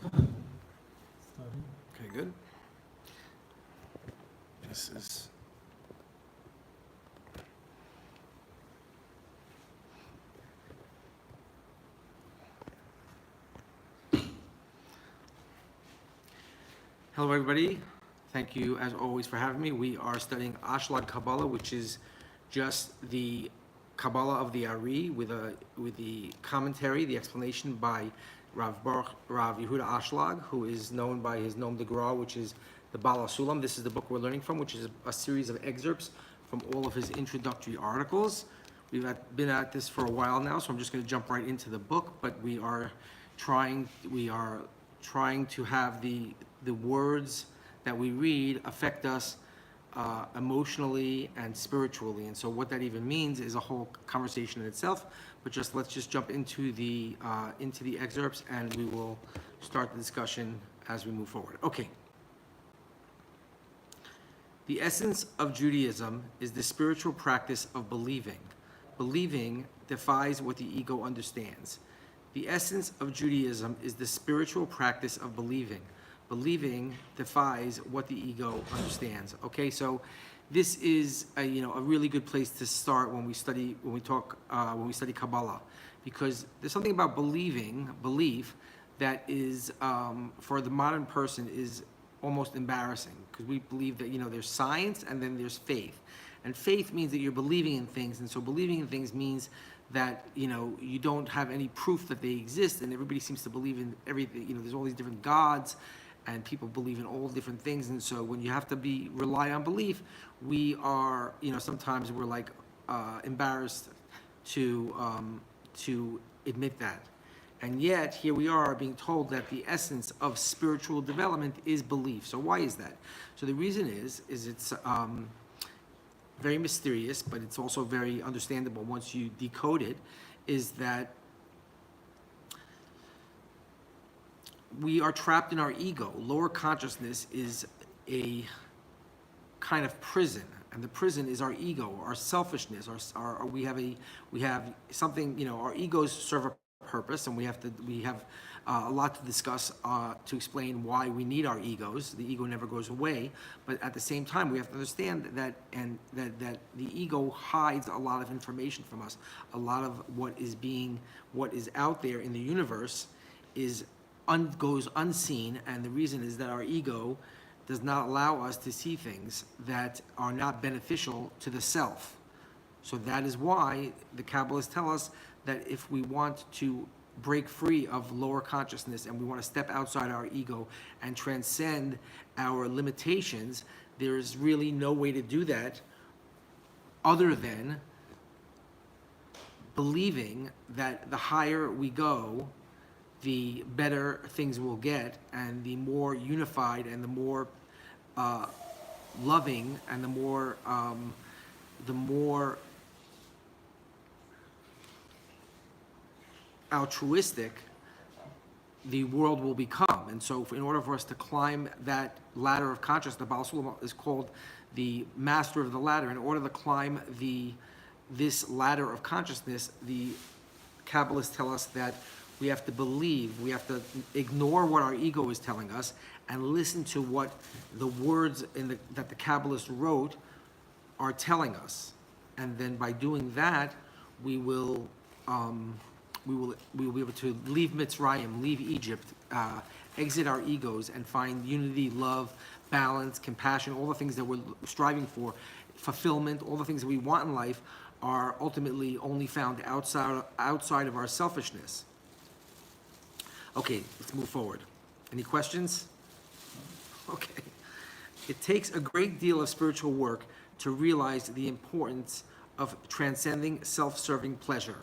Okay, good. This is... Hello, everybody. Thank you, as always, for having me. We are studying Alshech Kabalah, which is just the Kabbalah of the Ari, with the commentary, the explanation by Rav Yehuda Ashlag, who is known by his Nom de Gra, which is the Bala Sulam. This is the book we're learning from, which is a series of excerpts from all of his introductory articles. We've been at this for a while now, so I'm just going to jump right into the book. But we are trying to have the words that we read affect us emotionally and spiritually, and so what that even means is a whole conversation in itself. But let's just jump into the excerpts, and we will start the discussion as we move forward. Okay. The essence of Judaism is the spiritual practice of believing. Believing defies what the ego understands. The essence of Judaism is the spiritual practice of believing. Believing defies what the ego understands. Okay, so this is a really good place to start when we study Kabbalah, because there's something about belief that is for the modern person is almost embarrassing, because we believe that there's science and then there's faith, and faith means that you're believing in things, and so believing in things means that you don't have any proof that they exist, and everybody seems to believe in everything. There's all these different gods, and people believe in all different things, and so when you have to rely on belief, we are sometimes we're like embarrassed to admit that. And yet here we are being told that the essence of spiritual development is belief. So why is that? So the reason is it's very mysterious, but it's also very understandable once you decode it, is that we are trapped in our ego. Lower consciousness is a kind of prison, and the prison is our ego, our selfishness. We have something. Our egos serve a purpose, and we have a lot to discuss to explain why we need our egos. The ego never goes away, but at the same time, we have to understand that the ego hides a lot of information from us. A lot of what is out there in the universe goes unseen, and the reason is that our ego does not allow us to see things that are not beneficial to the self. So that is why the Kabbalists tell us that if we want to break free of lower consciousness and we want to step outside our ego and transcend our limitations, there is really no way to do that other than believing that the higher we go, the better things will get, and the more unified and the more loving and the more altruistic the world will become. And so in order for us to climb that ladder of consciousness, the Baal Sulam is called the master of the ladder. In order to climb this ladder of consciousness, the Kabbalists tell us that we have to believe, we have to ignore what our ego is telling us and listen to what the words that the Kabbalists wrote are telling us. And then by doing that, we will be able to leave Mitzrayim, leave Egypt, exit our egos, and find unity, love, balance, compassion, all the things that we're striving for, fulfillment, all the things that we want in life are ultimately only found outside of our selfishness. Okay, let's move forward. Any questions? Okay. It takes a great deal of spiritual work to realize the importance of transcending self-serving pleasure.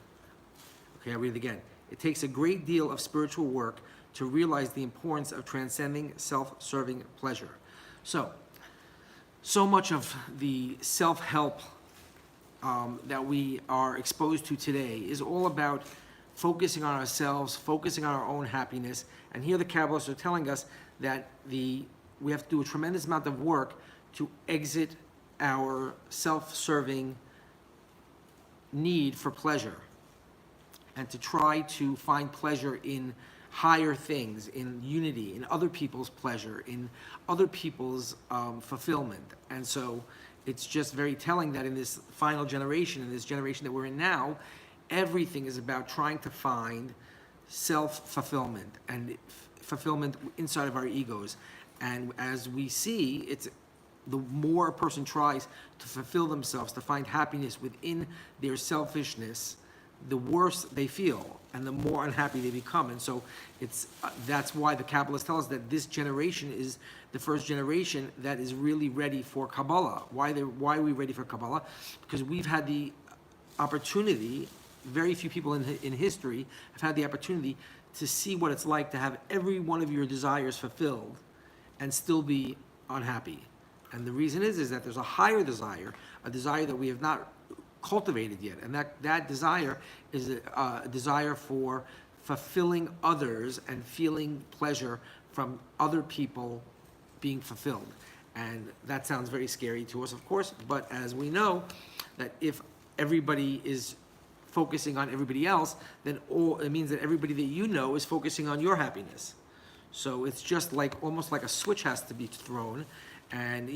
Okay, I'll read it again. It takes a great deal of spiritual work to realize the importance of transcending self-serving pleasure. So much of the self-help that we are exposed to today is all about focusing on ourselves, focusing on our own happiness. And here the Kabbalists are telling us that we have to do a tremendous amount of work to exit our self-serving need for pleasure and to try to find pleasure in higher things, in unity, in other people's pleasure, in other people's fulfillment. And so it's just very telling that in this final generation, in this generation that we're in now, everything is about trying to find self-fulfillment and fulfillment inside of our egos. And as we see, it's the more a person tries to fulfill themselves, to find happiness within their selfishness, the worse they feel and the more unhappy they become. And so that's why the Kabbalists tell us that this generation is the first generation that is really ready for Kabbalah. Why are we ready for Kabbalah? Because we've had the opportunity, very few people in history have had the opportunity to see what it's like to have every one of your desires fulfilled and still be unhappy. And the reason is that there's a higher desire, a desire that we have not cultivated yet, and that desire is a desire for fulfilling others and feeling pleasure from other people being fulfilled. And that sounds very scary to us, of course, but as we know, that if everybody is focusing on everybody else, then it means that everybody that you know is focusing on your happiness. So it's just like almost like a switch has to be thrown. And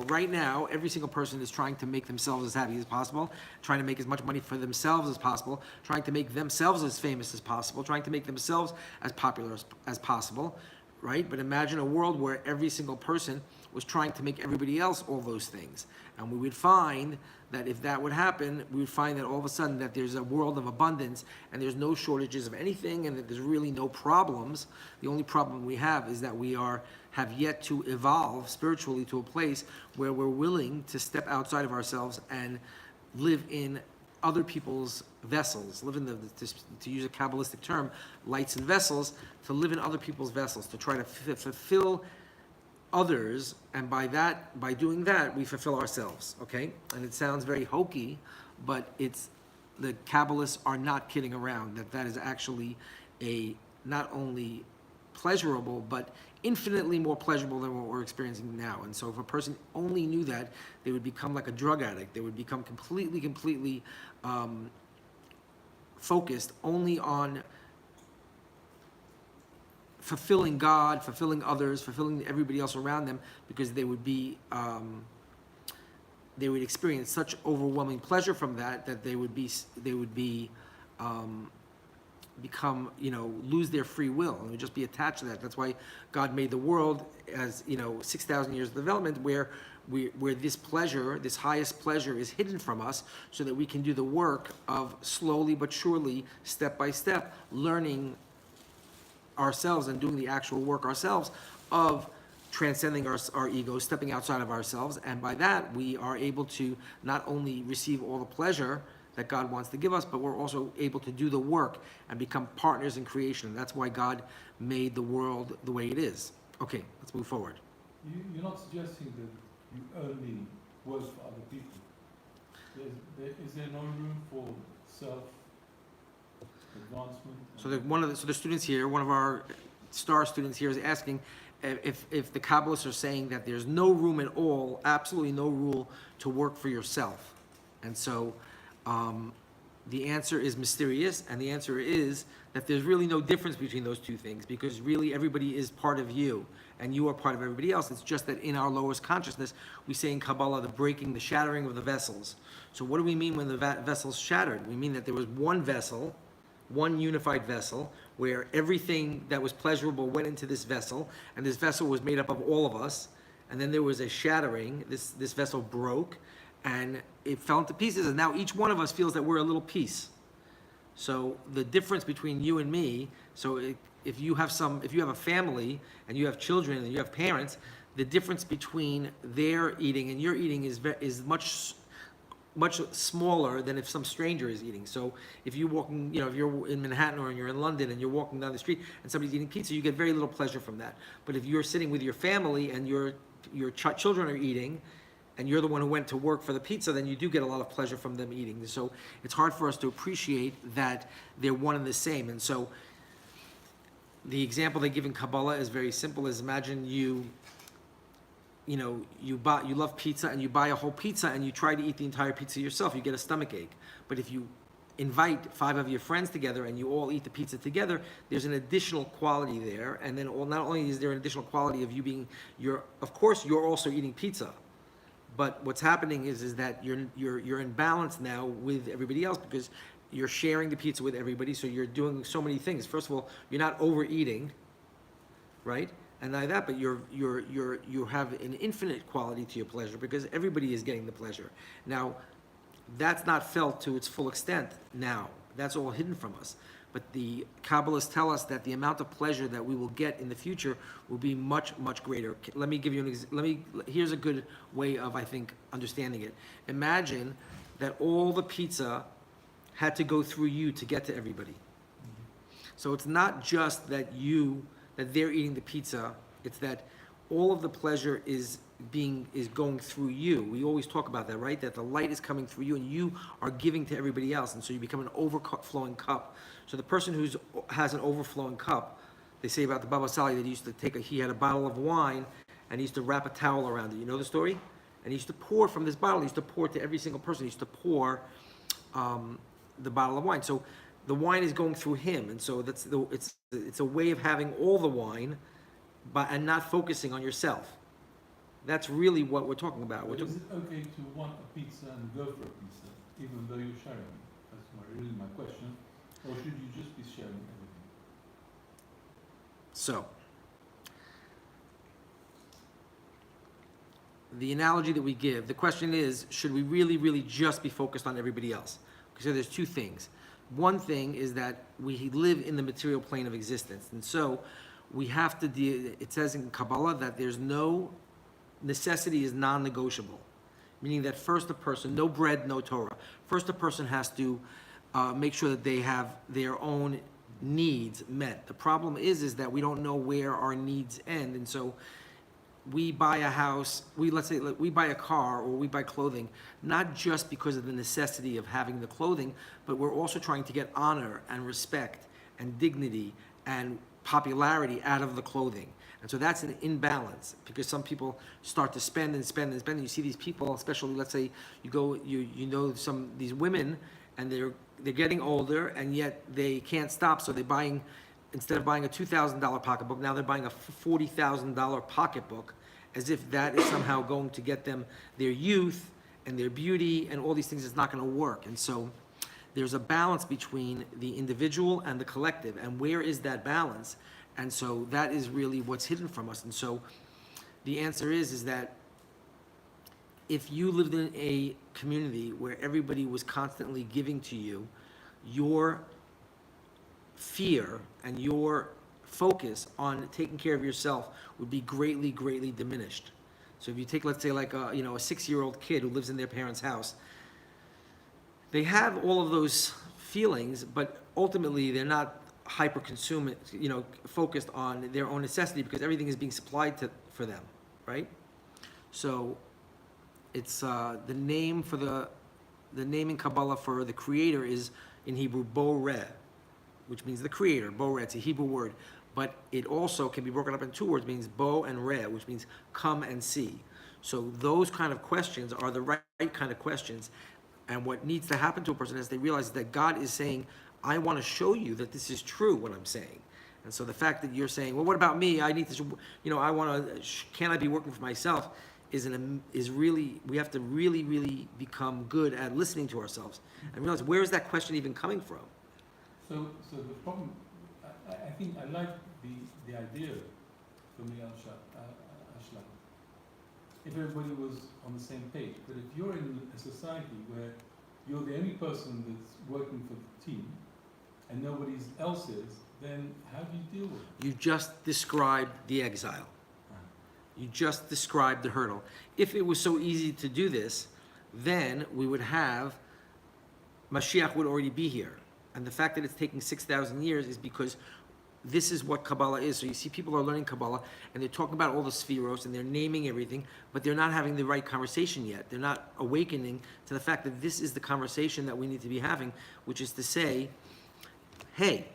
right now, every single person is trying to make themselves as happy as possible, trying to make as much money for themselves as possible, trying to make themselves as famous as possible, trying to make themselves as popular as possible, right? But imagine a world where every single person was trying to make everybody else all those things. And we would find that if that would happen, we would find that all of a sudden that there's a world of abundance and there's no shortages of anything and that there's really no problems. The only problem we have is that we have yet to evolve spiritually to a place where we're willing to step outside of ourselves and live in other people's vessels, live in to use a Kabbalistic term, lights and vessels, to live in other people's vessels, to try to fulfill others, and by doing that, we fulfill ourselves, okay? And it sounds very hokey, but the Kabbalists are not kidding around, that is actually not only pleasurable, but infinitely more pleasurable than what we're experiencing now. And so if a person only knew that, they would become like a drug addict. They would become completely focused only on fulfilling God, fulfilling others, fulfilling everybody else around them, because they would experience such overwhelming pleasure from that they would lose their free will and would just be attached to that. That's why God made the world as 6,000 years of development, where this pleasure, this highest pleasure, is hidden from us, so that we can do the work of slowly but surely, step by step, learning ourselves and doing the actual work ourselves of transcending our ego, stepping outside of ourselves. And by that, we are able to not only receive all the pleasure that God wants to give us, but we're also able to do the work and become partners in creation. That's why God made the world the way it is. Okay, let's move forward. You're not suggesting that you only work for other people. Is there no room for self-advancement? So the students here, one of our star students here, is asking if the Kabbalists are saying that there's no room at all, absolutely no rule to work for yourself. And so the answer is mysterious, and the answer is that there's really no difference between those two things, because really everybody is part of you, and you are part of everybody else. It's just that in our lowest consciousness, we say in Kabbalah, the shattering of the vessels. So what do we mean when the vessels shattered? We mean that there was one vessel, one unified vessel, where everything that was pleasurable went into this vessel, and this vessel was made up of all of us, and then there was a shattering. This vessel broke, and it fell into pieces, and now each one of us feels that we're a little piece. So the difference between you and me, if you have a family and you have children and you have parents, the difference between their eating and your eating is much smaller than if some stranger is eating. So if you're walking, if you're in Manhattan or you're in London and you're walking down the street and somebody's eating pizza, you get very little pleasure from that. But if you're sitting with your family and your children are eating, and you're the one who went to work for the pizza, then you do get a lot of pleasure from them eating. So it's hard for us to appreciate that they're one and the same. And so the example they give in Kabbalah is very simple. Is imagine you love pizza and you buy a whole pizza and you try to eat the entire pizza yourself, you get a stomach ache. But if you invite 5 of your friends together and you all eat the pizza together, there's an additional quality there. And then not only is there an additional quality of you being, of course you're also eating pizza, but what's happening is that you're in balance now with everybody else because you're sharing the pizza with everybody. So you're doing so many things. First of all, you're not overeating, right? And not that, but you have an infinite quality to your pleasure because everybody is getting the pleasure. Now, that's not felt to its full extent now. That's all hidden from us. But the Kabbalists tell us that the amount of pleasure that we will get in the future will be much, much greater. Let me give you here's a good way of, I think, understanding it. Imagine that all the pizza had to go through you to get to everybody. So it's not just that they're eating the pizza, it's that all of the pleasure is going through you. We always talk about that, right? That the light is coming through you and you are giving to everybody else. And so you become an overflowing cup. So the person who has an overflowing cup, they say about the Baba Sali that he used to he had a bottle of wine and he used to wrap a towel around it. You know the story? And he used to pour from this bottle, he used to pour to every single person. He used to pour the bottle of wine. So the wine is going through him. And so it's a way of having all the wine and not focusing on yourself. That's really what we're talking about. But is it okay to want a pizza and go for a pizza, even though you're sharing? That's really my question. Or should you just be sharing everything? So, the analogy that we give, the question is, should we really, really just be focused on everybody else? So there's 2 things. One thing is that we live in the material plane of existence. And so we have to it says in Kabbalah that there's no necessity is non-negotiable, meaning that first a person, no bread, no Torah. First a person has to make sure that they have their own needs met. The problem is that we don't know where our needs end, and so we buy a house, let's say we buy a car or we buy clothing, not just because of the necessity of having the clothing, but we're also trying to get honor and respect and dignity and popularity out of the clothing. And so that's an imbalance because some people start to spend and spend and spend. And you see these people, especially let's say you know these women, and they're getting older, and yet they can't stop. So they're buying, instead of buying a $2,000 pocketbook, now they're buying a $40,000 pocketbook, as if that is somehow going to get them their youth and their beauty and all these things. It's not going to work. And so there's a balance between the individual and the collective. And where is that balance? And so that is really what's hidden from us. And so the answer is that if you lived in a community where everybody was constantly giving to you, your fear and your focus on taking care of yourself would be greatly, greatly diminished. So if you take, let's say, like a 6-year-old kid who lives in their parents' house, they have all of those feelings, but ultimately they're not hyper-consume, focused on their own necessity because everything is being supplied for them, right? So it's the name in Kabbalah for the creator is in Hebrew Boreh, which means the creator. Boreh, it's a Hebrew word, but it also can be broken up in 2 words, means bo and re, which means come and see. So those kind of questions are the right kind of questions. And what needs to happen to a person is they realize that God is saying, I want to show you that this is true, what I'm saying. And so the fact that you're saying, well, what about me? I need to, I want to, can I be working for myself? Is really, we have to really, really become good at listening to ourselves and realize, where is that question even coming from? So the problem, I think I like the idea from the Alshech. If everybody was on the same page, but if you're in a society where you're the only person that's working for the team and nobody else is, then how do you deal with it? You just described the exile. You just described the hurdle. If it was so easy to do this, then we would have, Mashiach would already be here. And the fact that it's taking 6,000 years is because this is what Kabbalah is. So you see people are learning Kabbalah and they're talking about all the spheros and they're naming everything, but they're not having the right conversation yet. They're not awakening to the fact that this is the conversation that we need to be having, which is to say, hey,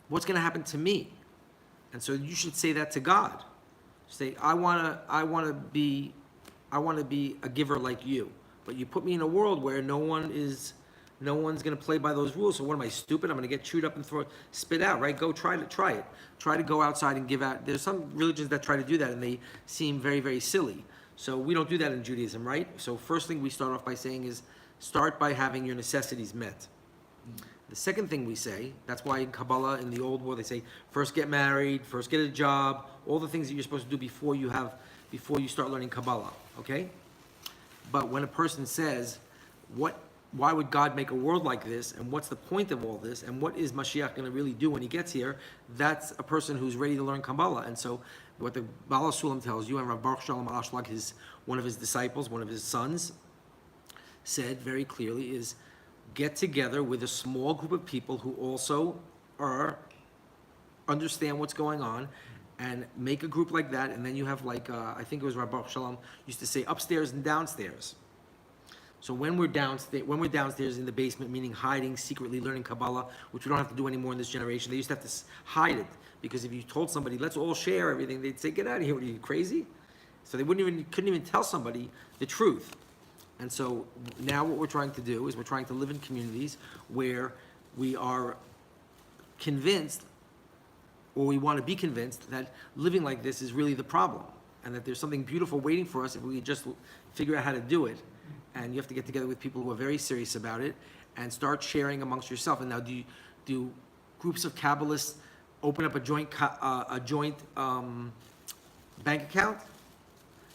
what's going to happen to me? And so you should say that to God. Say, I want to be a giver like you, but you put me in a world where no one is No one's going to play by those rules. So what am I, stupid? I'm going to get chewed up and spit out, right? Go try it. Try to go outside and give out. There's some religions that try to do that, and they seem very, very silly. So we don't do that in Judaism, right? So first thing we start off by saying is, start by having your necessities met. The second thing we say, that's why in Kabbalah, in the old world, they say, first get married, first get a job, all the things that you're supposed to do before you start learning Kabbalah, okay? But when a person says, why would God make a world like this, and what's the point of all this, and what is Mashiach going to really do when he gets here, that's a person who's ready to learn Kabbalah. And so what the Baal HaSulam tells you, and Rav Baruch Shalom Ashlag, one of his disciples, one of his sons, said very clearly is, get together with a small group of people who also understand what's going on, and make a group like that, and then you have I think it was Rav Baruch Shalom used to say upstairs and downstairs. So when we're downstairs in the basement, meaning hiding, secretly learning Kabbalah, which we don't have to do anymore in this generation. They used to have to hide it, because if you told somebody, let's all share everything, they'd say, get out of here, what are you, crazy? So they couldn't even tell somebody the truth. And so now what we're trying to do is we're trying to live in communities where we are convinced, or we want to be convinced, that living like this is really the problem, and that there's something beautiful waiting for us if we just figure out how to do it. And you have to get together with people who are very serious about it and start sharing amongst yourself. And now, do groups of Kabbalists open up a joint bank account?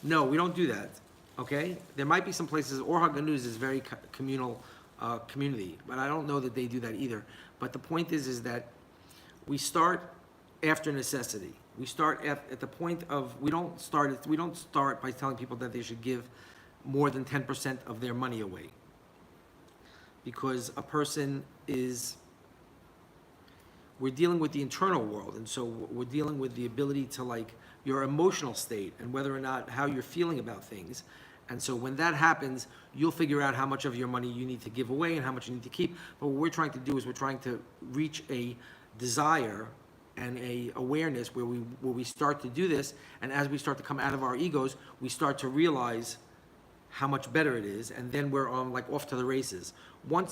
No, we don't do that. Okay, there might be some places. Or Haganuz is very communal community, but I don't know that they do that either. But the point is that we start after necessity. We start at the point of we don't start by telling people that they should give more than 10% of their money away, because a person we're dealing with the internal world, and so we're dealing with the ability to your emotional state and whether or not how you're feeling about things. And so when that happens, you'll figure out how much of your money you need to give away and how much you need to keep. But what we're trying to do is we're trying to reach a desire and a awareness where we start to do this, and as we start to come out of our egos, we start to realize how much better it is, and then we're on off to the races.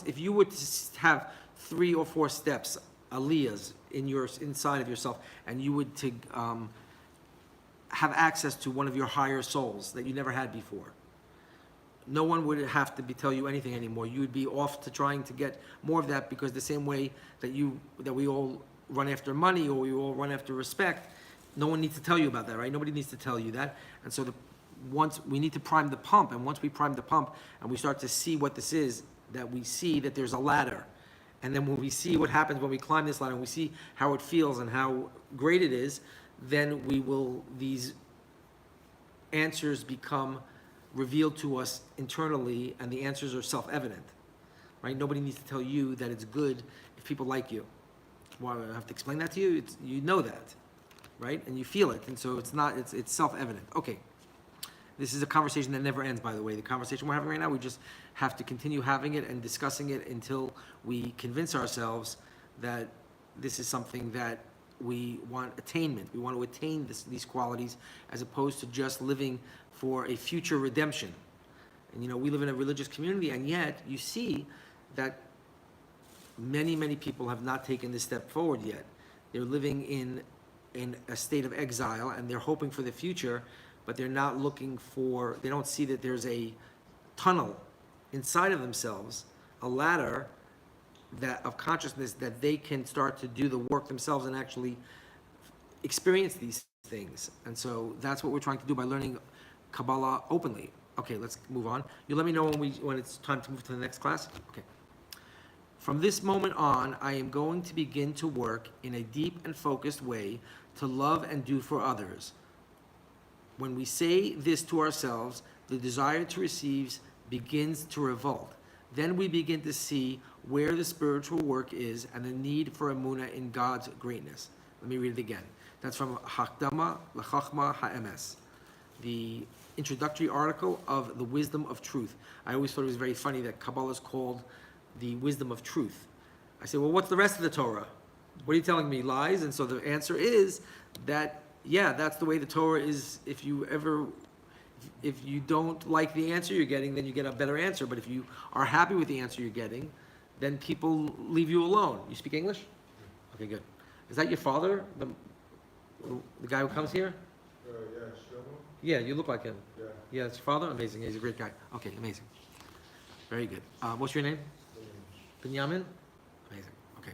If you would have 3 or 4 steps, aliyahs inside of yourself, and you would to have access to one of your higher souls that you never had before, no one would have to tell you anything anymore. You would be off to trying to get more of that, because the same way that we all run after money, or we all run after respect, no one needs to tell you about that, right? Nobody needs to tell you that. And so once we need to prime the pump, and once we prime the pump and we start to see what this is, that we see that there's a ladder, and then when we see what happens when we climb this ladder, and we see how it feels and how great it is, then these answers become revealed to us internally, and the answers are self-evident, right? Nobody needs to tell you that it's good if people like you. Why do I have to explain that to you? You know that, right? And you feel it, and so it's self-evident. Okay. This is a conversation that never ends, by the way. The conversation we're having right now, we just have to continue having it and discussing it until we convince ourselves that this is something that we want attainment. We want to attain these qualities, as opposed to just living for a future redemption. And we live in a religious community, and yet you see that many, many people have not taken this step forward yet. They're living in a state of exile, and they're hoping for the future, but they're not they don't see that there's a tunnel inside of themselves, a ladder of consciousness, that they can start to do the work themselves and actually experience these things. And so that's what we're trying to do by learning Kabbalah openly. Okay, let's move on. You let me know when it's time to move to the next class? Okay. From this moment on, I am going to begin to work in a deep and focused way to love and do for others. When we say this to ourselves, the desire to receive begins to revolt. Then we begin to see where the spiritual work is and the need for emunah in God's greatness. Let me read it again. That's from Hakdama L'Chachma Ha'emes, the introductory article of the Wisdom of Truth. I always thought it was very funny that Kabbalah is called the Wisdom of Truth. I say, well, what's the rest of the Torah? What are you telling me, lies? And so the answer is that, yeah, that's the way the Torah is. If you don't like the answer you're getting, then you get a better answer. But if you are happy with the answer you're getting, then people leave you alone. You speak English? Okay, good. Is that your father, the guy who comes here? Yeah, Shlomo. Yeah, you look like him. Yeah. Yeah, that's your father? Amazing. He's a great guy. Okay, amazing. Very good. What's your name? Benjamin? Amazing. Okay.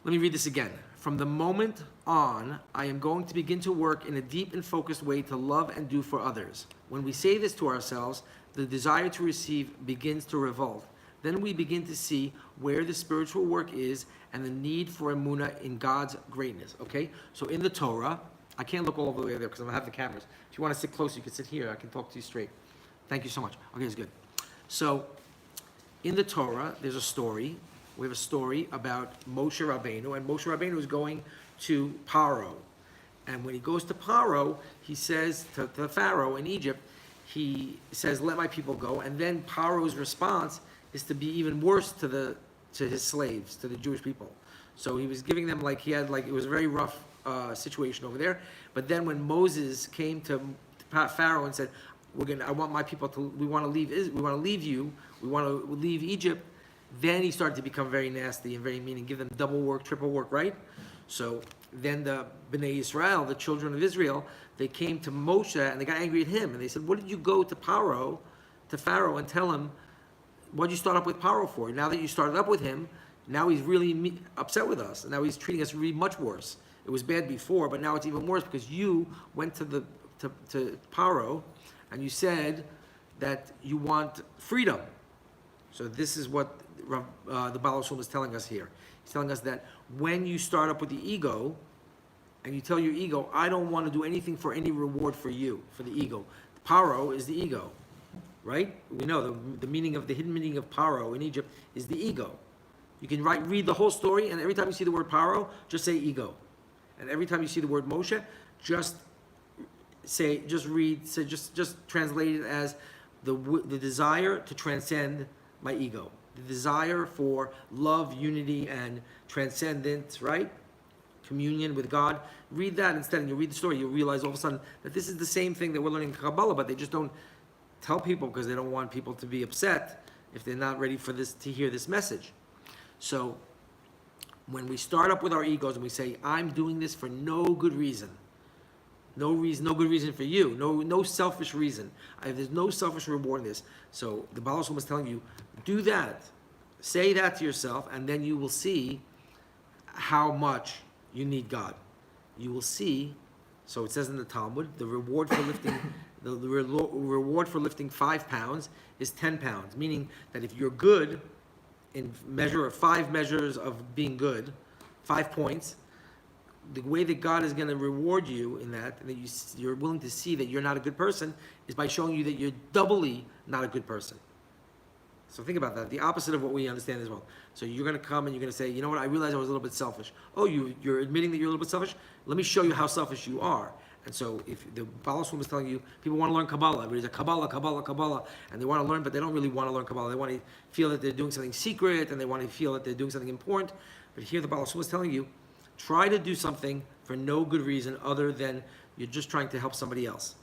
Let me read this again. From the moment on, I am going to begin to work in a deep and focused way to love and do for others. When we say this to ourselves, the desire to receive begins to revolt. Then we begin to see where the spiritual work is and the need for emunah in God's greatness. Okay? So in the Torah, I can't look all over the way there because I'm going to have the cameras. If you want to sit close, you can sit here. I can talk to you straight. Thank you so much. Okay, it's good. So in the Torah, there's a story. We have a story about Moshe Rabbeinu, and Moshe Rabbeinu is going to Paro. And when he goes to Paro, he says to the Pharaoh in Egypt, he says, let my people go. And then Paro's response is to be even worse to his slaves, to the Jewish people. So he was giving them it was a very rough situation over there. But then when Moses came to Pharaoh and said, I want my people we want to leave you, we want to leave Egypt, then he started to become very nasty and very mean and give them double work, triple work, right? So then the Bnei Israel, the children of Israel, they came to Moshe and they got angry at him. And they said, what did you go to Pharaoh, and tell him, what did you start up with Pharaoh for? Now that you started up with him, now he's really upset with us. And now he's treating us really much worse. It was bad before, but now it's even worse because you went to Pharaoh and you said that you want freedom. So this is what the Baal Shul is telling us here. He's telling us that when you start up with the ego, and you tell your ego, I don't want to do anything for any reward for you, for the ego. Paro is the ego, right? We know the hidden meaning of Paro in Egypt is the ego. You can read the whole story, and every time you see the word Paro, just say ego. And every time you see the word Moshe, just translate it as the desire to transcend my ego. The desire for love, unity, and transcendence, right? Communion with God. Read that instead, and you read the story, you'll realize all of a sudden that this is the same thing that we're learning in Kabbalah, but they just don't tell people because they don't want people to be upset if they're not ready for this, to hear this message. So when we start up with our egos and we say, I'm doing this for no good reason, no good reason for you, no selfish reason. There's no selfish reward in this. So the Baal Shem was telling you, do that. Say that to yourself, and then you will see how much you need God. You will see, so it says in the Talmud, the reward for lifting reward for lifting 5 pounds is 10 pounds, meaning that if you're good in five measures of being good, 5 points, the way that God is going to reward you in that, and that you're willing to see that you're not a good person, is by showing you that you're doubly not a good person. So think about that, the opposite of what we understand as well. So you're going to come and you're going to say, you know what, I realized I was a little bit selfish. Oh, you're admitting that you're a little bit selfish? Let me show you how selfish you are. And so if the Baal Shem is telling you, people want to learn Kabbalah, everybody's like, Kabbalah, and they want to learn, but they don't really want to learn Kabbalah. They want to feel that they're doing something secret, and they want to feel that they're doing something important. But here the Baal Shem is telling you, try to do something for no good reason other than you're just trying to help somebody else.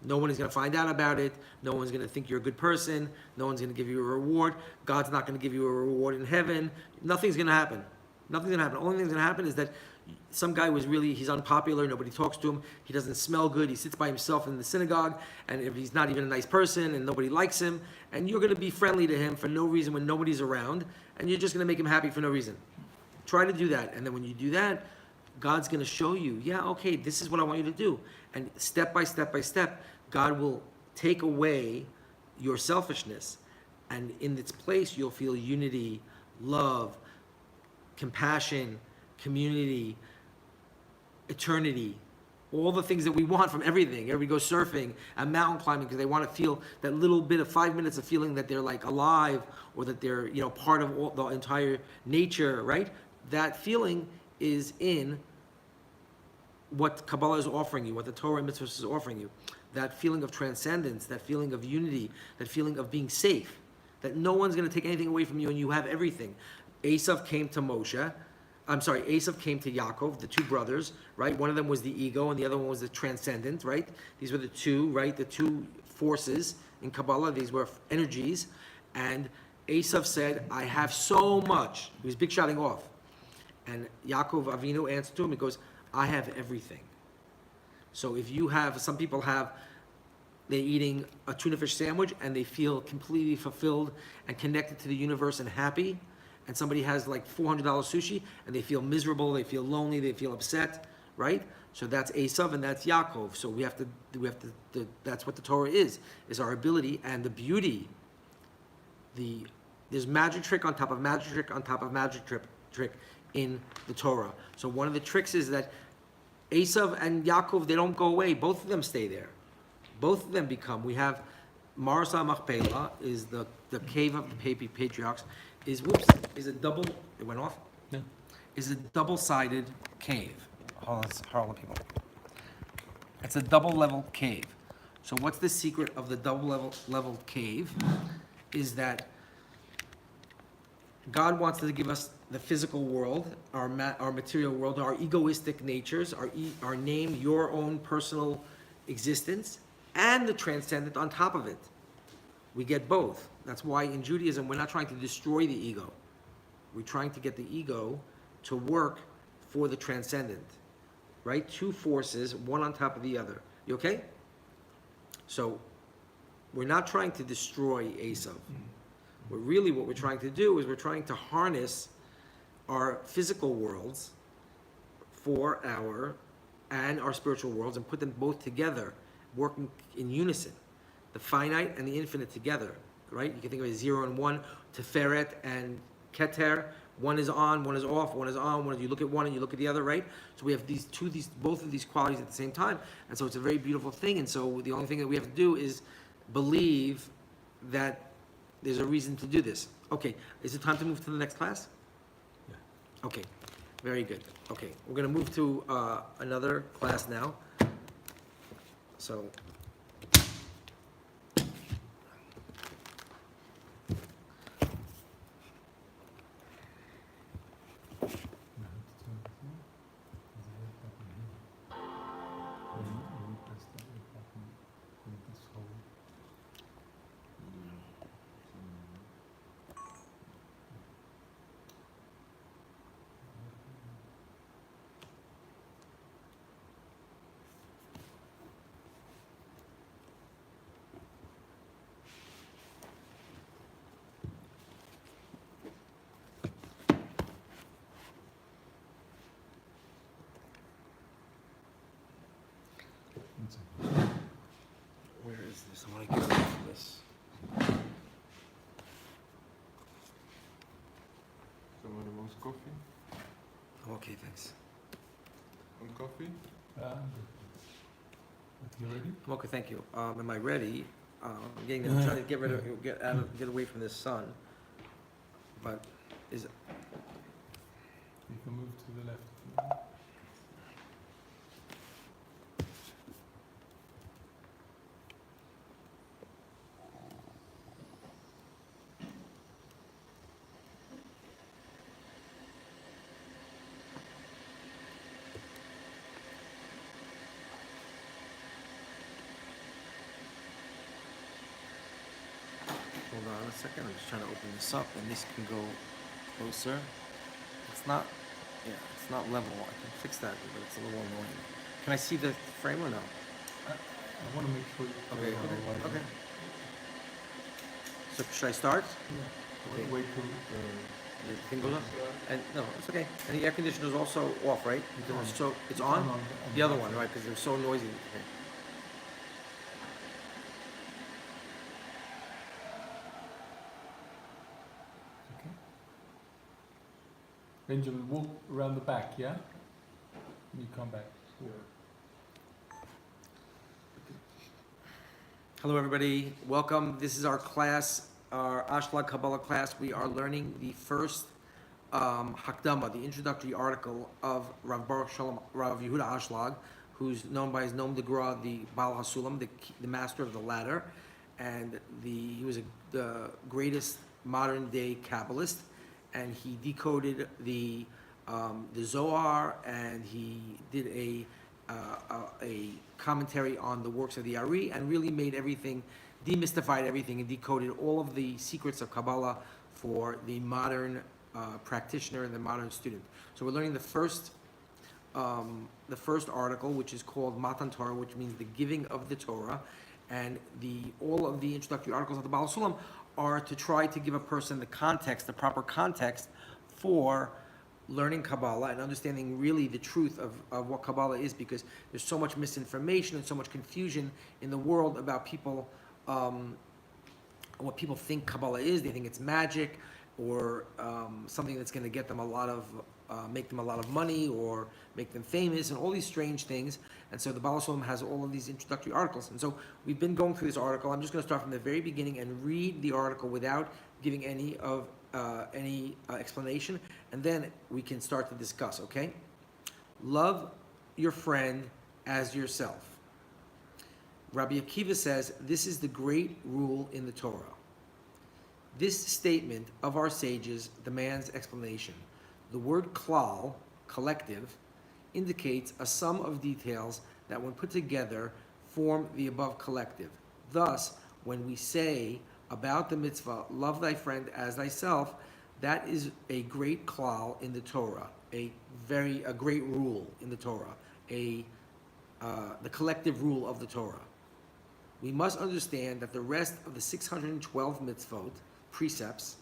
No one is going to find out about it. No one's going to think you're a good person. No one's going to give you a reward. God's not going to give you a reward in heaven. Nothing's going to happen. Nothing's going to happen. The only thing that's going to happen is that some guy he's unpopular, nobody talks to him, he doesn't smell good, he sits by himself in the synagogue, and if he's not even a nice person and nobody likes him, and you're going to be friendly to him for no reason when nobody's around, and you're just going to make him happy for no reason. Try to do that, and then when you do that, God's going to show you, yeah, okay, this is what I want you to do. And step by step by step, God will take away your selfishness, and in its place, you'll feel unity, love, compassion, community, eternity, all the things that we want from everything. Everybody goes surfing and mountain climbing because they want to feel that little bit of 5 minutes of feeling that they're like alive, or that they're part of the entire nature, right? That feeling is in what Kabbalah is offering you, what the Torah and Mitzvahs is offering you. That feeling of transcendence, that feeling of unity, that feeling of being safe, that no one's going to take anything away from you and you have everything. Esav came to Yaakov, the two brothers, right? One of them was the ego and the other one was the transcendent, right? These were the two, right? The two forces in Kabbalah, these were energies. And Esav said, I have so much. He was big shouting off. And Yaakov Avinu answered to him, he goes, I have everything. So if you have, some people have, they're eating a tuna fish sandwich and they feel completely fulfilled and connected to the universe and happy. And somebody has like $400 sushi and they feel miserable, they feel lonely, they feel upset, right? So that's Esav and that's Yaakov. So we have to, that's what the Torah is our ability and the beauty. There's magic trick on top of magic trick on top of magic trick in the Torah. So one of the tricks is that Esav and Yaakov, they don't go away. Both of them stay there. Both of them become. We have Marsa Machpelah is the cave of the patriarchs. Is a double. It went off. Yeah. Is a double-sided cave. Hold on, people. It's a double-level cave. So what's the secret of the double-level cave? Is that God wants to give us the physical world, our material world, our egoistic natures, our name, your own personal existence, and the transcendent on top of it. We get both. That's why in Judaism, we're not trying to destroy the ego. We're trying to get the ego to work for the transcendent, right? Two forces, one on top of the other. You okay? So we're not trying to destroy Esav. What we're trying to do is we're trying to harness our physical worlds for our spiritual worlds and put them both together, working in unison. The finite and the infinite together, right? You can think of it as 0 and 1, Teferet and Keter. One is on, one is off, one is on, you look at one and you look at the other, right? So we have both of these qualities at the same time. And so it's a very beautiful thing. And so the only thing that we have to do is believe that there's a reason to do this. Okay, is it time to move to the next class? Yeah. Okay, very good. Okay, we're going to move to another class now. So, where is this? I want to get rid of this. Somebody wants coffee? Okay, thanks. Want coffee? You ready? Okay, thank you. Am I ready? I'm trying to get away from this sun. But is it? You can move to the left. Hold on a second. I'm just trying to open this up, and this can go closer. It's not level. I can fix that, but it's a little annoying. Can I see the frame or no? I want to make sure. Okay. So should I start? Yeah. Okay. Wait till The thing goes up? And no, it's okay. And the air conditioner is also off, right? So it's on? The other one, right? Because they're so noisy. Okay. Okay. Benjamin, walk around the back, yeah? And you come back. Hello, everybody. Welcome. This is our class, our Alshech Kabbalah class. We are learning the first Hakdama, the introductory article of Rav Baruch Shalom, Rav Yehuda Ashlag, who's known by his nom de gras, the Baal HaSulam, the master of the ladder, and he was the greatest modern day Kabbalist, and he decoded the Zohar, and he did a commentary on the works of the Ari, and really made everything, demystified everything, and decoded all of the secrets of Kabbalah for the modern practitioner and the modern student. So we're learning the first article, which is called Matan Torah, which means the giving of the Torah, and all of the introductory articles of the Baal Sulam are to try to give a person the proper context for learning Kabbalah and understanding really the truth of what Kabbalah is, because there's so much misinformation and so much confusion in the world about people, what people think Kabbalah is. They think it's magic or something that's going to get them make them a lot of money or make them famous and all these strange things. And so the Baal Shalom has all of these introductory articles. And so we've been going through this article. I'm just going to start from the very beginning and read the article without giving any explanation, and then we can start to discuss, okay? Love your friend as yourself. Rabbi Akiva says, this is the great rule in the Torah. This statement of our sages demands explanation. The word klal, collective, indicates a sum of details that when put together form the above collective. Thus, when we say about the mitzvah, love thy friend as thyself, that is a great klal in the Torah, a great rule in the Torah, the collective rule of the Torah. We must understand that the rest of the 612 mitzvot, precepts,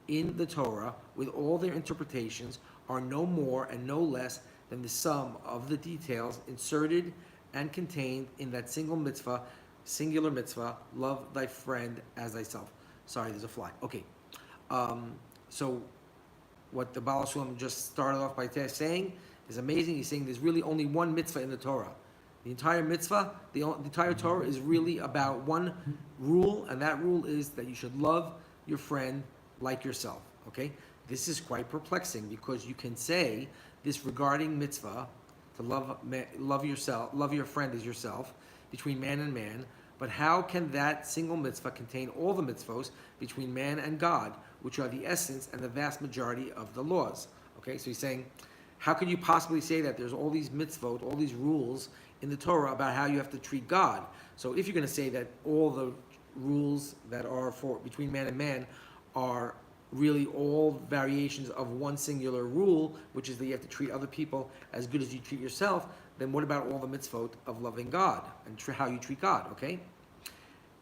in the Torah, with all their interpretations, are no more and no less than the sum of the details inserted and contained in that singular mitzvah, love thy friend as thyself. Sorry, there's a fly. Okay. So what the Baal Shalom just started off by saying is amazing. He's saying there's really only one mitzvah in the Torah. The entire mitzvah, the entire Torah is really about one rule, and that rule is that you should love your friend like yourself. Okay? This is quite perplexing, because you can say this regarding mitzvah, to love your friend as yourself, between man and man, but how can that single mitzvah contain all the mitzvos between man and God, which are the essence and the vast majority of the laws? Okay, so he's saying, how could you possibly say that there's all these mitzvot, all these rules in the Torah about how you have to treat God? So if you're going to say that all the rules that are for between man and man are really all variations of one singular rule, which is that you have to treat other people as good as you treat yourself, then what about all the mitzvot of loving God and how you treat God, okay?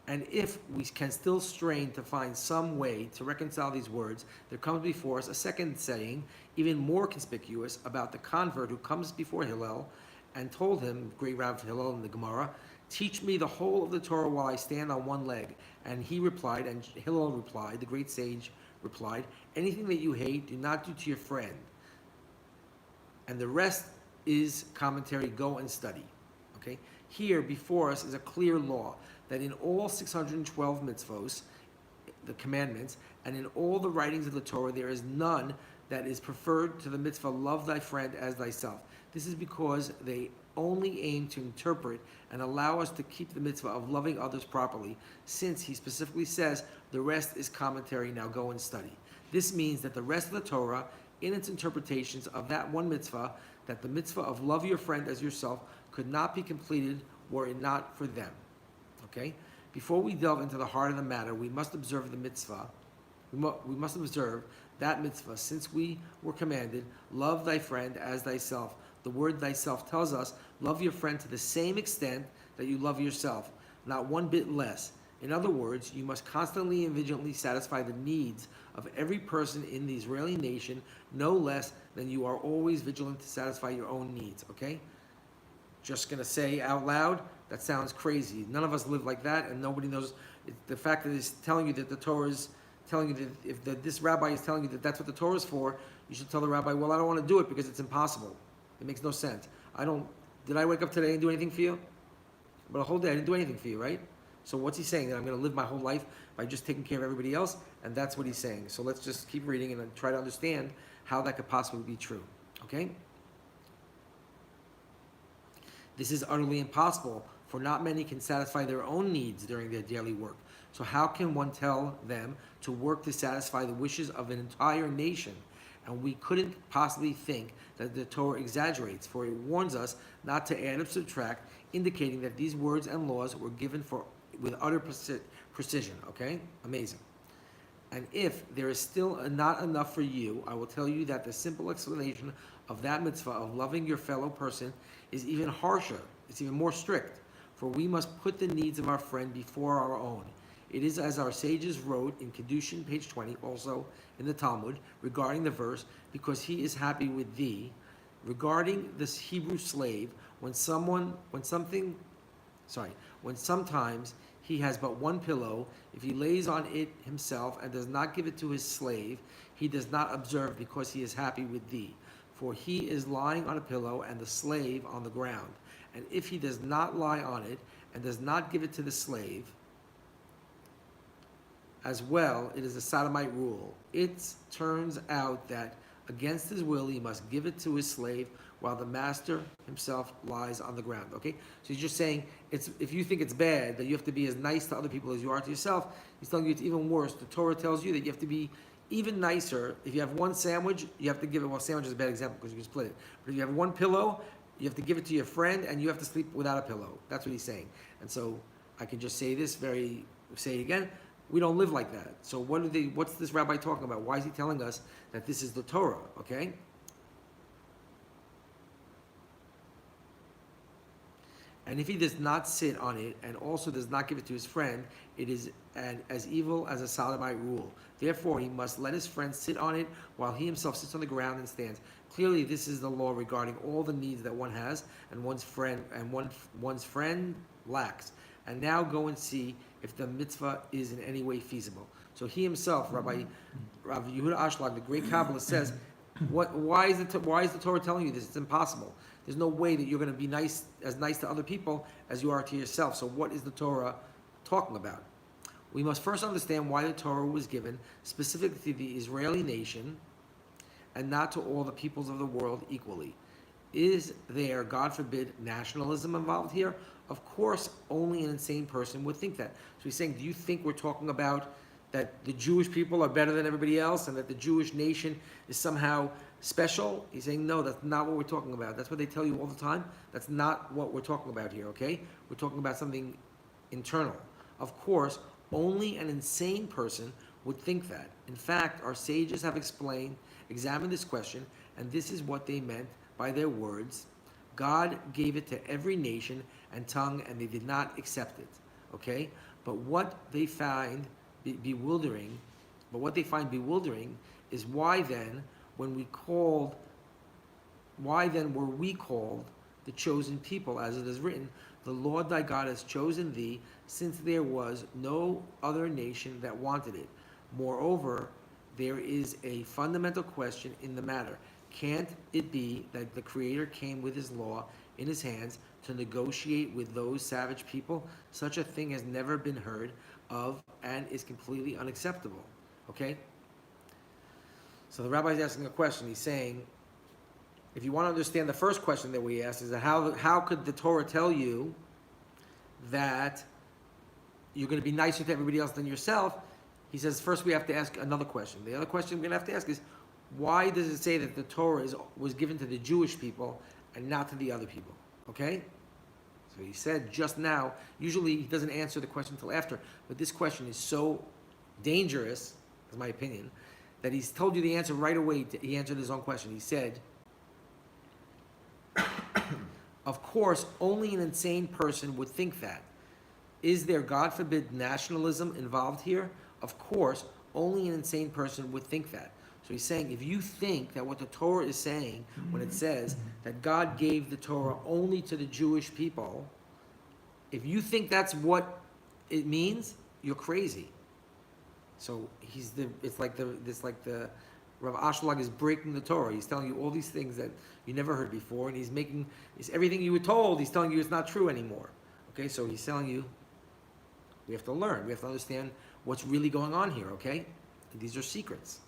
And if we can still strain to find some way to reconcile these words, there comes before us a second saying, even more conspicuous, about the convert who comes before Hillel and told him, great Rav Hillel in the Gemara, teach me the whole of the Torah while I stand on one leg. And he replied, and Hillel replied, the great sage replied, anything that you hate, do not do to your friend. And the rest is commentary, go and study. Okay? Here before us is a clear law that in all 612 mitzvos, the commandments, and in all the writings of the Torah, there is none that is preferred to the mitzvah, love thy friend as thyself. This is because they only aim to interpret and allow us to keep the mitzvah of loving others properly, since he specifically says, the rest is commentary, now go and study. This means that the rest of the Torah, in its interpretations of that one mitzvah, that the mitzvah of love your friend as yourself, could not be completed were it not for them. Okay? Before we delve into the heart of the matter, we must observe the mitzvah. We must observe that mitzvah, since we were commanded, love thy friend as thyself. The word thyself tells us, love your friend to the same extent that you love yourself, not one bit less. In other words, you must constantly and vigilantly satisfy the needs of every person in the Israeli nation, no less than you are always vigilant to satisfy your own needs, okay? Just going to say out loud, that sounds crazy. None of us live like that, and nobody knows. The fact that it's telling you that the Torah is telling you that if this rabbi is telling you that that's what the Torah is for, you should tell the rabbi, well, I don't want to do it because it's impossible. It makes no sense. Did I wake up today and do anything for you? But a whole day I didn't do anything for you, right? So what's he saying? That I'm going to live my whole life by just taking care of everybody else? And that's what he's saying. So let's just keep reading and then try to understand how that could possibly be true. Okay? This is utterly impossible, for not many can satisfy their own needs during their daily work. So how can one tell them to work to satisfy the wishes of an entire nation? And we couldn't possibly think that the Torah exaggerates, for it warns us not to add or subtract, indicating that these words and laws were given with utter precision. Okay? Amazing. And if there is still not enough for you, I will tell you that the simple explanation of that mitzvah of loving your fellow person is even harsher. It's even more strict. For we must put the needs of our friend before our own. It is as our sages wrote in Kedushin, page 20, also in the Talmud, regarding the verse, because he is happy with thee, regarding this Hebrew slave, when sometimes he has but one pillow, if he lays on it himself and does not give it to his slave, he does not observe because he is happy with thee. For he is lying on a pillow and the slave on the ground. And if he does not lie on it and does not give it to the slave, as well, it is a sodomite rule. It turns out that against his will, he must give it to his slave while the master himself lies on the ground. Okay? So he's just saying, if you think it's bad that you have to be as nice to other people as you are to yourself, he's telling you it's even worse. The Torah tells you that you have to be even nicer. If you have one sandwich, you have to give it. Well, sandwich is a bad example because you can split it. But if you have one pillow, you have to give it to your friend, and you have to sleep without a pillow. That's what he's saying. And so I can just say this say it again. We don't live like that. So what's this rabbi talking about? Why is he telling us that this is the Torah? Okay? And if he does not sit on it and also does not give it to his friend, it is as evil as a sodomite rule. Therefore, he must let his friend sit on it while he himself sits on the ground and stands. Clearly, this is the law regarding all the needs that one has and one's friend lacks. And now go and see if the mitzvah is in any way feasible. So he himself, Rabbi Yehuda Ashlag, the great Kabbalah, says, why is the Torah telling you this? It's impossible. There's no way that you're going to be as nice to other people as you are to yourself. So what is the Torah talking about? We must first understand why the Torah was given specifically to the Israeli nation and not to all the peoples of the world equally. Is there, God forbid, nationalism involved here? Of course, only an insane person would think that. So he's saying, do you think we're talking about that the Jewish people are better than everybody else and that the Jewish nation is somehow special? He's saying, no, that's not what we're talking about. That's what they tell you all the time. That's not what we're talking about here, okay? We're talking about something internal. Of course, only an insane person would think that. In fact, our sages have examined this question, and this is what they meant by their words. God gave it to every nation and tongue, and they did not accept it. Okay? But what they find bewildering is why then were we called the chosen people, as it is written, the Lord thy God has chosen thee, since there was no other nation that wanted it. Moreover, there is a fundamental question in the matter. Can't it be that the Creator came with his law in his hands to negotiate with those savage people? Such a thing has never been heard of and is completely unacceptable. Okay? So the rabbi is asking a question. He's saying, if you want to understand the first question that we asked, is that how could the Torah tell you that you're going to be nicer to everybody else than yourself? He says, first we have to ask another question. The other question we're going to have to ask is, why does it say that the Torah was given to the Jewish people and not to the other people? Okay? So he said just now, usually he doesn't answer the question until after, but this question is so dangerous, is my opinion, that he's told you the answer right away. He answered his own question. He said, of course, only an insane person would think that. Is there, God forbid, nationalism involved here? Of course, only an insane person would think that. So he's saying, if you think that what the Torah is saying when it says that God gave the Torah only to the Jewish people, if you think that's what it means, you're crazy. So it's like the Rav Ashlag is breaking the Torah. He's telling you all these things that you never heard before, and it's everything you were told, he's telling you it's not true anymore. Okay, so he's telling you we have to learn, we have to understand what's really going on here, okay? These are secrets.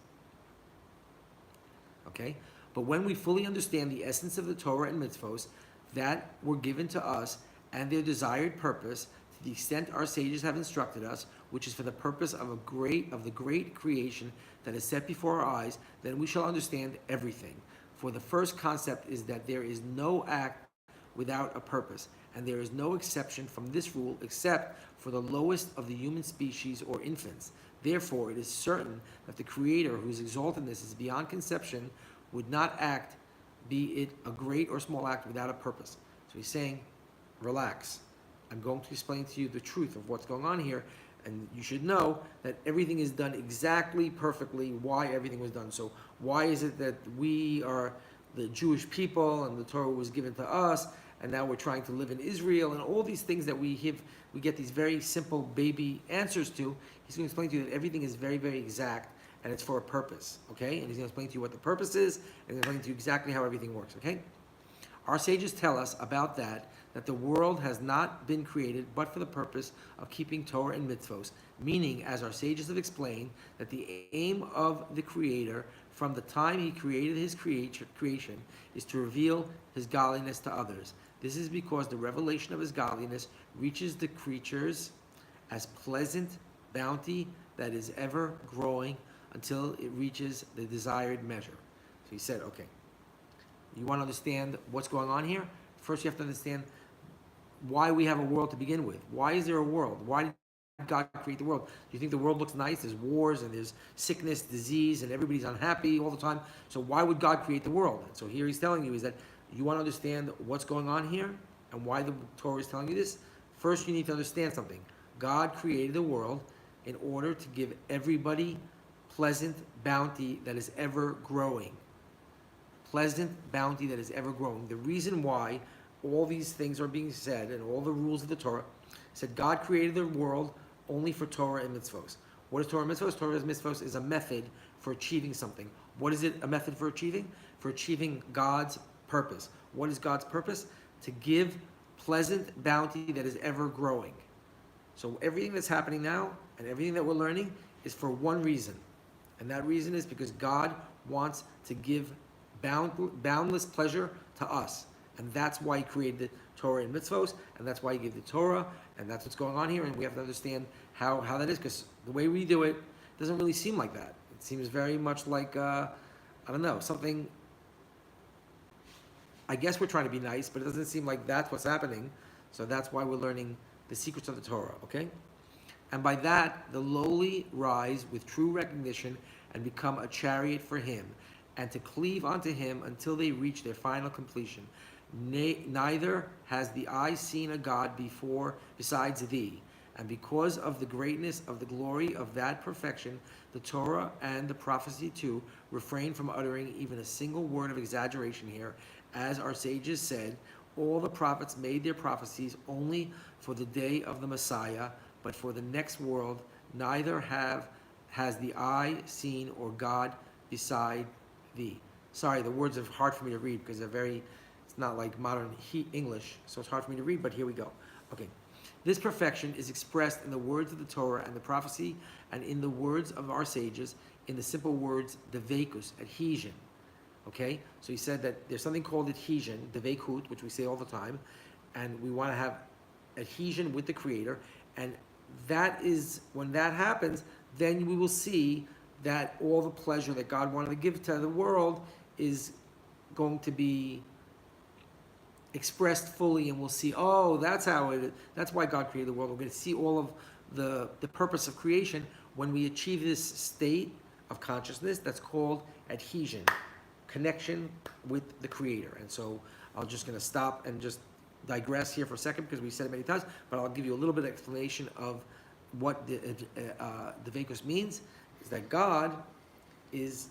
Okay? But when we fully understand the essence of the Torah and mitzvos that were given to us and their desired purpose, to the extent our sages have instructed us, which is for the purpose of the great creation that is set before our eyes, then we shall understand everything. For the first concept is that there is no act without a purpose, and there is no exception from this rule except for the lowest of the human species or infants. Therefore, it is certain that the Creator, whose exaltedness is beyond conception, would not act, be it a great or small act, without a purpose. So he's saying, relax. I'm going to explain to you the truth of what's going on here, and you should know that everything is done exactly, perfectly, why everything was done. So why is it that we are the Jewish people, and the Torah was given to us, and now we're trying to live in Israel, and all these things that we get these very simple baby answers to. He's going to explain to you that everything is very, very exact, and it's for a purpose, okay? And he's going to explain to you what the purpose is, and he's going to explain to you exactly how everything works, okay? Our sages tell us about that the world has not been created but for the purpose of keeping Torah and mitzvos, meaning, as our sages have explained, that the aim of the Creator from the time he created his creation is to reveal his godliness to others. This is because the revelation of his godliness reaches the creatures as pleasant bounty that is ever growing until it reaches the desired measure. So he said, okay, you want to understand what's going on here? First you have to understand why we have a world to begin with. Why is there a world? Why did God create the world? Do you think the world looks nice? There's wars and there's sickness, disease, and everybody's unhappy all the time. So why would God create the world? And so here he's telling you is that you want to understand what's going on here and why the Torah is telling you this. First you need to understand something. God created the world in order to give everybody pleasant bounty that is ever growing. Pleasant bounty that is ever growing. The reason why all these things are being said and all the rules of the Torah said God created the world only for Torah and mitzvos. What is Torah and mitzvos? Torah and mitzvos is a method for achieving something. What is it a method for achieving? For achieving God's purpose. What is God's purpose? To give pleasant bounty that is ever growing. So everything that's happening now and everything that we're learning is for one reason. And that reason is because God wants to give boundless pleasure to us. And that's why he created the Torah and mitzvos, and that's why he gave the Torah, and that's what's going on here, and we have to understand how that is, because the way we do it doesn't really seem like that. It seems very much like, I don't know, something, I guess we're trying to be nice, but it doesn't seem like that's what's happening, so that's why we're learning the secrets of the Torah, okay? And by that, the lowly rise with true recognition and become a chariot for him, and to cleave unto him until they reach their final completion. Neither has the eye seen a God before besides thee. And because of the greatness of the glory of that perfection, the Torah and the prophecy too refrain from uttering even a single word of exaggeration here. As our sages said, all the prophets made their prophecies only for the day of the Messiah, but for the next world neither has the eye seen or God beside thee. Sorry, the words are hard for me to read because it's not like modern English, so it's hard for me to read, but here we go. Okay. This perfection is expressed in the words of the Torah and the prophecy, and in the words of our sages, in the simple words, devekus, adhesion. Okay? So he said that there's something called adhesion, devekut, which we say all the time, and we want to have adhesion with the Creator, and that is, when that happens, then we will see that all the pleasure that God wanted to give to the world is going to be expressed fully, and we'll see, oh, that's why God created the world. We're going to see all of the purpose of creation when we achieve this state of consciousness that's called adhesion, connection with the Creator. And so I'm just going to stop and just digress here for a second because we said it many times, but I'll give you a little bit of explanation of what the Dvekus means. Is that God is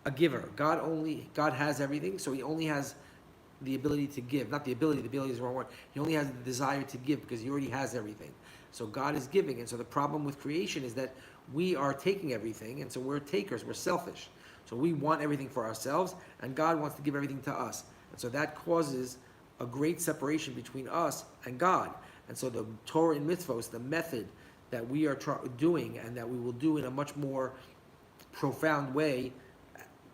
a giver. God has everything, so he only has the ability to give. Not the ability is the wrong word. He only has the desire to give because he already has everything. So God is giving, and so the problem with creation is that we are taking everything, and so we're takers, we're selfish. So we want everything for ourselves, and God wants to give everything to us. And so that causes a great separation between us and God. And so the Torah and mitzvos, the method that we are doing and that we will do in a much more profound way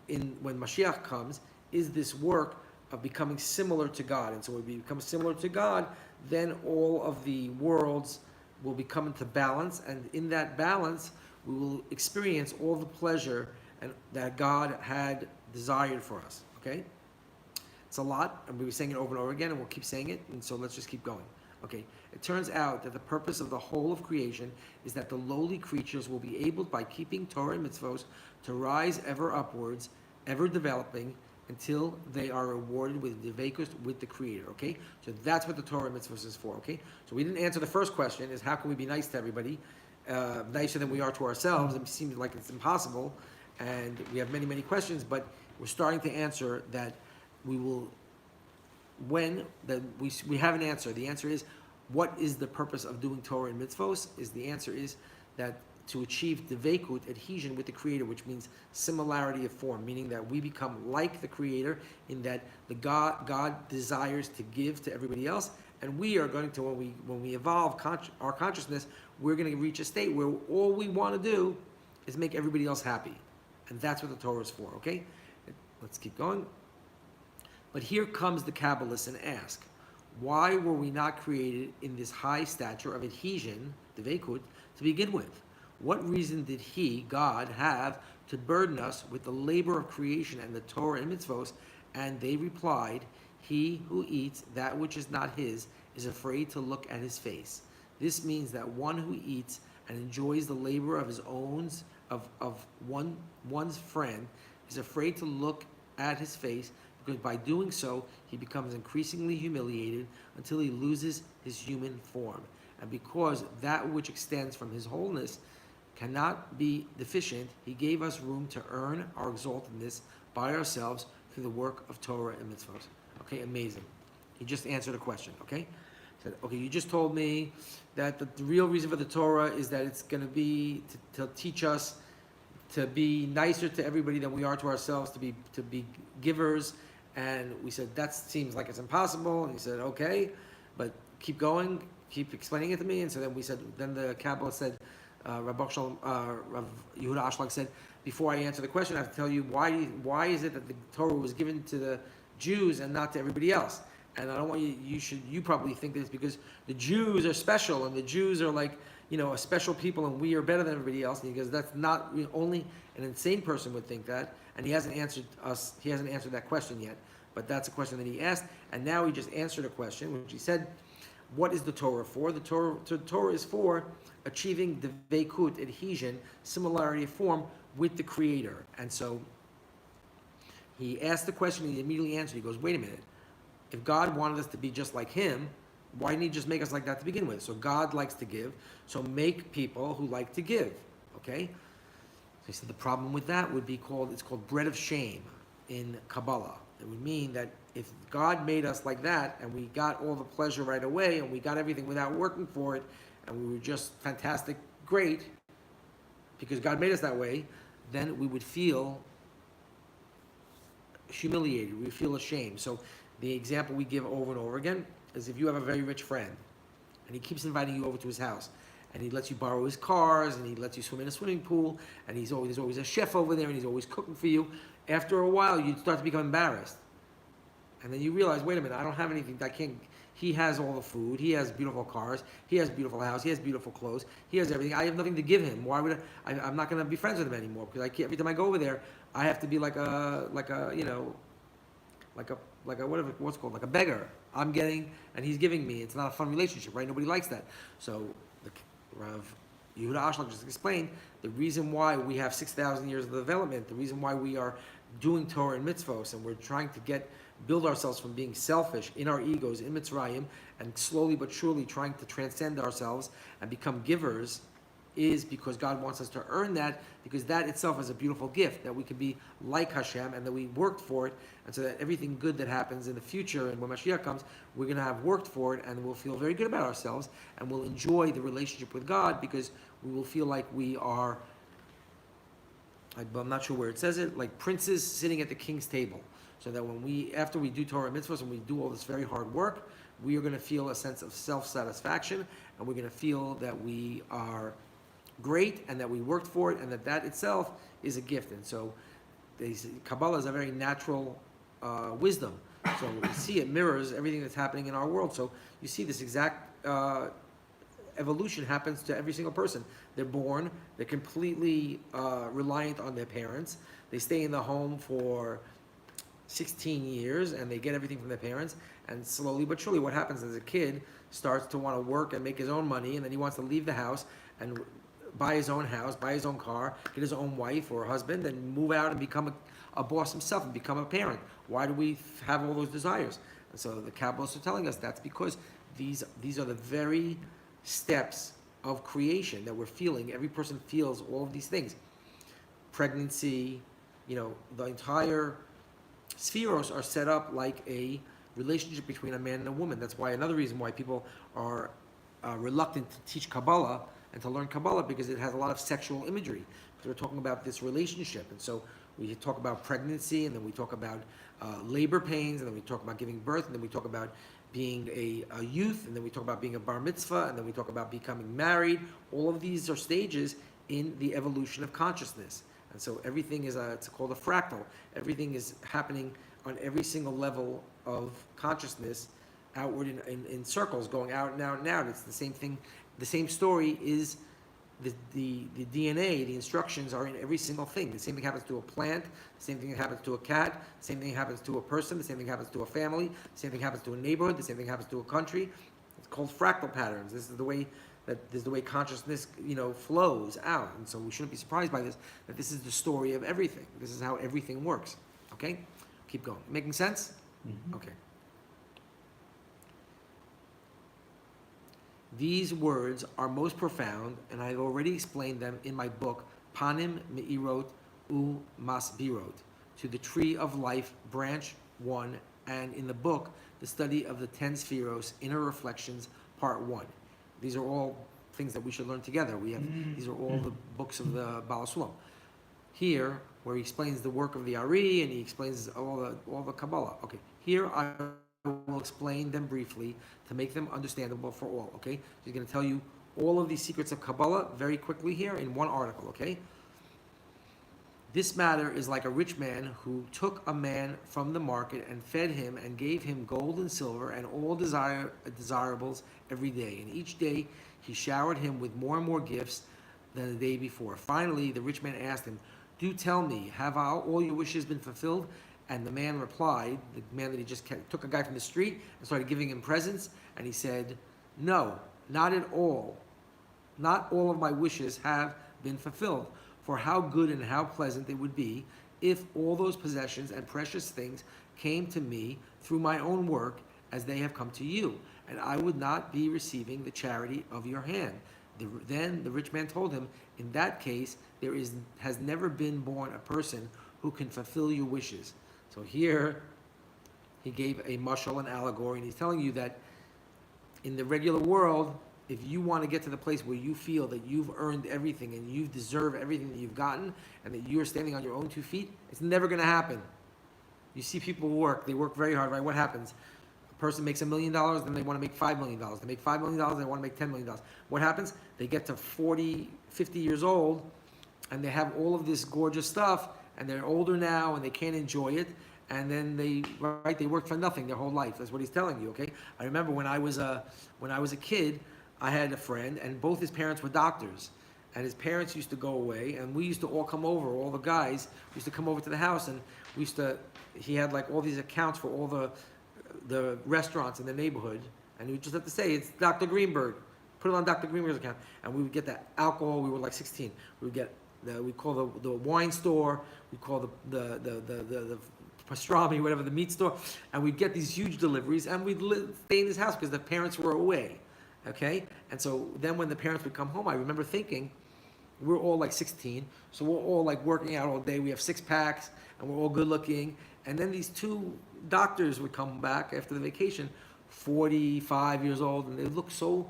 when Mashiach comes, is this work of becoming similar to God. And so when we become similar to God, then all of the worlds will become into balance, and in that balance we will experience all the pleasure that God had desired for us. Okay? It's a lot, and we'll be saying it over and over again, and we'll keep saying it, and so let's just keep going. Okay, it turns out that the purpose of the whole of creation is that the lowly creatures will be able, by keeping Torah and mitzvos, to rise ever upwards, ever developing, until they are rewarded with devekut with the Creator. Okay, so that's what the Torah and mitzvos is for. Okay, so we didn't answer the first question: is how can we be nice to everybody, nicer than we are to ourselves? It seems like it's impossible, and we have many, many questions. But we're starting to answer that. We will. When that we have an answer. The answer is, what is the purpose of doing Torah and mitzvos? The answer is that to achieve devekut, adhesion with the Creator, which means similarity of form, meaning that we become like the Creator in that the God desires to give to everybody else, and we are going to, when we evolve our consciousness, we're going to reach a state where all we want to do is make everybody else happy, and that's what the Torah is for. Okay, let's keep going. But here comes the Kabbalists and ask, why were we not created in this high stature of adhesion, devekut, to begin with? What reason did He, God, have to burden us with the labor of creation and the Torah and mitzvos? And they replied, he who eats that which is not his is afraid to look at his face. This means that one who eats and enjoys the labor of his own, one's friend, is afraid to look at his face, because by doing so, he becomes increasingly humiliated until he loses his human form. And because that which extends from his wholeness cannot be deficient, he gave us room to earn our exaltedness by ourselves through the work of Torah and mitzvot. Okay, amazing. He just answered a question, okay? Said, okay, you just told me that the real reason for the Torah is that it's going to be to teach us to be nicer to everybody than we are to ourselves, to be givers. And we said, that seems like it's impossible. And he said, okay, but keep going, keep explaining it to me. And so then we said, then the Kabbalah said, Rav Yehuda Ashlag said, before I answer the question, I have to tell you why is it that the Torah was given to the Jews and not to everybody else? And I don't want you probably think that it's because the Jews are special and the Jews are like, a special people and we are better than everybody else. And he goes, that's not, only an insane person would think that. And he hasn't answered that question yet. But that's a question that he asked. And now he just answered a question, which he said, what is the Torah for? The Torah is for achieving devekut, adhesion, similarity of form with the Creator. And so he asked the question and he immediately answered. He goes, wait a minute. If God wanted us to be just like Him, why didn't He just make us like that to begin with? So God likes to give, so make people who like to give. Okay? So he said the problem with that would be it's called bread of shame in Kabbalah. It would mean that if God made us like that and we got all the pleasure right away and we got everything without working for it and we were just fantastic, great, because God made us that way, then we would feel humiliated, we would feel ashamed. So the example we give over and over again is if you have a very rich friend and he keeps inviting you over to his house and he lets you borrow his cars and he lets you swim in a swimming pool and there's always a chef over there and he's always cooking for you. After a while, you start to become embarrassed. And then you realize, wait a minute, I don't have anything. He has all the food. He has beautiful cars. He has a beautiful house. He has beautiful clothes. He has everything. I have nothing to give him. Why would I'm not going to be friends with him anymore because every time I go over there, I have to be like a what's called like a beggar. I'm getting and he's giving me. It's not a fun relationship, right? Nobody likes that. So the Rav Yehuda Ashlag just explained the reason why we have 6,000 years of development, the reason why we are doing Torah and mitzvos, and we're trying to build ourselves from being selfish in our egos, in Mitzrayim, and slowly but surely trying to transcend ourselves and become givers, is because God wants us to earn that, because that itself is a beautiful gift, that we can be like Hashem, and that we worked for it, and so that everything good that happens in the future, and when Mashiach comes, we're going to have worked for it, and we'll feel very good about ourselves, and we'll enjoy the relationship with God, because we will feel like we are, I'm not sure where it says it, like princes sitting at the king's table. So that after we do Torah and mitzvahs and we do all this very hard work, we are going to feel a sense of self-satisfaction, and we're going to feel that we are great and that we worked for it, and that itself is a gift. And so Kabbalah is a very natural wisdom. So you see it mirrors everything that's happening in our world. So you see this exact evolution happens to every single person. They're born, they're completely reliant on their parents. They stay in the home for 16 years and they get everything from their parents, and slowly but surely what happens is a kid starts to want to work and make his own money, and then he wants to leave the house and buy his own house, buy his own car, get his own wife or husband, and move out and become a boss himself and become a parent. Why do we have all those desires? And so the Kabbalists are telling us that's because these are the very steps of creation that we're feeling. Every person feels all of these things. Pregnancy, the entire spheros are set up like a relationship between a man and a woman. That's why another reason why people are reluctant to teach Kabbalah and to learn Kabbalah, because it has a lot of sexual imagery. Because we're talking about this relationship, and so we talk about pregnancy, and then we talk about labor pains, and then we talk about giving birth, and then we talk about being a youth, and then we talk about being a bar mitzvah, and then we talk about becoming married. All of these are stages in the evolution of consciousness. And so everything is it's called a fractal. Everything is happening on every single level of consciousness, outward in circles, going out and out and out. It's the same thing. The same story is the DNA, the instructions are in every single thing. The same thing happens to a plant, the same thing happens to a cat, the same thing happens to a person, the same thing happens to a family, the same thing happens to a neighborhood, the same thing happens to a country. It's called fractal patterns. This is the way consciousness, flows out. And so we shouldn't be surprised by this, that this is the story of everything. This is how everything works. Okay? Keep going. Making sense? Mm-hmm. Okay. These words are most profound, and I've already explained them in my book, Panim Me'irot U Masbirot, to the Tree of Life, Branch 1, and in the book, The Study of the 10 Spheros, Inner Reflections, Part 1. These are all things that we should learn together. These are all the books of the Baal Sulam. Here, where he explains the work of the Ari, and he explains all the Kabbalah. Okay, here I will explain them briefly to make them understandable for all, okay? He's going to tell you all of these secrets of Kabbalah very quickly here in one article, okay? This matter is like a rich man who took a man from the market and fed him and gave him gold and silver and all desirables every day. And each day he showered him with more and more gifts than the day before. Finally, the rich man asked him, "Do tell me, have all your wishes been fulfilled?" And the man replied, the man that he just took a guy from the street and started giving him presents, and he said, "No, not at all. Not all of my wishes have been fulfilled. For how good and how pleasant it would be if all those possessions and precious things came to me through my own work as they have come to you, and I would not be receiving the charity of your hand." Then the rich man told him, "In that case, has never been born a person who can fulfill your wishes." So here, he gave a mashal, an allegory, and he's telling you that in the regular world, if you want to get to the place where you feel that you've earned everything and you deserve everything that you've gotten and that you're standing on your own 2 feet, it's never going to happen. You see people work, they work very hard, right? What happens? A person makes $1 million, then they want to make $5 million. They make $5 million, they want to make $10 million. What happens? They get to 40, 50 years old, and they have all of this gorgeous stuff, and they're older now, and they can't enjoy it, and then they work for nothing their whole life. That's what he's telling you, okay? I remember when I was a kid, I had a friend, and both his parents were doctors. And his parents used to go away, and we used to all come over, all the guys used to come over to the house, and he had like all these accounts for all the restaurants in the neighborhood, and we would just have to say, "It's Dr. Greenberg." Put it on Dr. Greenberg's account. And we would get the alcohol, we were like 16. We would get, we call the wine store, we call the pastrami, whatever, the meat store, and we'd get these huge deliveries, and we'd stay in this house because the parents were away. Okay? And so then when the parents would come home, I remember thinking, we're all like 16, so we're all like working out all day. We have 6 packs, and we're all good looking. And then these 2 doctors would come back after the vacation, 45 years old, and they look so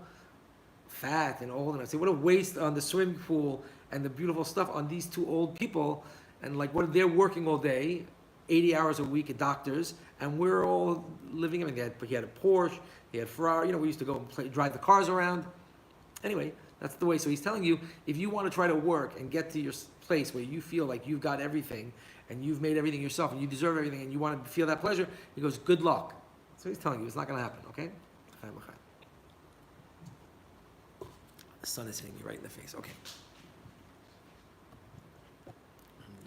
fat and old. And I'd say, what a waste on the swimming pool and the beautiful stuff on these 2 old people. And like, what they're working all day, 80 hours a week at doctors, and we're all living. I mean, he had a Porsche, he had a Ferrari. We used to go and drive the cars around. Anyway, that's the way. So he's telling you, if you want to try to work and get to your place where you feel like you've got everything and you've made everything yourself and you deserve everything and you want to feel that pleasure, he goes, good luck. So he's telling you, it's not going to happen. Okay? The sun is hitting you right in the face. Okay.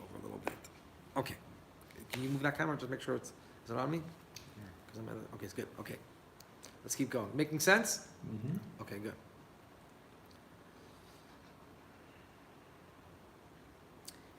Over a little bit. Okay. Can you move that camera? Just make sure is it on me? Okay, it's good. Okay. Let's keep going. Making sense? Mm-hmm. Okay, good.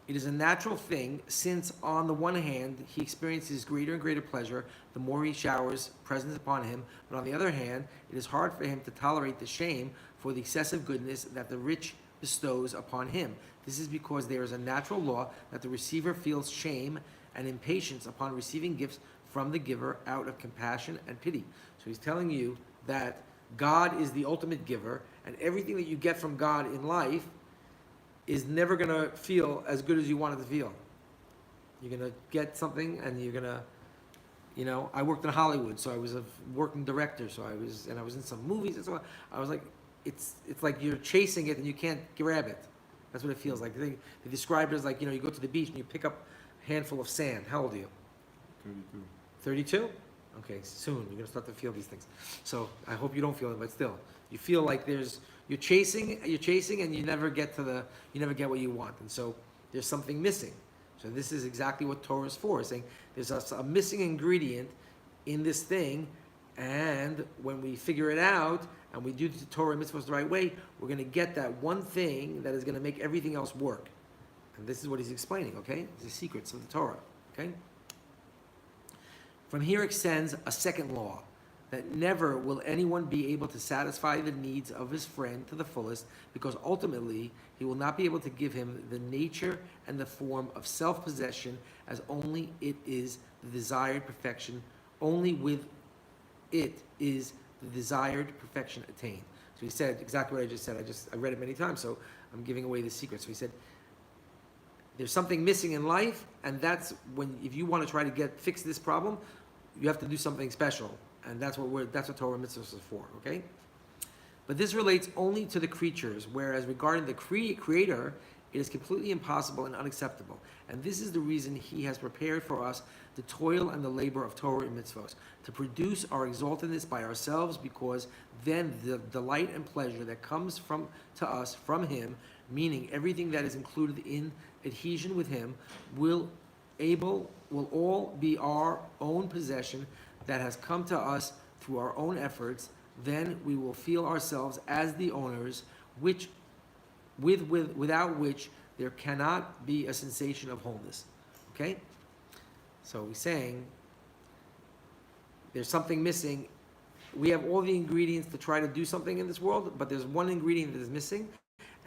It is a natural thing since, on the one hand, he experiences greater and greater pleasure the more he showers presents upon him, but on the other hand, it is hard for him to tolerate the shame for the excessive goodness that the rich bestows upon him. This is because there is a natural law that the receiver feels shame and impatience upon receiving gifts from the giver out of compassion and pity. So he's telling you that God is the ultimate giver, and everything that you get from God in life is never going to feel as good as you want it to feel. You're going to get something and you're going to, I worked in Hollywood, so I was a working director, so I was in some movies and so on. I was like, it's like you're chasing it and you can't grab it. That's what it feels like. They describe it as like, you go to the beach and you pick up a handful of sand. How old are you? 32. 32? Okay, soon you're going to start to feel these things. So I hope you don't feel it, but still, you feel like you're chasing, and you never get what you want, and so there's something missing. So this is exactly what Torah is for. It's saying there's a missing ingredient in this thing, and when we figure it out and we do the Torah and mitzvahs the right way, we're going to get that one thing that is going to make everything else work. And this is what he's explaining. Okay, the secrets of the Torah. Okay. From here extends a second law, that never will anyone be able to satisfy the needs of his friend to the fullest, because ultimately he will not be able to give him the nature and the form of self-possession, as only it is the desired perfection. Only with it is the desired perfection attained. So he said exactly what I just said. I read it many times, so I'm giving away the secret. So he said, there's something missing in life, and that's when, if you want to try to fix this problem, you have to do something special. And that's what Torah mitzvahs is for, okay? But this relates only to the creatures, whereas regarding the Creator, it is completely impossible and unacceptable. And this is the reason He has prepared for us the toil and the labor of Torah and mitzvahs, to produce our exaltedness by ourselves, because then the delight and pleasure that comes to us from Him, meaning everything that is included in adhesion with Him, will all be our own possession, that has come to us through our own efforts. Then we will feel ourselves as the owners, without which there cannot be a sensation of wholeness. Okay? So he's saying there's something missing. We have all the ingredients to try to do something in this world, but there's one ingredient that is missing.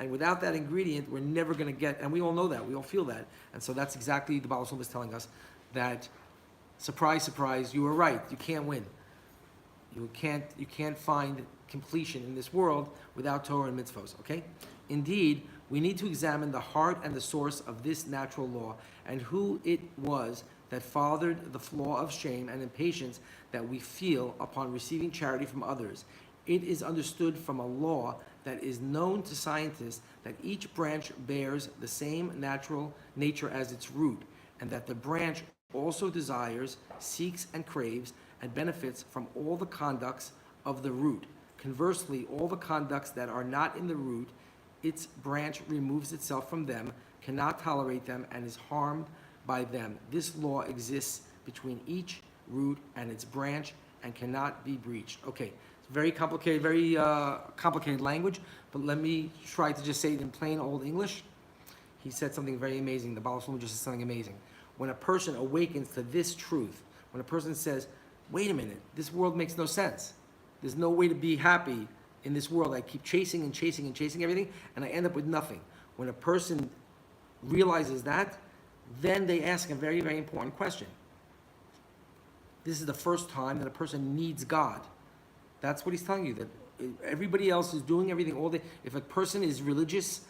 And without that ingredient, we're never going to get, and we all know that, we all feel that. And so that's exactly the Baal Shem is telling us, that surprise, surprise, you were right. You can't win. You can't find completion in this world without Torah and mitzvahs, okay? Indeed, we need to examine the heart and the source of this natural law, and who it was that fathered the flaw of shame and impatience that we feel upon receiving charity from others. It is understood from a law that is known to scientists that each branch bears the same natural nature as its root, and that the branch also desires, seeks, and craves, and benefits from all the conducts of the root. Conversely, all the conducts that are not in the root, its branch removes itself from them, cannot tolerate them, and is harmed by them. This law exists between each root and its branch, and cannot be breached. Okay, it's very complicated language, but let me try to just say it in plain old English. He said something very amazing. The Baal Shem just said something amazing. When a person awakens to this truth, when a person says, wait a minute, this world makes no sense. There's no way to be happy in this world. I keep chasing and chasing and chasing everything, and I end up with nothing. When a person realizes that, then they ask a very, very important question. This is the first time that a person needs God. That's what he's telling you, that everybody else is doing everything all day. If a person is religious,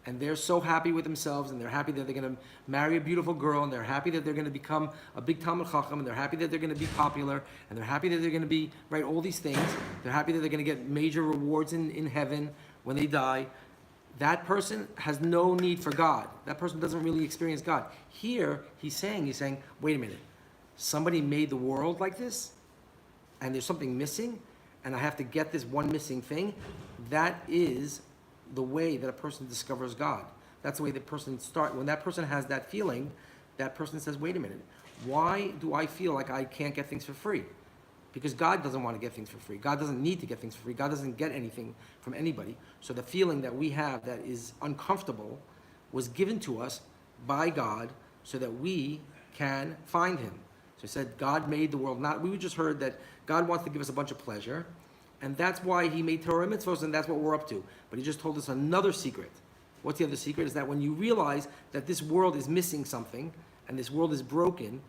and they're so happy with themselves, and they're happy that they're going to marry a beautiful girl, and they're happy that they're going to become a big Talmud Chacham, and they're happy that they're going to be popular, and they're happy that they're going to be, right, all these things. They're happy that they're going to get major rewards in heaven when they die. That person has no need for God. That person doesn't really experience God. Here, he's saying, wait a minute. Somebody made the world like this, and there's something missing, and I have to get this one missing thing. That is the way that a person discovers God. That's the way the person starts. When that person has that feeling, that person says, wait a minute, Why do I feel like I can't get things for free? Because God doesn't want to get things for free. God doesn't need to get things for free. God doesn't get anything from anybody. So the feeling that we have that is uncomfortable was given to us by God so that we can find him. So he said God made the world. We just heard that God wants to give us a bunch of pleasure, and that's why he made Torah and mitzvahs, and that's what we're up to. But he just told us another secret. What's the other secret? Is that when you realize that this world is missing something, and this world is broken,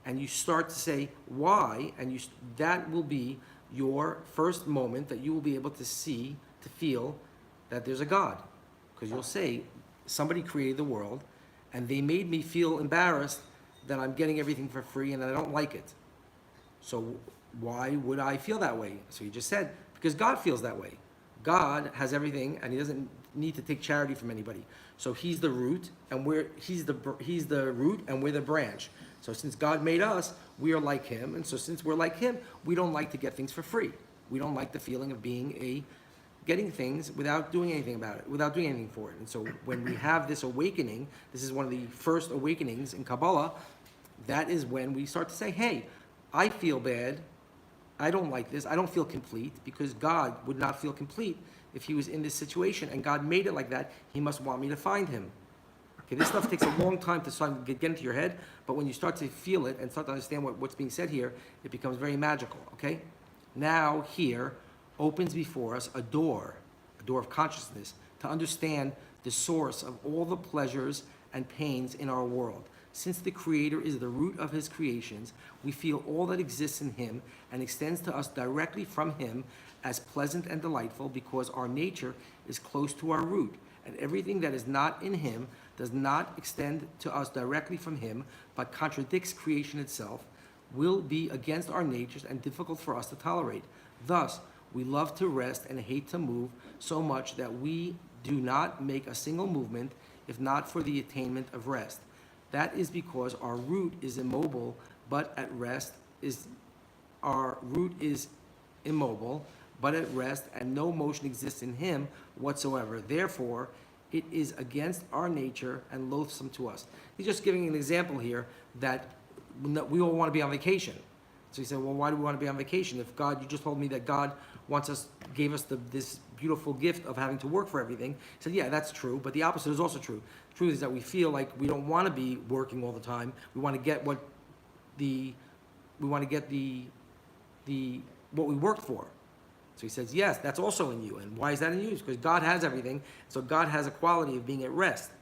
and you start to say why, and that will be your first moment that you will be able to see, to feel that there's a God. Because you'll say, somebody created the world, and they made me feel embarrassed that I'm getting everything for free and that I don't like it. So why would I feel that way? So he just said, because God feels that way. God has everything, and he doesn't need to take charity from anybody. So he's the root, and he's the root, and we're the branch. So since God made us, we are like him, and so since we're like him, we don't like to get things for free. We don't like the feeling of getting things without doing anything about it, without doing anything for it. And so when we have this awakening, this is one of the first awakenings in Kabbalah, that is when we start to say, hey, I feel bad, I don't like this, I don't feel complete, because God would not feel complete if he was in this situation, and God made it like that. He must want me to find him. Okay, this stuff takes a long time to start get into your head, but when you start to feel it and start to understand what's being said here, it becomes very magical, okay? Now here opens before us a door of consciousness, to understand the source of all the pleasures and pains in our world. Since the Creator is the root of his creations, we feel all that exists in him and extends to us directly from him as pleasant and delightful, because our nature is close to our root, and everything that is not in him does not extend to us directly from him, but contradicts creation itself, will be against our natures and difficult for us to tolerate. Thus, we love to rest and hate to move so much that we do not make a single movement if not for the attainment of rest. That is because our root is immobile, but at rest and no motion exists in him whatsoever. Therefore, it is against our nature and loathsome to us. He's just giving an example here that we all want to be on vacation. So he said, well, why do we want to be on vacation? If God, you just told me that God gave us this beautiful gift of having to work for everything. He said, yeah, that's true, but the opposite is also true. The truth is that we feel like we don't want to be working all the time. We want to get what we worked for. So he says, yes, that's also in you. And why is that in you? It's because God has everything. So God has a quality of being at rest.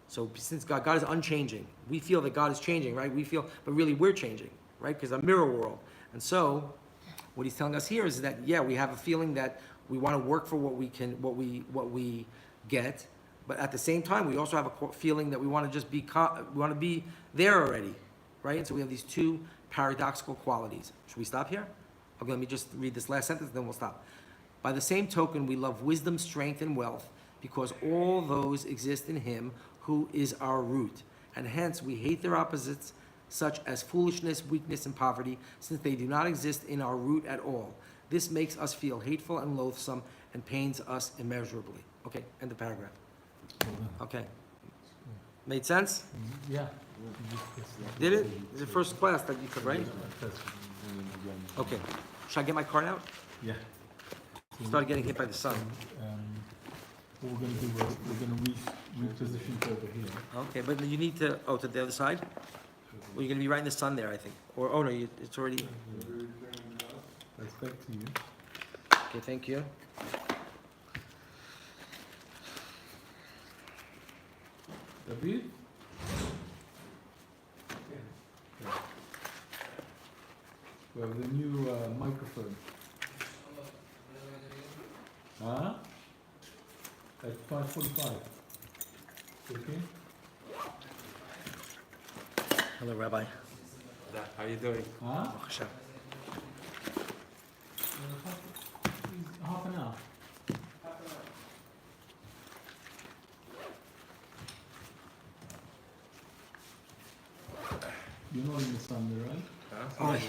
So since God is unchanging, we feel that God is changing, right? But really we're changing, right? Because a mirror world. And so what he's telling us here is that, yeah, we have a feeling that we want to work for what we get, but at the same time, we also have a feeling that we want to just be there already, right? And so we have these two paradoxical qualities. Should we stop here? Okay, let me just read this last sentence, then we'll stop. By the same token, we love wisdom, strength, and wealth, because all those exist in him who is our root. And hence, we hate their opposites, such as foolishness, weakness, and poverty, since they do not exist in our root at all. This makes us feel hateful and loathsome and pains us immeasurably. Okay, end the paragraph. Okay. Made sense? Yeah. Did it? It's the first class that you could, right? Okay. Should I get my card out? Yeah. Started getting hit by the sun. What we're going to do, we're going to reposition it over here. Okay, but you need to the other side? Well, you're going to be right in the sun there, I think. Or, oh no, it's already... That's back to you. Okay, thank you. David? We have the new microphone. Huh? At 5:45. Okay? Hello, Rabbi. How are you doing? Huh? Baruch Hashem. Half an hour. You're not in the sun there, right? Oh, yeah.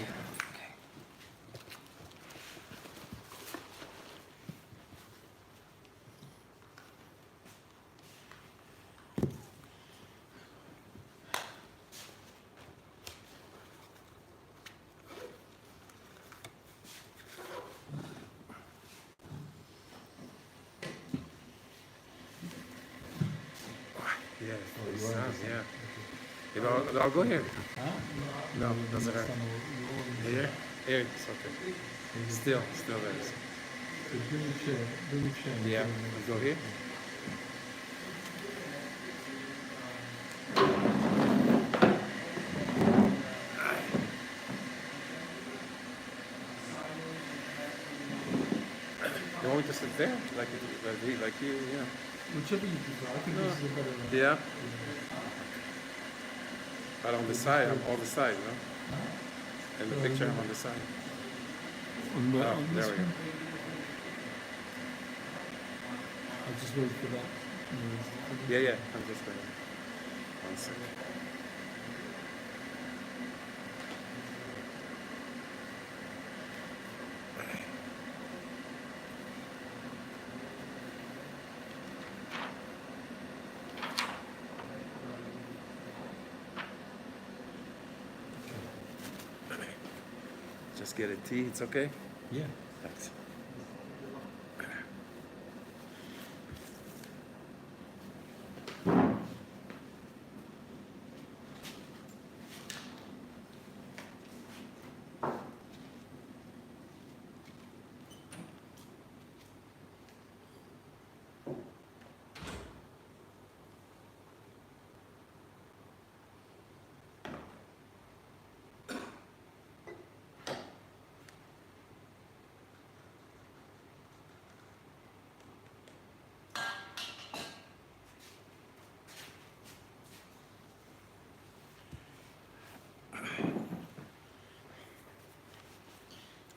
Yeah, Oh, his you are son, his son. yeah. Okay. You know, I'll go here. Huh? No, You doesn't hurt. understand what you already Here? said. Here, it's okay. Still there is. So bring a chair. Bring a chair. and Yeah, put it next I'll go to here. it. You want me to sit there? Like you, yeah. Whichever you prefer. I think No. this is a better one. Yeah? But on the side, I'm on the side, no? Huh? In the picture, I'm on the side. On, the, Oh, on there this we go. one? I'll just wait for that. Yeah, I'm just going. One second. Just get a tea, it's okay? Yeah. Thanks.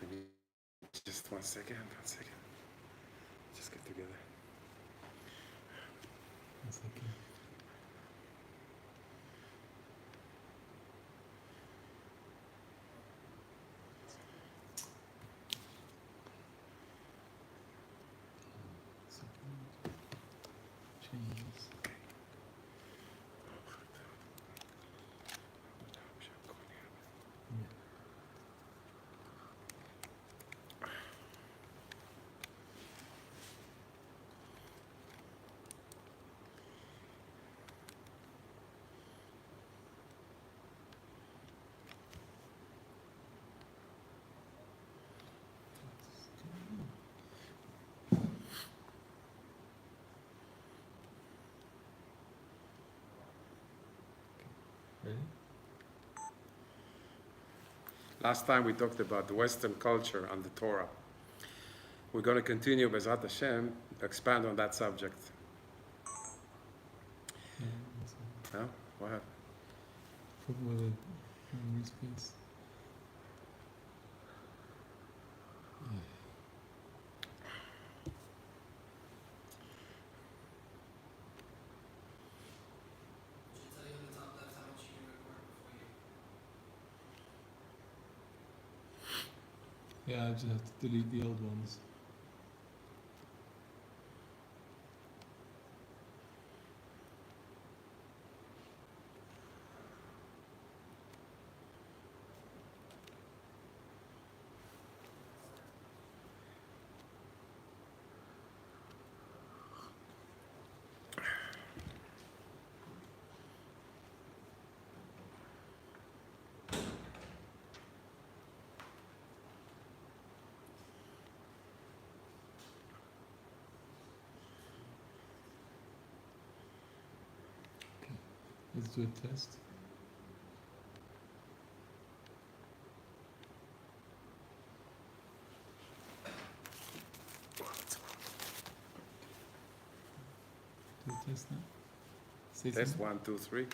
Maybe just one second. Just get together. One second. Changes. Yeah. Ready? Last time we talked about the Western culture and the Torah. We're going to continue, Bezat Hashem, expand on that subject. Yeah, that's all. Huh? What happened? Problem with the memory space. Should tell you on the top left how much you can record before you. Yeah, I just have to delete the old ones. Let's do a test. Do a test now. Say Test something. 1, 2, 3.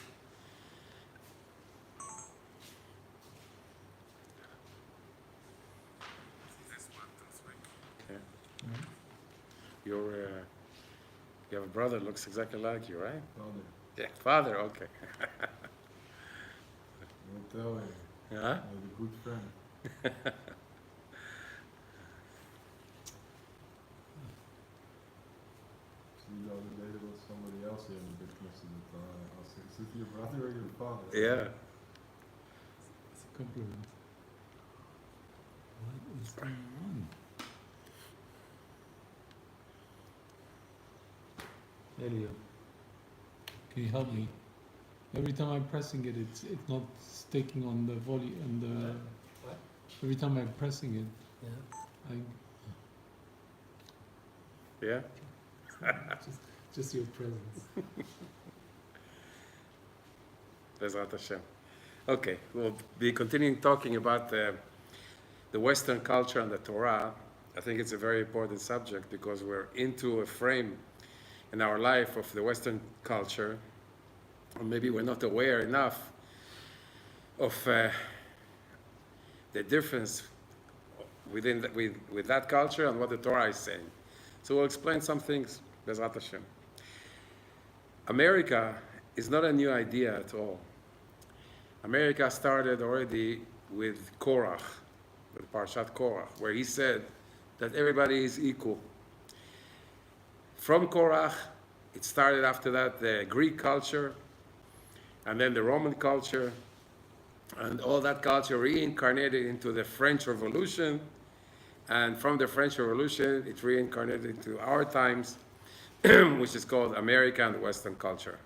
Yeah. Alright. You have a brother looks exactly like you, right? Father, Yeah, father. Okay. don't tell him. Yeah. I have a good friend. See, the other day there was somebody else here in the business in the town. I was like, is it your brother or your father? Yeah. It's a compliment. What is going on? Elio. Can you help me? Every time I'm pressing it, it's not sticking on the volume and the. What? Every time I'm pressing it, Yeah. I Yeah? just your presence. Bezrat Hashem. Okay, we'll be continuing talking about the Western culture and the Torah. I think it's a very important subject because we're into a frame in our life of the Western culture, or maybe we're not aware enough of the difference within with that culture and what the Torah is saying. So we'll explain some things, Bezrat Hashem. America is not a new idea at all. America started already with Korach, with Parshat Korach, where he said that everybody is equal. From Korach, it started after that the Greek culture, and then the Roman culture, and all that culture reincarnated into the French Revolution, and from the French Revolution, it reincarnated into our times, which is called America and Western culture.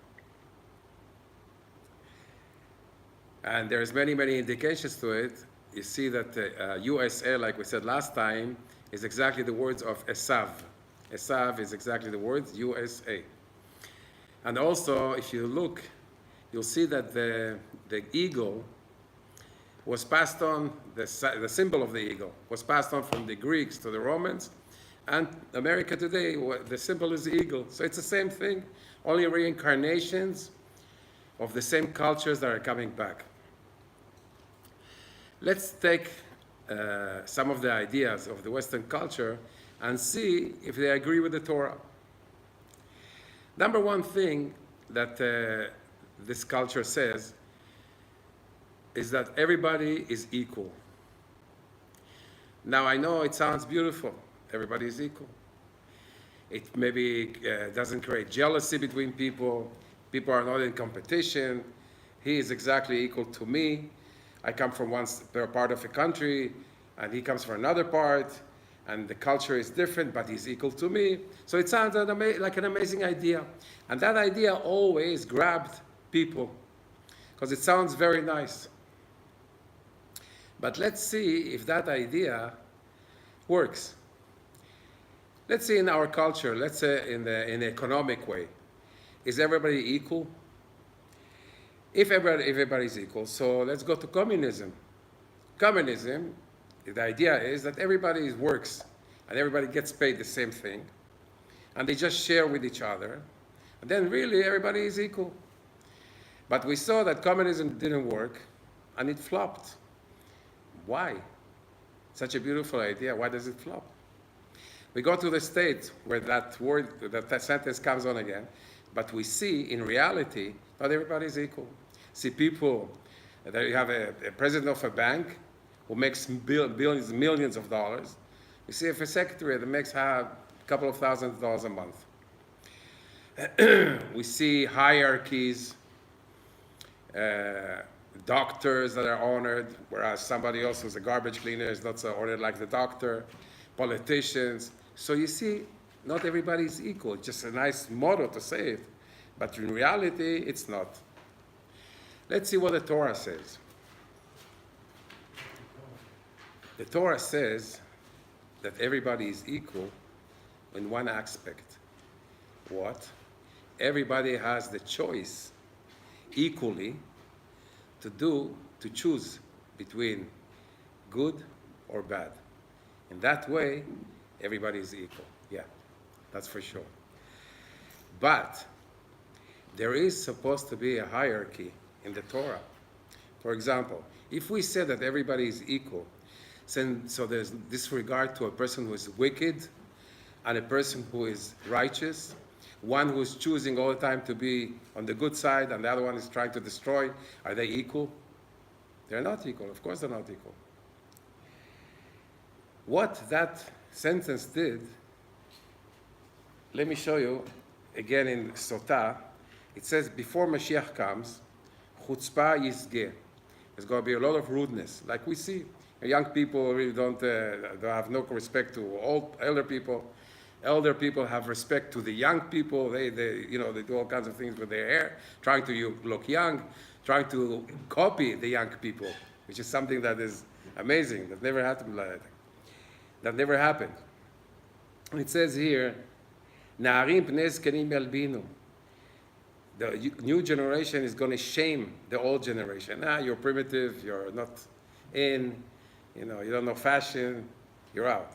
And there's many, many indications to it. You see that USA, like we said last time, is exactly the words of Esav. Esav is exactly the words USA. And also, if you look, you'll see that the eagle was passed on, the symbol of the eagle was passed on from the Greeks to the Romans, and America today, the symbol is the eagle. So it's the same thing, only reincarnations of the same cultures that are coming back. Let's take some of the ideas of the Western culture and see if they agree with the Torah. Number one thing that this culture says is that everybody is equal. Now, I know it sounds beautiful. Everybody is equal. It maybe doesn't create jealousy between people. People are not in competition. He is exactly equal to me. I come from one part of a country, and he comes from another part, and the culture is different, but he's equal to me. So it sounds like an amazing idea. And that idea always grabbed people, because it sounds very nice. But let's see if that idea works. Let's say in our culture, let's say in the economic way, is everybody equal? If everybody is equal, so let's go to communism. Communism, the idea is that everybody works and everybody gets paid the same thing, and they just share with each other, and then really everybody is equal. But we saw that communism didn't work, and it flopped. Why? Such a beautiful idea. Why does it flop? We go to the States where that sentence comes on again, but we see in reality not everybody is equal. See people, that you have a president of a bank who makes billions, millions of dollars. You see a secretary that makes a couple of $1,000s a month. We see hierarchies, doctors that are honored, whereas somebody else who's a garbage cleaner is not so honored like the doctor, politicians. So you see, not everybody is equal. It's just a nice motto to say it, but in reality, it's not. Let's see what the Torah says. The Torah says that everybody is equal in one aspect. What? Everybody has the choice equally to choose between good or bad. In that way, everybody is equal. Yeah, that's for sure. But there is supposed to be a hierarchy in the Torah. For example, if we say that everybody is equal, so there's disregard to a person who is wicked and a person who is righteous, one who is choosing all the time to be on the good side and the other one is trying to destroy, are they equal? They're not equal. Of course they're not equal. What that sentence did, let me show you again in Sotah. It says, before Mashiach comes, chutzpah yizgeh. There's going to be a lot of rudeness, like we see. Young people really don't have no respect to elder people. Elder people have respect to the young people. They do all kinds of things with their hair, trying to look young, trying to copy the young people, which is something that is amazing. That never happened. That never happened. It says here, "Na'arim pnei zkenim yalbinu." The new generation is going to shame the old generation. You're primitive. You're not in. You don't know fashion. You're out.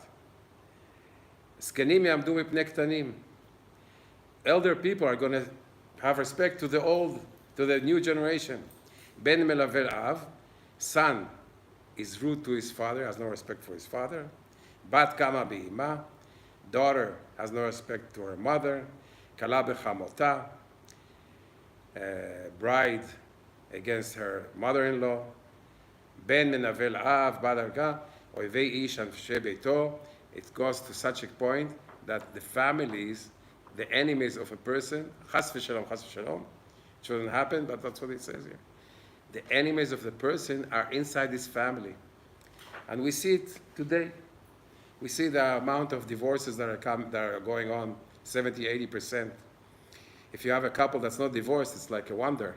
Zkenim yamdu mipnei ktanim. Elder people are going to have respect to the new generation. Ben melavel av, son is rude to his father, has no respect for his father. Bat kama bi'ima, daughter has no respect to her mother. Kala bechamota, bride against her mother-in-law. Ben menavel av, badarga, oivei ish anfshe beito. It goes to such a point that the families, the enemies of a person, chas v'shalom, shouldn't happen, but that's what it says here. The enemies of the person are inside this family. And we see it today. We see the amount of divorces that are going on, 70, 80%. If you have a couple that's not divorced, it's like a wonder.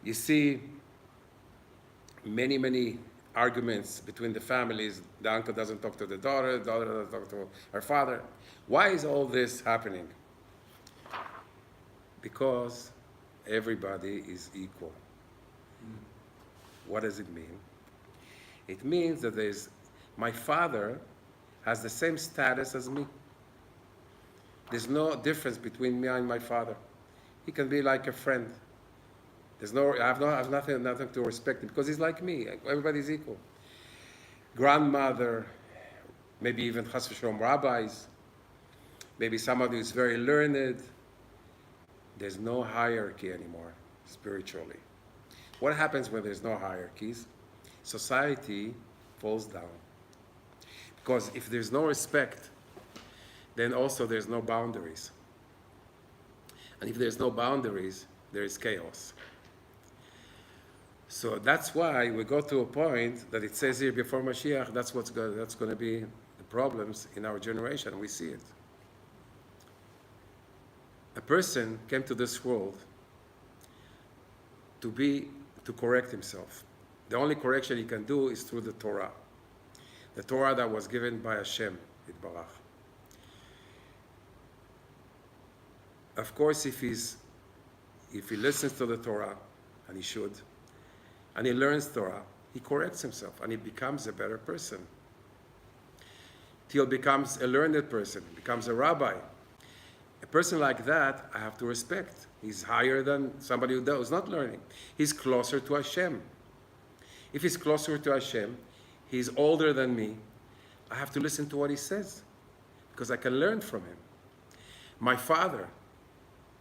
You see many, many arguments between the families. The uncle doesn't talk to the daughter doesn't talk to her father. Why is all this happening? Because everybody is equal. What does it mean? It means that my father has the same status as me. There's no difference between me and my father. He can be like a friend. I have nothing to respect him because he's like me. Everybody's equal. Grandmother, maybe even chas v'shalom rabbis, maybe somebody who's very learned. There's no hierarchy anymore spiritually. What happens when there's no hierarchies? Society falls down. Because if there's no respect, then also there's no boundaries. And if there's no boundaries, there is chaos. So that's why we go to a point that it says here before Mashiach, that's going to be the problems in our generation. We see it. A person came to this world to correct himself. The only correction he can do is through the Torah. The Torah that was given by Hashem, Yitbarach. Of course, if he listens to the Torah, and he should, and he learns Torah, he corrects himself, and he becomes a better person. Till becomes a learned person, becomes a rabbi. A person like that, I have to respect. He's higher than somebody who's not learning. He's closer to Hashem. If he's closer to Hashem, he's older than me. I have to listen to what he says, because I can learn from him. My father,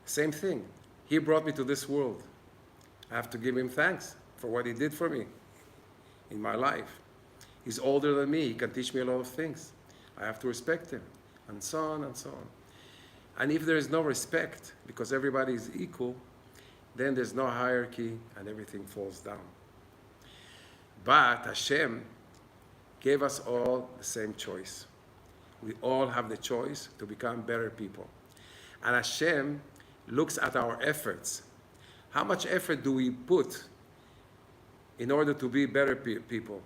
same thing. He brought me to this world. I have to give him thanks for what he did for me in my life. He's older than me. He can teach me a lot of things. I have to respect him, and so on and so on. And if there is no respect, because everybody is equal, then there's no hierarchy and everything falls down. But Hashem gave us all the same choice. We all have the choice to become better people. And Hashem looks at our efforts. How much effort do we put in order to be better people?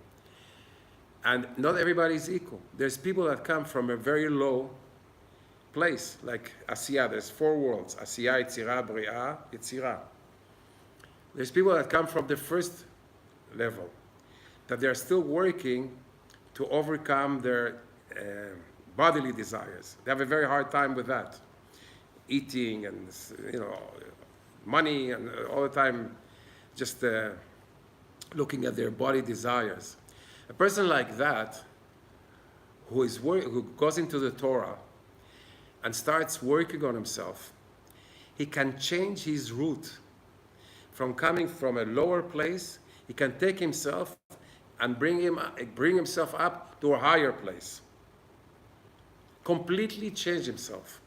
And not everybody is equal. There's people that come from a very low place, like Asiya. There's 4 worlds: Asiya, Yetzirah, Bria, Yetzirah. There's people that come from the first level, that they're still working to overcome their bodily desires. They have a very hard time with that. Eating and, money, and all the time just looking at their body desires. A person like that, who goes into the Torah and starts working on himself, he can change his route from coming from a lower place. He can take himself and bring himself up to a higher place. Completely change himself.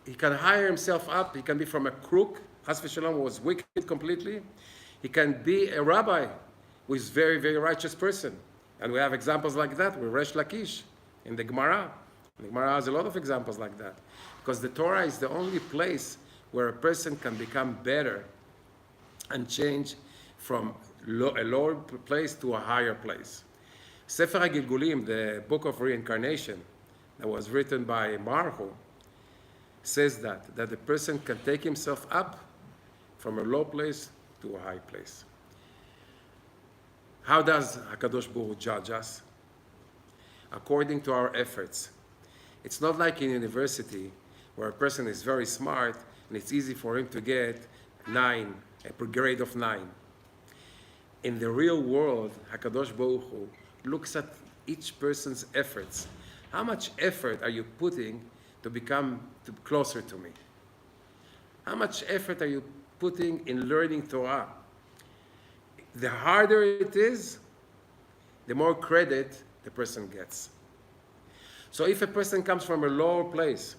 He can hire himself up. He can be from a crook, Chas v'Shalom, who was wicked completely. He can be a rabbi who is very, very righteous person. And we have examples like that with Resh Lakish in the Gemara. The Gemara has a lot of examples like that. Because the Torah is the only place where a person can become better and change from a lower place to a higher place. Sefer HaGilgulim, the book of reincarnation that was written by Marhu, says that the person can take himself up from a low place to a high place. How does HaKadosh Baruch Hu judge us? According to our efforts. It's not like in university where a person is very smart and it's easy for him to get 9, a grade of 9. In the real world, HaKadosh Baruch Hu looks at each person's efforts. How much effort are you putting to become closer to me? How much effort are you putting in learning Torah? The harder it is, the more credit the person gets. So if a person comes from a lower place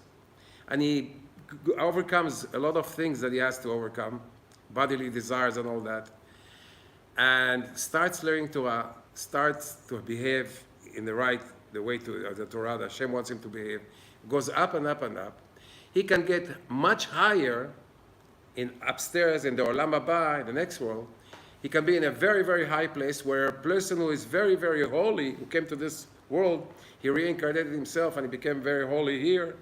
and he overcomes a lot of things that he has to overcome, bodily desires and all that, and starts learning Torah, starts to behave in the way to the Torah that Hashem wants him to behave, goes up and up and up, he can get much higher upstairs in the Olam Haba, in the next world. He can be in a very, very high place where a person who is very, very holy, who came to this world, he reincarnated himself and he became very holy here.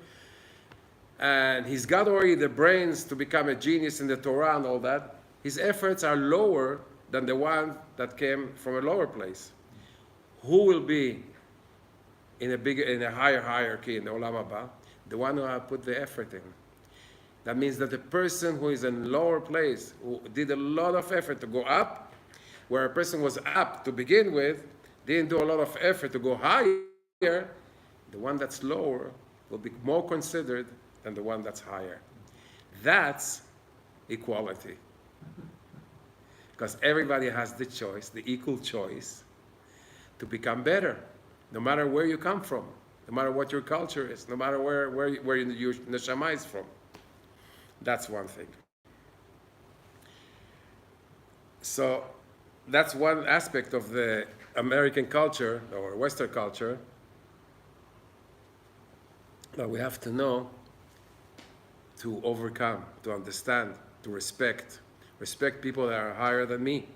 And he's got already the brains to become a genius in the Torah and all that. His efforts are lower than the one that came from a lower place. Who will be in a higher hierarchy in the Olam Haba? The one who put the effort in. That means that the person who is in a lower place, who did a lot of effort to go up, where a person was up to begin with, didn't do a lot of effort to go higher, the one that's lower will be more considered than the one that's higher. That's equality. Because everybody has the choice, the equal choice, to become better, no matter where you come from, no matter what your culture is, no matter where your neshama is from. That's one thing. So that's one aspect of the American culture or Western culture that we have to know, to overcome, to understand, to respect people that are higher than me.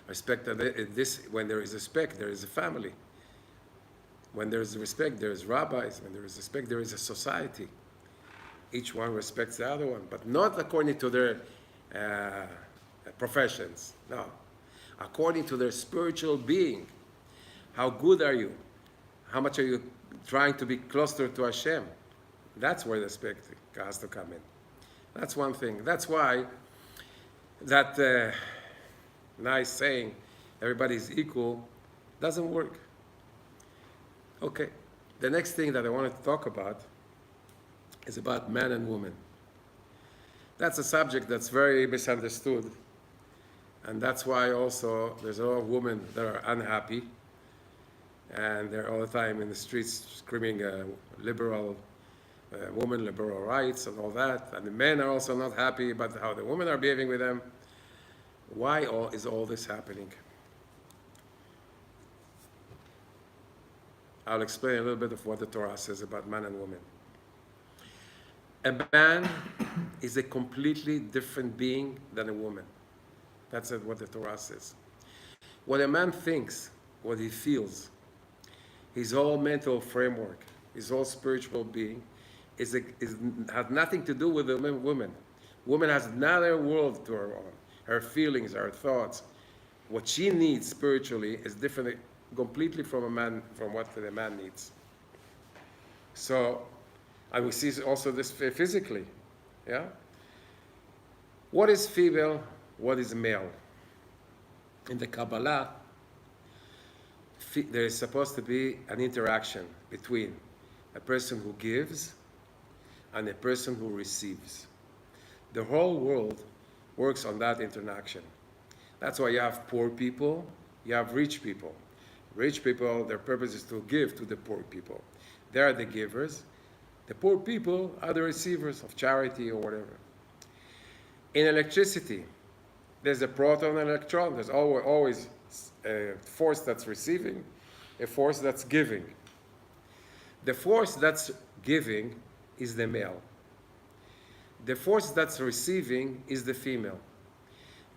Respect that this, when there is respect, there is a family. When there is respect, there is rabbis. When there is respect, there is a society. Each one respects the other one, but not according to their professions. No, according to their spiritual being. How good are you? How much are you trying to be closer to Hashem? That's where the respect has to come in. That's one thing. That's why that nice saying, everybody's equal, doesn't work. Okay, the next thing that I wanted to talk about is about man and woman. That's a subject that's very misunderstood. And that's why also there's a lot of women that are unhappy. And they're all the time in the streets screaming liberal women, liberal rights and all that. And the men are also not happy about how the women are behaving with them. Why is all this happening? I'll explain a little bit of what the Torah says about man and woman. A man is a completely different being than a woman. That's what the Torah says. What a man thinks, what he feels, his whole mental framework, his whole spiritual being, has nothing to do with the woman. Woman has another world to her own. Her feelings, her thoughts, what she needs spiritually is different completely from a man, from what the man needs. So, and we see also this physically, yeah? What is female? What is male? In the Kabbalah, there is supposed to be an interaction between a person who gives and a person who receives. The whole world works on that interaction. That's why you have poor people, you have rich people. Rich people, their purpose is to give to the poor people. They are the givers. The poor people are the receivers of charity or whatever. In electricity, there's a proton and electron. There's always a force that's receiving, a force that's giving. The force that's giving is the male. The force that's receiving is the female.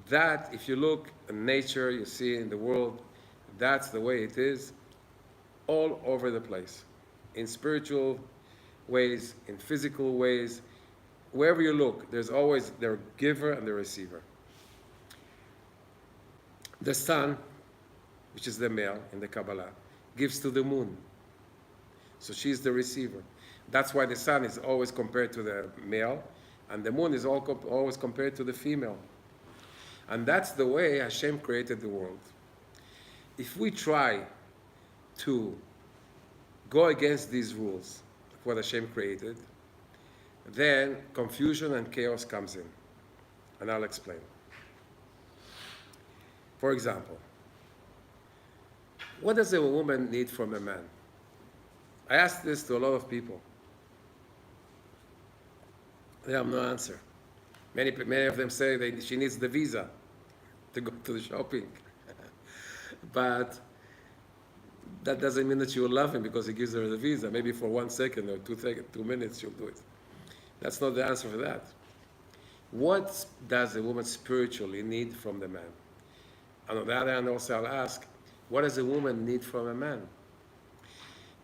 That, if you look in nature, you see in the world, that's the way it is all over the place. In spiritual ways, in physical ways, wherever you look, there's always the giver and the receiver. The sun, which is the male in the Kabbalah, gives to the moon. So she's the receiver. That's why the sun is always compared to the male, and the moon is always compared to the female. And that's the way Hashem created the world. If we try to go against these rules, what Hashem created, then confusion and chaos comes in. And I'll explain. For example, what does a woman need from a man? I asked this to a lot of people. They have no answer. Many of them say she needs the visa to go to the shopping. But that doesn't mean that she will love him because he gives her the visa. Maybe for 1 second or 2 minutes she'll do it. That's not the answer for that. What does a woman spiritually need from the man? And on the other hand, also I'll ask, what does a woman need from a man?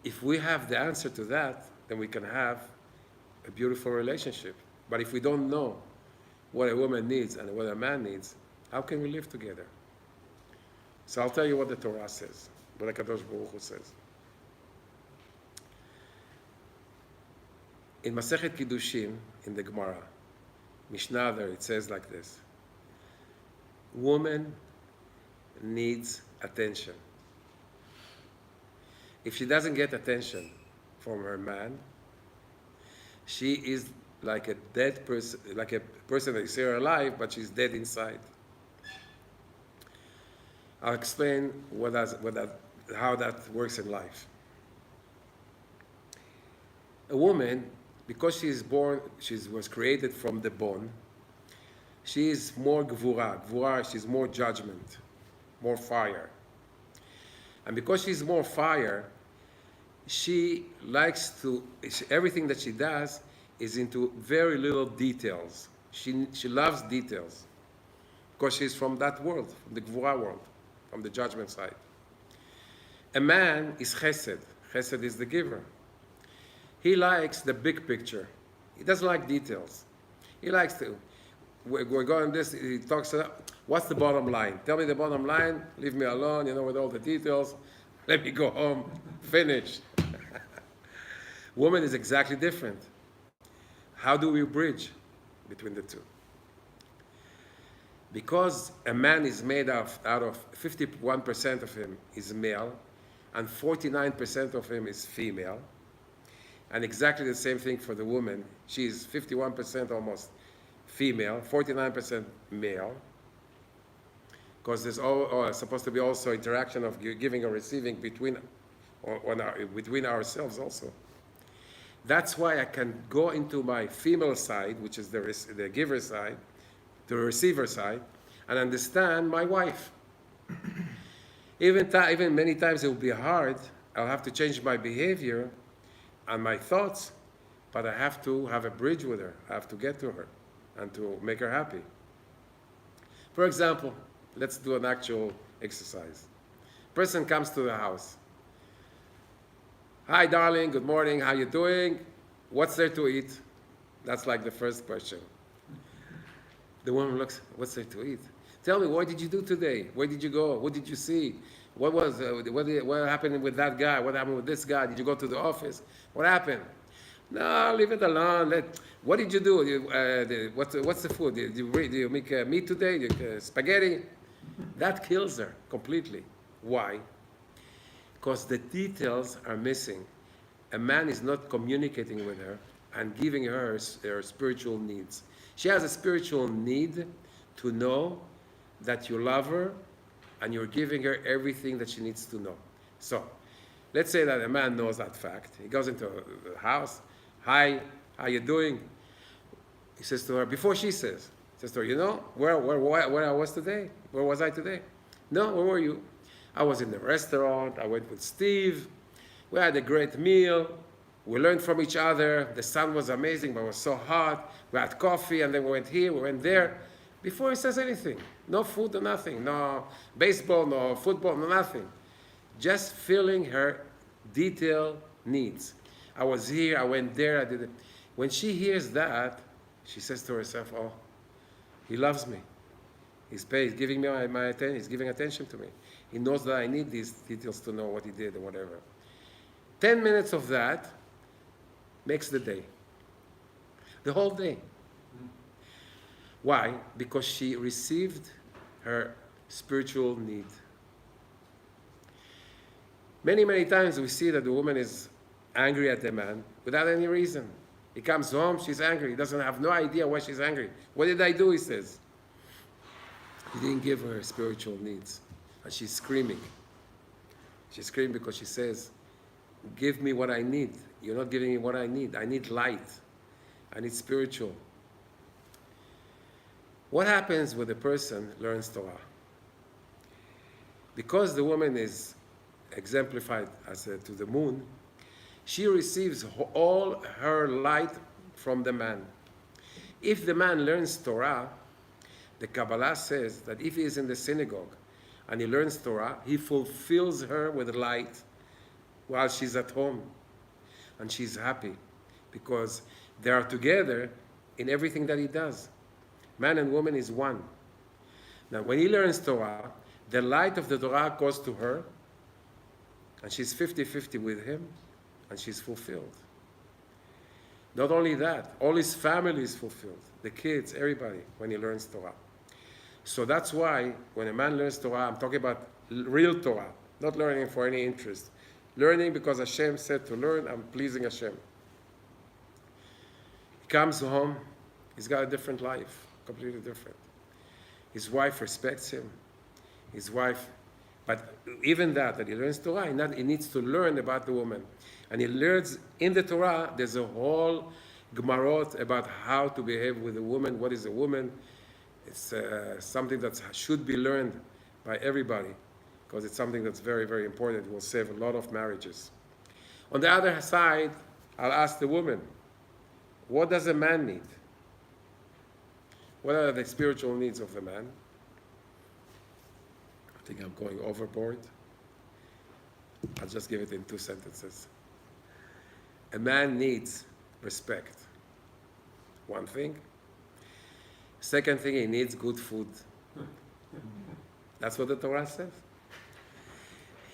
If we have the answer to that, then we can have a beautiful relationship. But if we don't know what a woman needs and what a man needs, how can we live together? So I'll tell you what the Torah says, what the Kadosh Baruch Hu says. In Masechet Kiddushin, in the Gemara, Mishnah there, it says like this: woman needs attention. If she doesn't get attention from her man, she is like a dead person, like a person that is here alive, but she's dead inside. I'll explain how that works in life. A woman, because she was created from the bone, she is more gvura. Gvura, she's more judgment, more fire. And because she's more fire, she likes to, everything that she does is into very little details. She loves details because she's from that world, from the gvura world, from the judgment side. A man is chesed. Chesed is the giver. He likes the big picture. He doesn't like details. He likes to, we're going this, he talks about, what's the bottom line? Tell me the bottom line, leave me alone, with all the details. Let me go home, finished. Woman is exactly different. How do we bridge between the two? Because a man is made out of 51% of him is male, and 49% of him is female, and exactly the same thing for the woman. She is 51% almost female, 49% male, because there's supposed to be also interaction of giving or receiving between ourselves also. That's why I can go into my female side, which is the giver side, the receiver side, and understand my wife. Even many times it will be hard. I'll have to change my behavior and my thoughts, but I have to have a bridge with her. I have to get to her and to make her happy. For example, let's do an actual exercise. Person comes to the house. Hi, darling, good morning, how you doing? What's there to eat? That's like the first question. The woman looks, what's there to eat? Tell me, what did you do today? Where did you go? What did you see? What happened with that guy? What happened with this guy? Did you go to the office? What happened? No, leave it alone. What did you do? What's the food? Did you make meat today? Spaghetti? That kills her completely. Why? Because the details are missing. A man is not communicating with her and giving her her spiritual needs. She has a spiritual need to know that you love her and you're giving her everything that she needs to know. So, let's say that a man knows that fact. He goes into the house. Hi, how you doing? He says to her, before she says to her, where I was today? Where was I today? No, where were you? I was in the restaurant. I went with Steve. We had a great meal. We learned from each other. The sun was amazing, but it was so hot. We had coffee, and then we went here, we went there. Before he says anything, no food or nothing, no baseball, no football, no nothing. Just filling her detailed needs. I was here, I went there, I did it. When she hears that, she says to herself, oh, he loves me. He's giving me my attention, he's giving attention to me. He knows that I need these details to know what he did or whatever. 10 minutes of that makes the day. The whole day. Why? Because she received her spiritual need. Many, many times we see that the woman is angry at the man without any reason. He comes home, she's angry. He doesn't have no idea why she's angry. What did I do, he says. He didn't give her spiritual needs. And she's screaming. She's screaming because she says, give me what I need. You're not giving me what I need. I need light. I need spiritual. What happens when a person learns Torah? Because the woman is exemplified as to the moon, she receives all her light from the man. If the man learns Torah, the Kabbalah says that if he is in the synagogue and he learns Torah, he fulfills her with light while she's at home. And she's happy because they are together in everything that he does. Man and woman is one. Now, when he learns Torah, the light of the Torah goes to her, and she's 50-50 with him, and she's fulfilled. Not only that, all his family is fulfilled. The kids, everybody, when he learns Torah. So that's why, when a man learns Torah, I'm talking about real Torah, not learning for any interest. Learning because Hashem said to learn, I'm pleasing Hashem. He comes home, he's got a different life. Completely different. His wife respects him. His wife, but even that he learns Torah, he needs to learn about the woman. And he learns in the Torah, there's a whole Gemarot about how to behave with a woman, what is a woman. It's something that should be learned by everybody, because it's something that's very, very important. It will save a lot of marriages. On the other side, I'll ask the woman, what does a man need? What are the spiritual needs of the man? I think I'm going overboard. I'll just give it in 2 sentences. A man needs respect. One thing. Second thing, he needs good food. That's what the Torah says.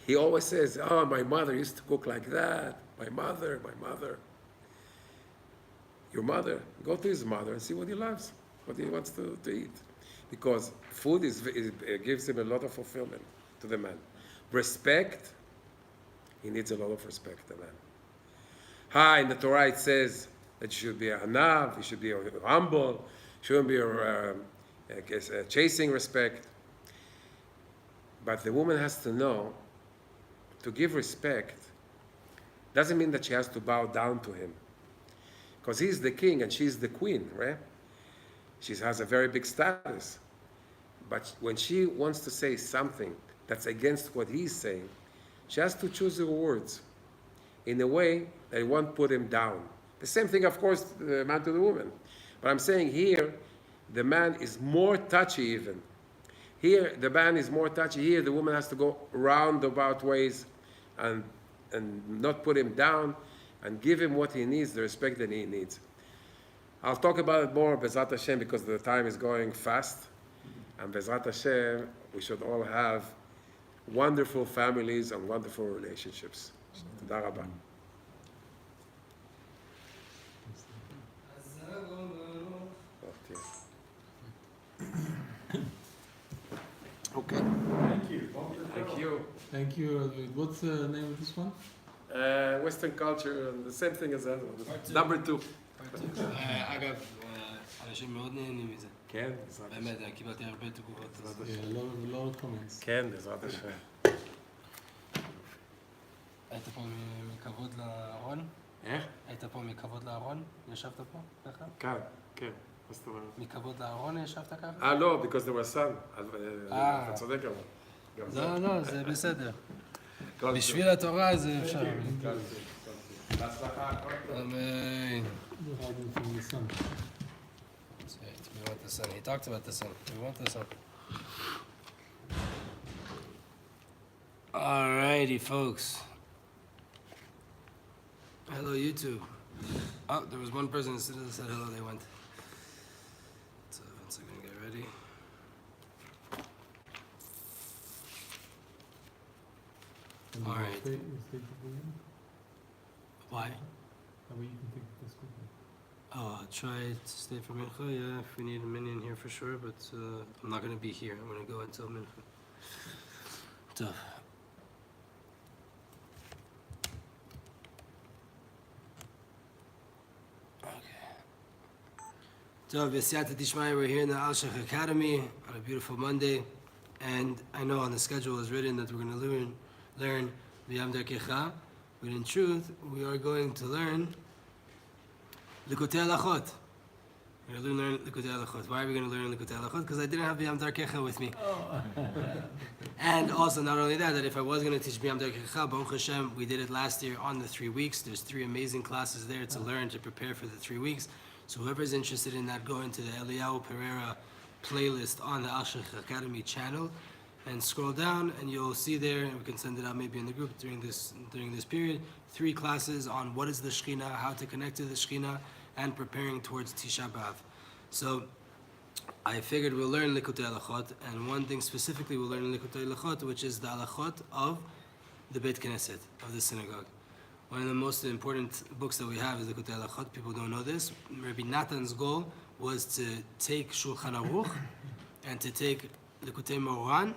He always says, oh, my mother used to cook like that. My mother. Your mother, go to his mother and see what he loves. What he wants to eat. Because food gives him a lot of fulfillment to the man. Respect, he needs a lot of respect, the man. In the Torah it says that you should be a hanav, you should be humble, shouldn't be chasing respect. But the woman has to know, to give respect doesn't mean that she has to bow down to him. Because he's the king and she's the queen, right? She has a very big status. But when she wants to say something that's against what he's saying, she has to choose her words in a way that it won't put him down. The same thing, of course, the man to the woman. But I'm saying here, the man is more touchy even. Here, the man is more touchy. Here, the woman has to go roundabout ways and not put him down and give him what he needs, the respect that he needs. I'll talk about it more, Bezrat Hashem, because the time is going fast. And Bezrat Hashem, we should all have wonderful families and wonderful relationships. Toda Rabba. Okay. Thank you. Thank you. Thank you. What's the name of this one? Western culture, the same thing as that one. Number 2. אגב, אנשים מאוד נהנים מזה. כן, בעזרת השם. באמת, קיבלתי הרבה תגובות. Yeah, a lot of comments. כן, בעזרת השם. היית פה מכבוד לארון? איך? היית פה מכבוד לארון? ישבת פה ככה? כאן, כן. מה זאת אומרת? מכבוד לארון ישבת ככה? לא, because there was sun. אתה צודק אבל. לא, זה בסדר. כל בשביל התורה זה אפשר. טוב. Amen. You're hiding from the sun. That's right. We want the sun. He talked about the sun. We want the sun. Alrighty, folks. Hello, YouTube. Oh, there was one person that said hello. They went. So once I'm gonna get ready. And All you right. stay for you? Why? That way you can take this quickly. Oh, I'll try to stay for Mincha, yeah, if we need a minion here for sure, but I'm not going to be here. I'm going to go until Mincha. Tough. So, V'siyata Tishmai, we're here in the Alshech Academy on a beautiful Monday, and I know on the schedule is written that we're going to learn V'yam Darkecha, but in truth, we are going to learn Likutei Halachot. We're going to learn Likutei Halachot. Why are we going to learn Likutei Halachot? Because I didn't have V'yam Darkecha with me. Oh. And also, not only that, that if I was going to teach V'yam Darkecha, Baruch Hashem, we did it last year on the 3 weeks. There's 3 amazing classes there to learn, to prepare for the 3 weeks. So whoever's interested in that, go into the Eliyahu Pereira playlist on the Alshech Academy channel and scroll down and you'll see there, and we can send it out maybe in the group during this period, 3 classes on what is the Shekhinah, how to connect to the Shekhinah, and preparing towards Tisha B'Av. So I figured we'll learn Likutei Halachot, and one thing specifically we'll learn Likutei Halachot, which is the Halachot of the Beit Knesset, of the synagogue. One of the most important books that we have is Likutei Halachot. People don't know this. Rabbi Natan's goal was to take Shulchan Aruch and to take Likutei Moran,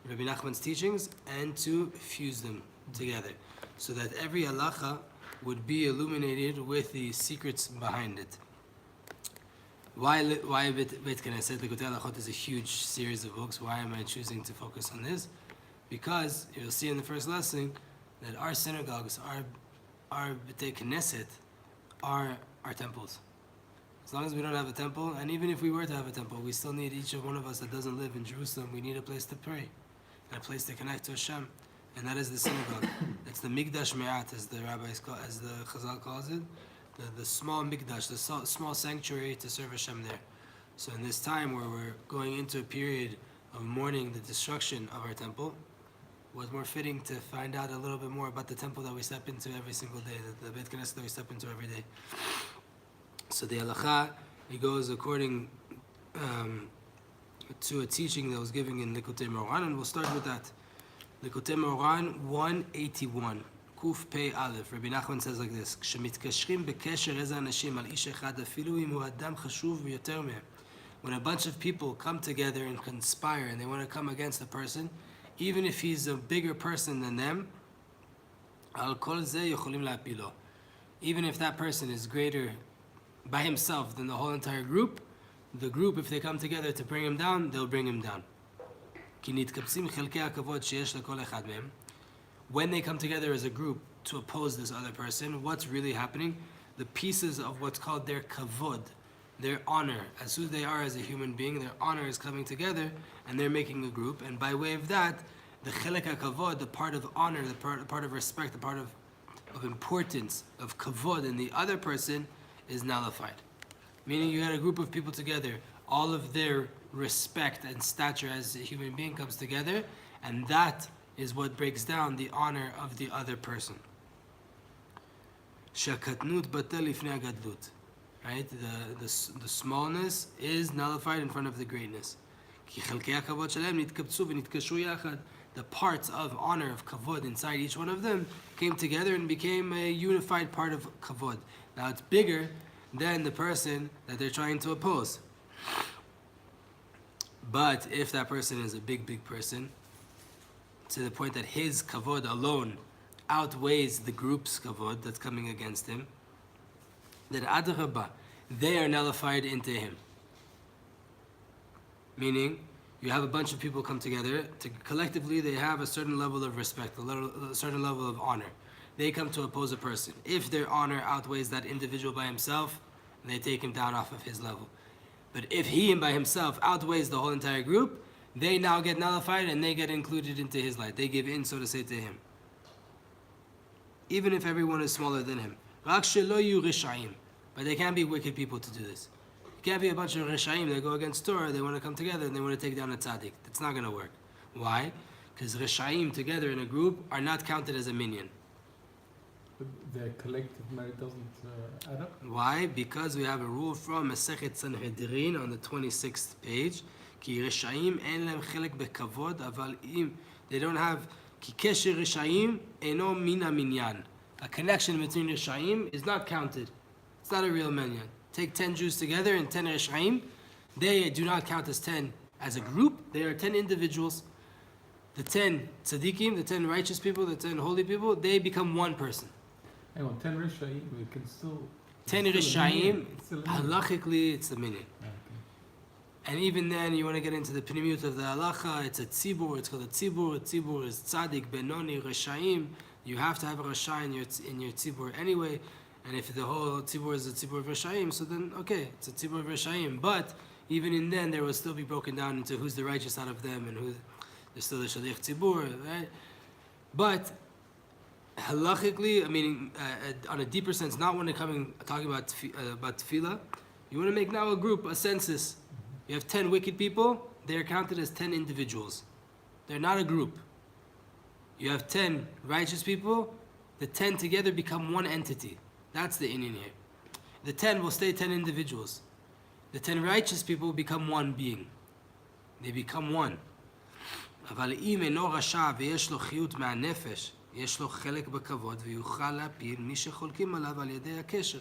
Rabbi Nachman's teachings, and to fuse them together, so that every halacha would be illuminated with the secrets behind it. Why Beit Knesset? Likutei Halachot is a huge series of books. Why am I choosing to focus on this? Because you'll see in the first lesson that our synagogues, our Beit Knesset, are our temples. As long as we don't have a temple, and even if we were to have a temple, we still need each of one of us that doesn't live in Jerusalem, we need a place to pray, and a place to connect to Hashem, and that is the synagogue. It's the Mikdash Me'at, as the rabbis call, as the Chazal calls it, the small Mikdash, the small sanctuary to serve Hashem there. So in this time where we're going into a period of mourning the destruction of our temple, was more fitting to find out a little bit more about the temple that we step into every single day, the Beit Knesset that we step into every day. So the halacha, it goes according to a teaching that was given in Likutei Moran, and we'll start with that. Likutei Moran 181, Kuf Pei Aleph. Rabbi Nachman says like this: כשמתקשרים בקשר איזה אנשים על איש אחד אפילו אם הוא אדם חשוב יותר מהם. When a bunch of people come together and conspire and they want to come against a person, even if he's a bigger person than them, al kol zeh yocholim la'apilo. Even if that person is greater by himself than the whole entire group, the group, if they come together to bring him down, they'll bring him down. כי נתקבצים חלקי הכבוד שיש לכל אחד מהם. When they come together as a group to oppose this other person, what's really happening? The pieces of what's called their kavod, their honor, as who they are as a human being, their honor is coming together, and they're making a group. And by way of that, the chelek hakavod, the part of honor, the part of respect, the part of importance, of kavod in the other person is nullified. Meaning you had a group of people together, all of their respect and stature as a human being comes together, and that is what breaks down the honor of the other person. Shakatnut batel lifnei hagadlut. Right? The smallness is nullified in front of the greatness. The parts of honor, of kavod inside each one of them came together and became a unified part of kavod. Now it's bigger than the person that they're trying to oppose. But if that person is a big person, to the point that his kavod alone outweighs the group's kavod that's coming against him, then adrabah, they are nullified into him. Meaning, you have a bunch of people come together, collectively they have a certain level of respect, a certain level of honor. They come to oppose a person. If their honor outweighs that individual by himself, they take him down off of his level. But if he by himself outweighs the whole entire group, they now get nullified and they get included into his light. They give in, so to say, to him. even if everyone is smaller than him. רק שלא יהיו רשעים. But they can't be wicked people to do this. It can't be a bunch of Rishayim that go against Torah, they want to come together and they want to take down a tzaddik. That's not going to work. Why? Because Rishayim together in a group are not counted as a minion. But their collective merit doesn't add up. Why? Because we have a rule from Masechet Sanhedrin on the 26th page. Ki Rishayim en lem chelek bekavod, aval im. They don't have ki kesher Rishayim eno mina minyan. A connection between Rishayim is not counted. It's not a real minyan. Take 10 Jews together and 10 Rishayim. They do not count as 10 as a group. They are 10 individuals. The 10 tzaddikim, the 10 righteous people, the 10 holy people, they become one person. Hang on, 10 Rishayim, we can still... 10 it's still a minion. Rishayim, It's still a minion. halachically, it's a minyan. Okay. And even then, you want to get into the pnimiyut of the halacha, it's a tzibur, it's called a tzibur. A tzibur is tzaddik, benoni, rishayim. You have to have a rasha in your tzibur anyway. And if the whole tzibur is a tzibur of rishayim, so then, okay, it's a tzibur of rishayim. But even in then, there will still be broken down into who's the righteous out of them and who's... There's still the shalich tzibur, right? But halachically, I mean, on a deeper sense, not when talking about tefillah, you want to make now a group, a census. You have 10 wicked people, they are counted as 10 individuals. They're not a group. You have 10 righteous people, the 10 together become one entity. That's the inyan here. The 10 will stay 10 individuals. The 10 righteous people become one being. They become one. אבל אם אינו רשע ויש לו חיות מהנפש, יש לו חלק בכבוד ויוכל להפיל מי שחולקים עליו על ידי הקשר.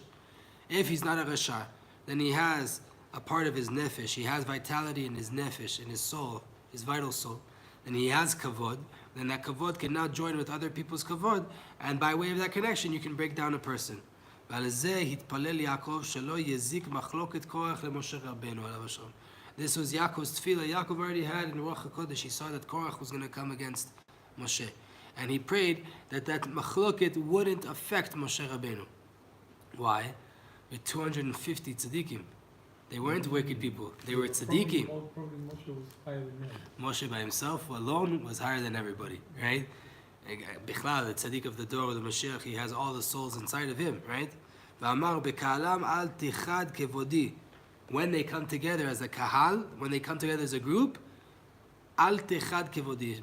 If he's not a rasha, then he has a part of his nefesh, he has vitality in his nefesh, in his soul, his vital soul, then he has kavod, then that kavod can now join with other people's kavod, and by way of that connection you can break down a person. ועל זה התפלל יעקב שלא יזיק מחלוקת כוח למשה רבנו עליו השלום. This was Yaakov's tefillah. Yaakov already had in Ruach HaKodesh, he saw that Korach was going to come against Moshe. And he prayed that machloket wouldn't affect Moshe Rabbeinu. Why? With 250 tzaddikim. They weren't wicked people. They were tzaddikim. Probably Moshe was higher than them. Moshe by himself alone was higher than everybody, right? Bichlal, the tzaddik of the door, the Mashiach, he has all the souls inside of him, right? V'amar b'ka'alam al tichad kevodi. When they come together as a kahal, when they come together as a group, al techad kevodi.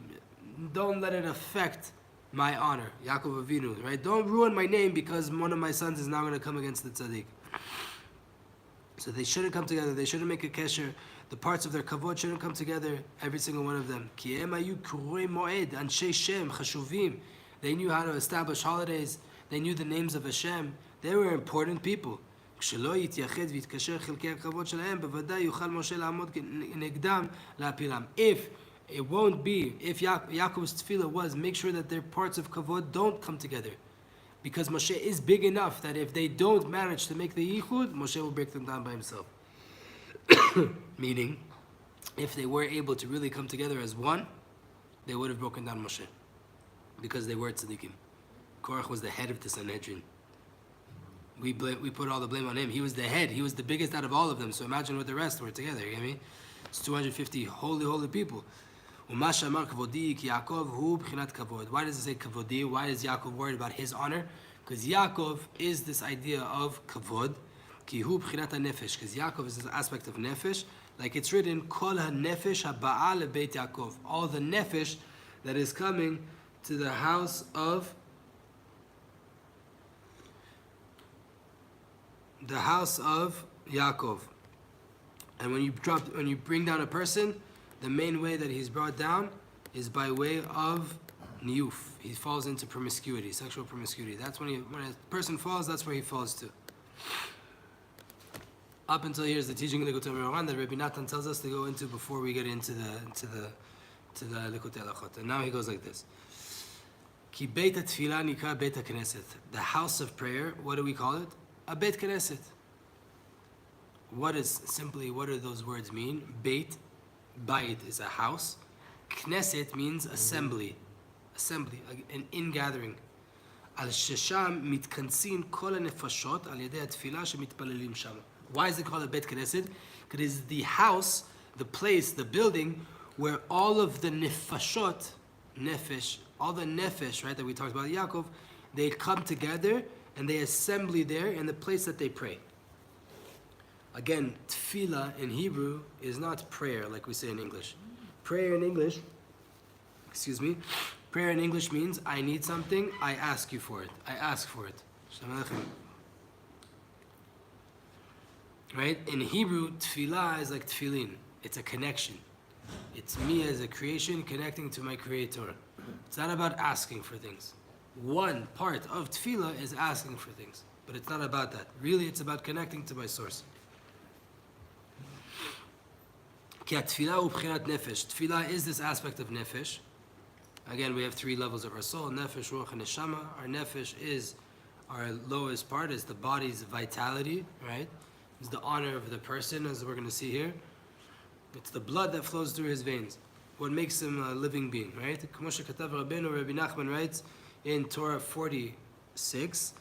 Don't let it affect my honor, Yaakov Avinu, right? Don't ruin my name because one of my sons is now going to come against the tzaddik. So they shouldn't come together. They shouldn't make a kesher. The parts of their kavod shouldn't come together, every single one of them. Ki em hayu kurei moed, anshe Shem, chashuvim. They knew how to establish holidays. They knew the names of Hashem. They were important people. כשלא יתייחד ויתקשר חלקי הכבוד שלהם, בוודאי יוכל משה לעמוד נגדם להפילם. If it won't be, if Yaakov's tefillah was, make sure that their parts of kavod don't come together. Because Moshe is big enough that if they don't manage to make the yichud, Moshe will break them down by himself. Meaning, if they were able to really come together as one, they would have broken down Moshe. Because they were tzaddikim. Korach was the head of the Sanhedrin. We put all the blame on him. He was the head. He was the biggest out of all of them. So imagine what the rest were together. You know what I mean? It's 250 holy people. Why does it say kavodi? Why is Yaakov worried about his honor? Because Yaakov is this idea of kavod. Because Yaakov is this aspect of nefesh. Like it's written, Kol ha-nefesh ha-ba'a lebeit Yaakov. All the nefesh that is coming to the house of Yaakov. And when you bring down a person, the main way that he's brought down is by way of niyuf. He falls into promiscuity, sexual promiscuity. That's when a person falls, that's where he falls to. Up until here's the teaching of the Likutei Moharan that Rabbi Natan tells us to go into before we get into the Likutei Halachot. And now he goes like this. Ki beit tefillah nikra beit knesset. The house of prayer, what do we call it? A Beit Knesset. What do those words mean? Beit is a house. Knesset means assembly, an ingathering. Al-Shesham mitkansin kol ha-nefashot al yedei ha-tefillah shemitpalelim sham. Why is it called a Beit Knesset? Because it's the house, the place, the building where all of the nefashot, nefesh, all the nefesh, right, that we talked about Yaakov, they come together and they assembly there in the place that they pray. Again, tefillah in Hebrew is not prayer like we say in English. Prayer in English, prayer in English means I need something, I ask you for it. I ask for it. Shalom Aleichem. Right? In Hebrew, tefillah is like tefillin. It's a connection. It's me as a creation connecting to my creator. It's not about asking for things. One part of tefillah is asking for things, but it's not about that. Really, it's about connecting to my source. Ki tefillah hu b'chirat nefesh. Tefillah is this aspect of nefesh. Again, we have three levels of our soul: nefesh, ruach, and neshama. Our nefesh is our lowest part, is the body's vitality, right? It's the honor of the person, as we're going to see here. It's the blood that flows through his veins. What makes him a living being, right? K'mo shekatav Rabbeinu, Rabbi Nachman writes in Torah 46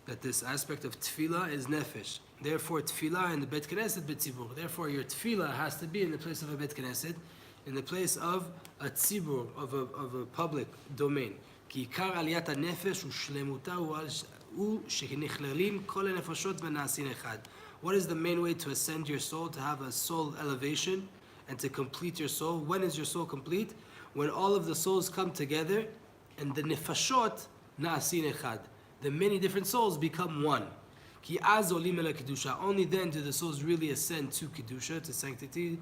that this aspect of tefillah is nefesh. Therefore, tefillah in the Bet Knesset b'tzibur. Therefore, your tefillah has to be in the place of a Bet Knesset, in the place of a tzibur, of a public domain. כי עיקר עליית הנפש ושלמותה הוא שנכללים כל הנפשות ונעשים אחד. What is the main way to ascend your soul, to have a soul elevation, and to complete your soul? When is your soul complete? When all of the souls come together, and the nefashot na'asin echad. The many different souls become one. Ki az olim el kedusha. Only then do the souls really ascend to kedusha, to sanctity.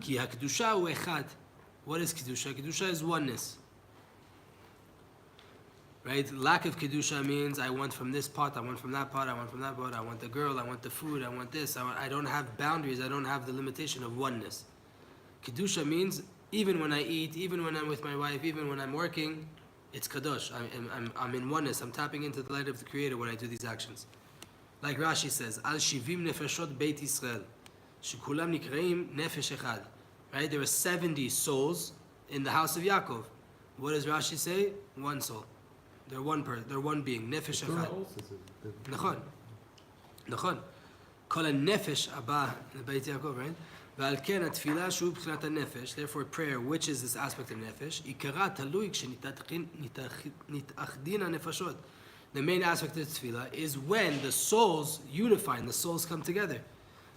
Ki ha-kedusha hu echad. What is kedusha? Kedusha is oneness. Right? Lack of kedusha means I want from this pot, I want from that pot, I want from that pot, I want the girl, I want the food, I want this. I don't have boundaries. I don't have the limitation of oneness. Kedusha means even when I eat, even when I'm with my wife, even when I'm working, it's kadosh. I'm in oneness. I'm tapping into the light of the Creator when I do these actions. Like Rashi says, Al shivim nefeshot Beit Israel, shekulam nikraim nefesh echad. Right? There are 70 souls in the house of Yaakov. What does Rashi say? One soul. They're one person. They're one being. Nefesh echad. Nachon. Nachon. Kol nefesh abba Beit Yaakov, right? ועל כן התפילה שהוא בחינת הנפש, therefore prayer, which is this aspect of נפש, עיקרה תלוי כשנתאחדין הנפשות. The main aspect of tefillah is when the souls unify and the souls come together.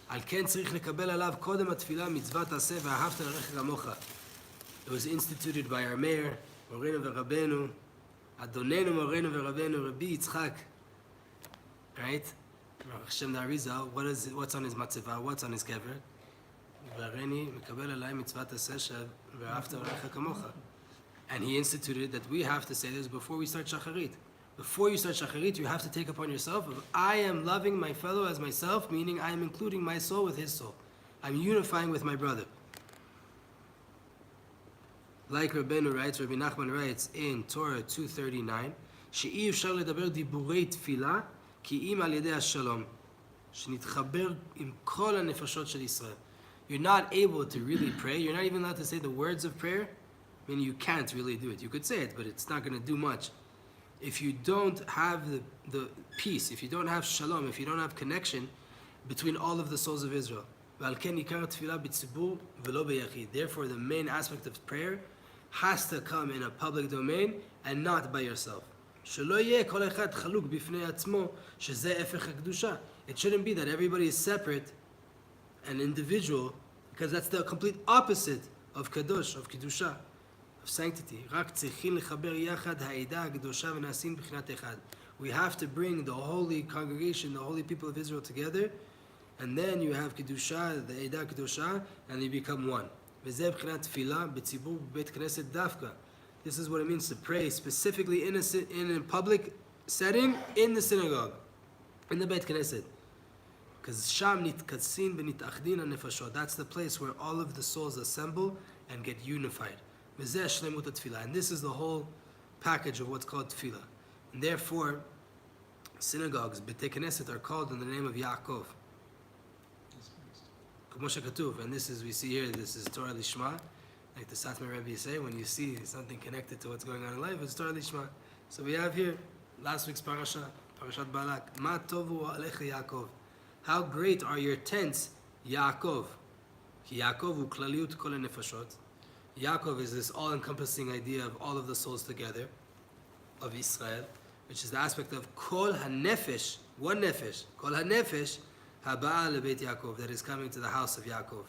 על כן צריך לקבל עליו קודם התפילה מצוות עשה ואהבת לרעך כמוך. It was instituted by our mayor, מורנו ורבנו, אדוננו מורנו ורבנו, רבי יצחק. Right? Hashem the Arizal, what's on his matzevah, what's on his kever? And he instituted that we have to say this before we start shacharit. Before you start shacharit, you have to take upon yourself of, I am loving my fellow as myself, meaning I am including my soul with his soul. I'm unifying with my brother. Like Rabbeinu writes, Rabbi Nachman writes in Torah 239, שאי אפשר לדבר דיבורי תפילה כי אם על ידי השלום, שנתחבר עם כל הנפשות של ישראל. You're not able to really pray. You're not even allowed to say the words of prayer. I mean, you can't really do it. You could say it, but it's not going to do much. If you don't have the peace, if you don't have shalom, if you don't have connection between all of the souls of Israel. Therefore, the main aspect of prayer has to come in a public domain and not by yourself. It shouldn't be that everybody is separate and individual, because that's the complete opposite of kadosh, of kedusha, of sanctity. We have to bring the holy congregation, the holy people of Israel together, and then you have kedusha, the Eidah kedusha, and they become one. This is what it means to pray specifically in a public setting, in the synagogue, in the Beit Knesset. Because Sham nitkatsin v'nitachdin hanefashot. That's the place where all of the souls assemble and get unified. V'zeh shlemut tefillah. And this is the whole package of what's called tefillah. And therefore, synagogues, Beit Knesset, are called in the name of Yaakov. K'mo shekatuv. And this is, we see here, this is Torah Lishma. Like the Satmar Rebbe say, when you see something connected to what's going on in life, it's Torah Lishma. So we have here, last week's parasha, Parashat Balak. Ma tovu alecha Yaakov. How great are your tents, Yaakov? Yaakov hu klaliut kol nefashot. Yaakov is this all-encompassing idea of all of the souls together, of Israel. which is the aspect of kol hanefesh, one nefesh, kol hanefesh haba'a lebeit Yaakov, that is coming to the house of Yaakov.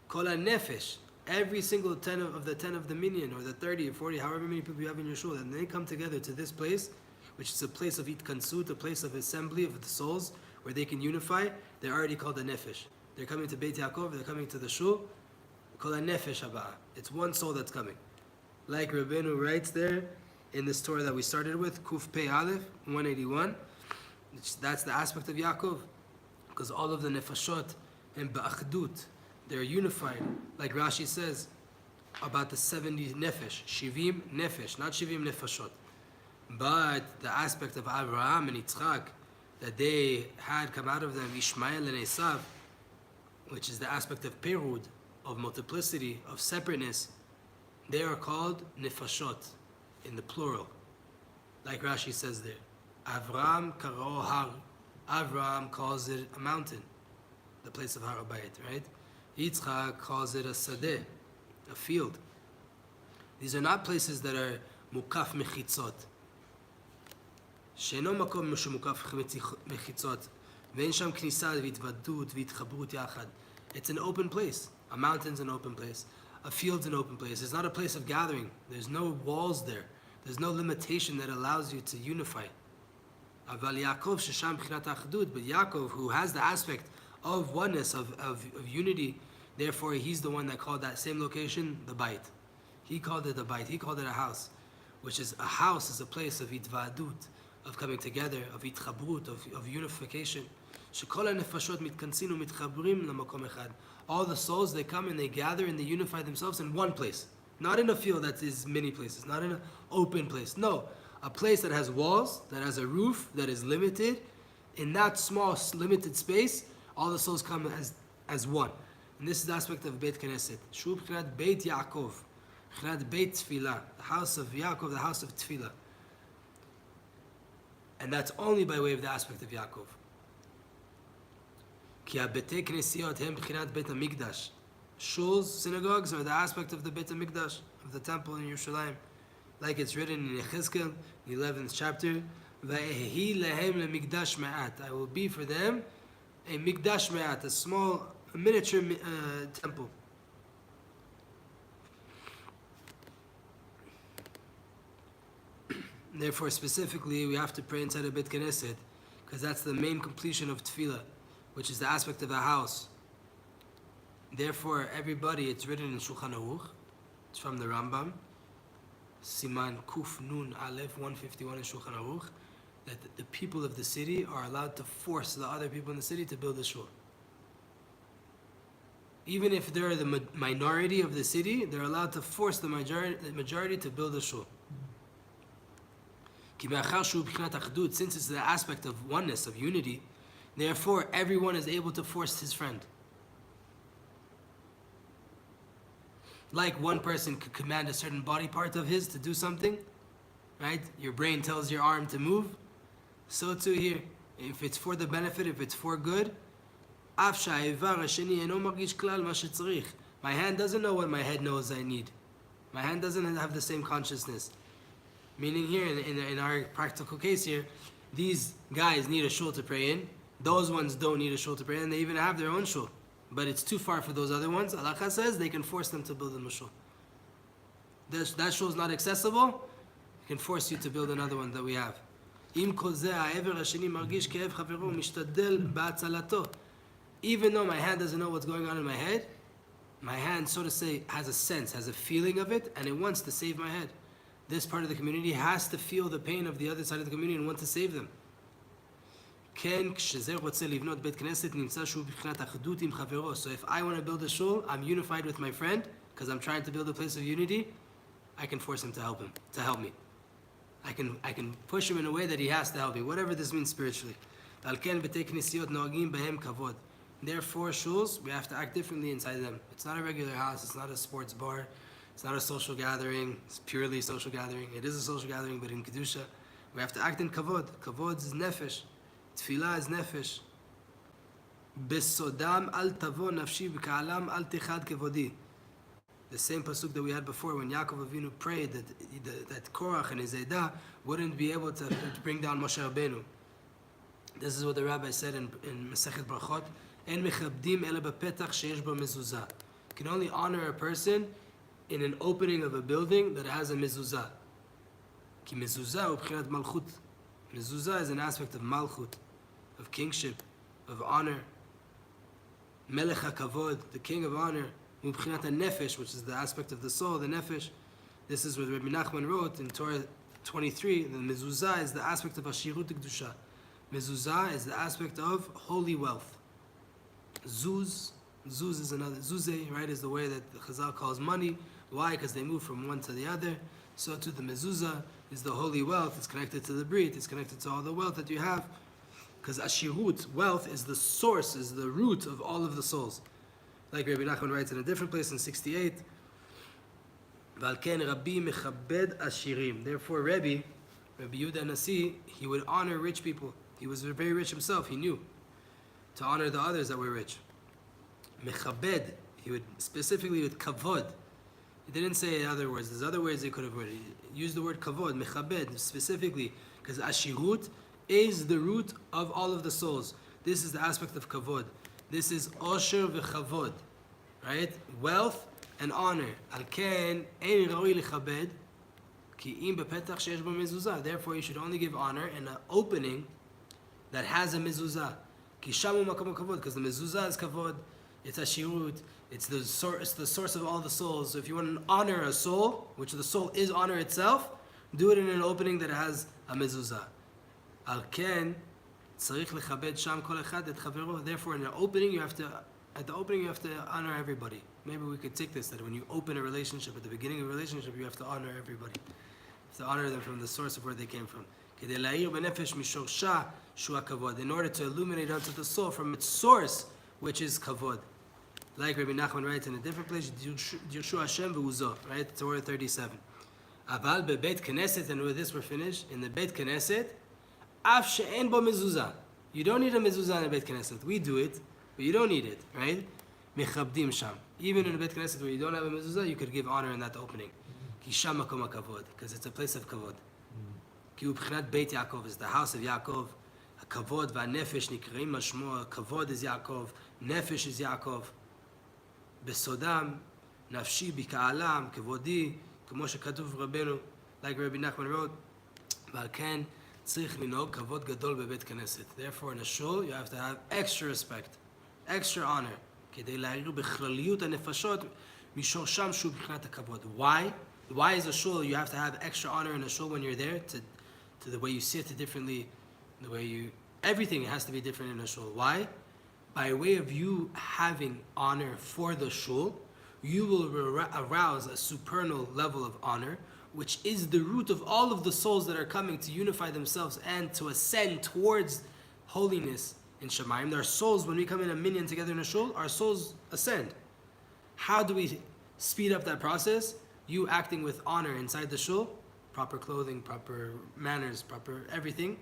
Kol hanefesh, every single 10 of the minyan, or the 30 or 40, however many people you have in your shul, and they come together to this place, which is a place of itkansut, a place of assembly of the souls, where they can unify. They're already called a nefesh. They're coming to Beit Yaakov, they're coming to the shul, called a nefesh haba'a. It's one soul that's coming. Like Rabbeinu writes there in this Torah that we started with, Kuf Pei Aleph, 181, that's the aspect of Yaakov, because all of the nefashot and ba'achdut, they're unified. Like Rashi says about the 70 nefesh, shivim nefesh, not shivim nefashot. But the aspect of Abraham and Yitzchak, that they had come out of them, Ishmael and Esav, which is the aspect of perud, of multiplicity, of separateness, they are called nefashot, in the plural. Like Rashi says there, Avraham karo har. Avraham calls it a mountain, the place of Har HaBayit, right? Yitzchak calls it a sadeh, a field. These are not places that are mukaf mechitzot. שאינו מקום שמוקף מחיצות, ואין שם כניסה והתוודות והתחברות יחד. It's an open place. A mountain's an open place. A field's an open place. It's not a place of gathering. There's no walls there. There's no limitation that allows you to unify. אבל יעקב ששם בחינת האחדות, but Yaakov, who has the aspect of oneness, of unity, therefore he's the one that called that same location the Bait. He called it the Bait. He called it a house, which is a house is a place of itvadut, of coming together, of itchabrut, of unification. שכל הנפשות מתכנסים ומתחברים למקום אחד. All the souls, they come and they gather and they unify themselves in one place. Not in a field that is many places, not in an open place. No, a place that has walls, that has a roof, that is limited. In that small, limited space, all the souls come as one. And this is the aspect of Beit Knesset. Shu b'chinat Beit Yaakov, b'chinat Beit Tfilah, the house of Yaakov, the house of Tfilah. And that's only by way of the aspect of Yaakov. Ki ha-betei knesiyot hem b'chinat Beit HaMikdash. Shuls, synagogues, are the aspect of the Beit HaMikdash, of the temple in Yerushalayim. Like it's written in Yechezkel, the 11th chapter, Va'ehi lehem le'mikdash ma'at. I will be for them a mikdash ma'at, a small, a miniature temple. Therefore, specifically, we have to pray inside a Beit Knesset, because that's the main completion of Tefillah, which is the aspect of a house. Therefore, everybody, it's written in Shulchan Aruch, it's from the Rambam, Siman Kuf Nun Aleph 151 in Shulchan Aruch, that the people of the city are allowed to force the other people in the city to build a shul. Even if they're the minority of the city, they're allowed to force the majority to build a shul. Since it's the aspect of oneness, of unity, therefore everyone is able to force his friend. Like one person could command a certain body part of his to do something, right? Your brain tells your arm to move. So too here, if it's for the benefit, if it's for good, my hand doesn't know what my head knows I need. My hand doesn't have the same consciousness. Meaning here, in our practical case here, these guys need a shul to pray in. Those ones don't need a shul to pray in. They even have their own shul. But it's too far for those other ones. Halacha says they can force them to build them a shul. That shul is not accessible. It can force you to build another one that we have. Even though my hand doesn't know what's going on in my head, my hand, so to say, has a sense, has a feeling of it, and it wants to save my head. This part of the community has to feel the pain of the other side of the community and want to save them. So if I want to build a shul, I'm unified with my friend, because I'm trying to build a place of unity, I can force him to help me. I can push him in a way that he has to help me, whatever this means spiritually. Therefore, shuls, we have to act differently inside them. It's not a regular house, it's not a sports bar, it's not a social gathering, it's purely social gathering. It is a social gathering, but in Kedusha, we have to act in kavod. Kavod is nefesh. Tfilah is nefesh. Besodam al tavo nafshi b'ka'alam al tichad kevodi. The same pasuk that we had before when Yaakov Avinu prayed that Korach and his Edah wouldn't be able to bring down Moshe Rabbeinu. This is what the rabbi said in Masechet Brachot. En mechabdim ele bepetach sheyesh ba mezuzah. You can only honor a person in an opening of a building that has a mezuzah. Ki mezuzah hu b'chinat malchut. Mezuzah is an aspect of malchut, of kingship, of honor. Melech HaKavod, the king of honor. Hu b'chinat nefesh, which is the aspect of the soul, the nefesh. This is what Rabbi Nachman wrote in Torah 23. The mezuzah is the aspect of ashirut kedusha. Mezuzah is the aspect of holy wealth. Zuz is another. Zuzeh, right, is the way that the Chazal calls money. Why? Because they move from one to the other. So to the mezuzah is the holy wealth. It's connected to the brit. It's connected to all the wealth that you have. Because ashirut, wealth, is the source, is the root of all of the souls. Like Rabbi Nachman writes in a different place in 68. Valken Rabbi mechabed ashirim. Therefore, Rabbi Yehuda Nasi, he would honor rich people. He was very rich himself. He knew to honor the others that were rich. Mechabed, he would specifically with kavod. He didn't say other words. There's other words he could have written. He used the word kavod, mechabed, specifically, because ashirut is the root of all of the souls. This is the aspect of kavod. This is osher v'chavod, right? Wealth and honor. Al ken ein raoi lechabed ki im bepetach sheyesh bo mezuzah. Therefore, you should only give honor in an opening that has a mezuzah. Ki shamu makom kavod, because the mezuzah is kavod. It's ashirut. It's the source of all the souls. So if you want to honor a soul, which the soul is honor itself, do it in an opening that has a mezuzah. Al ken tzarich lechabed sham kol echad et chavero. Therefore, in the opening, you have to honor everybody. Maybe we could take this, that when you open a relationship, at the beginning of a relationship, you have to honor everybody. You have to honor them from the source of where they came from. In order to illuminate unto the soul from its source, which is kavod. Like Rabbi Nachman writes in a different place, Dirshu Hashem v'uzo, right? Torah 37. Aval bebeit knesset, and with this we're finished. In the Beit Knesset, af she'en bo mezuzah. You don't need a mezuzah in the Beit Knesset. We do it, but you don't need it, right? Mechabdim sham. Even in the Beit Knesset where you don't have a mezuzah, you could give honor in that opening. Ki sham makom hakavod, because it's a place of kavod. Ki hu b'chinat Beit Yaakov, is the house of Yaakov. Kavod va'nefesh nikreim mashmo. Kavod is Yaakov. Nefesh is Yaakov. Besodam, nafshi bika'alam, kavodi, כמו שכתוב רבנו, like Rabbi Nachman wrote, ועל כן צריך לנהוג כבוד גדול בבית כנסת. Therefore, in a shul, you have to have extra respect, extra honor, כדי להעיר בכלליות הנפשות משורשם שהוא בחינת הכבוד. Why? Why is a shul? You have to have extra honor in a shul when you're there, to the way you sit differently, the way you, everything has to be different in a shul. Why? By way of you having honor for the shul, you will arouse a supernal level of honor, which is the root of all of the souls that are coming to unify themselves and to ascend towards holiness in Shemayim. There are souls, when we come in a minyan together in a shul, our souls ascend. How do we speed up that process? You acting with honor inside the shul, proper clothing, proper manners, proper everything.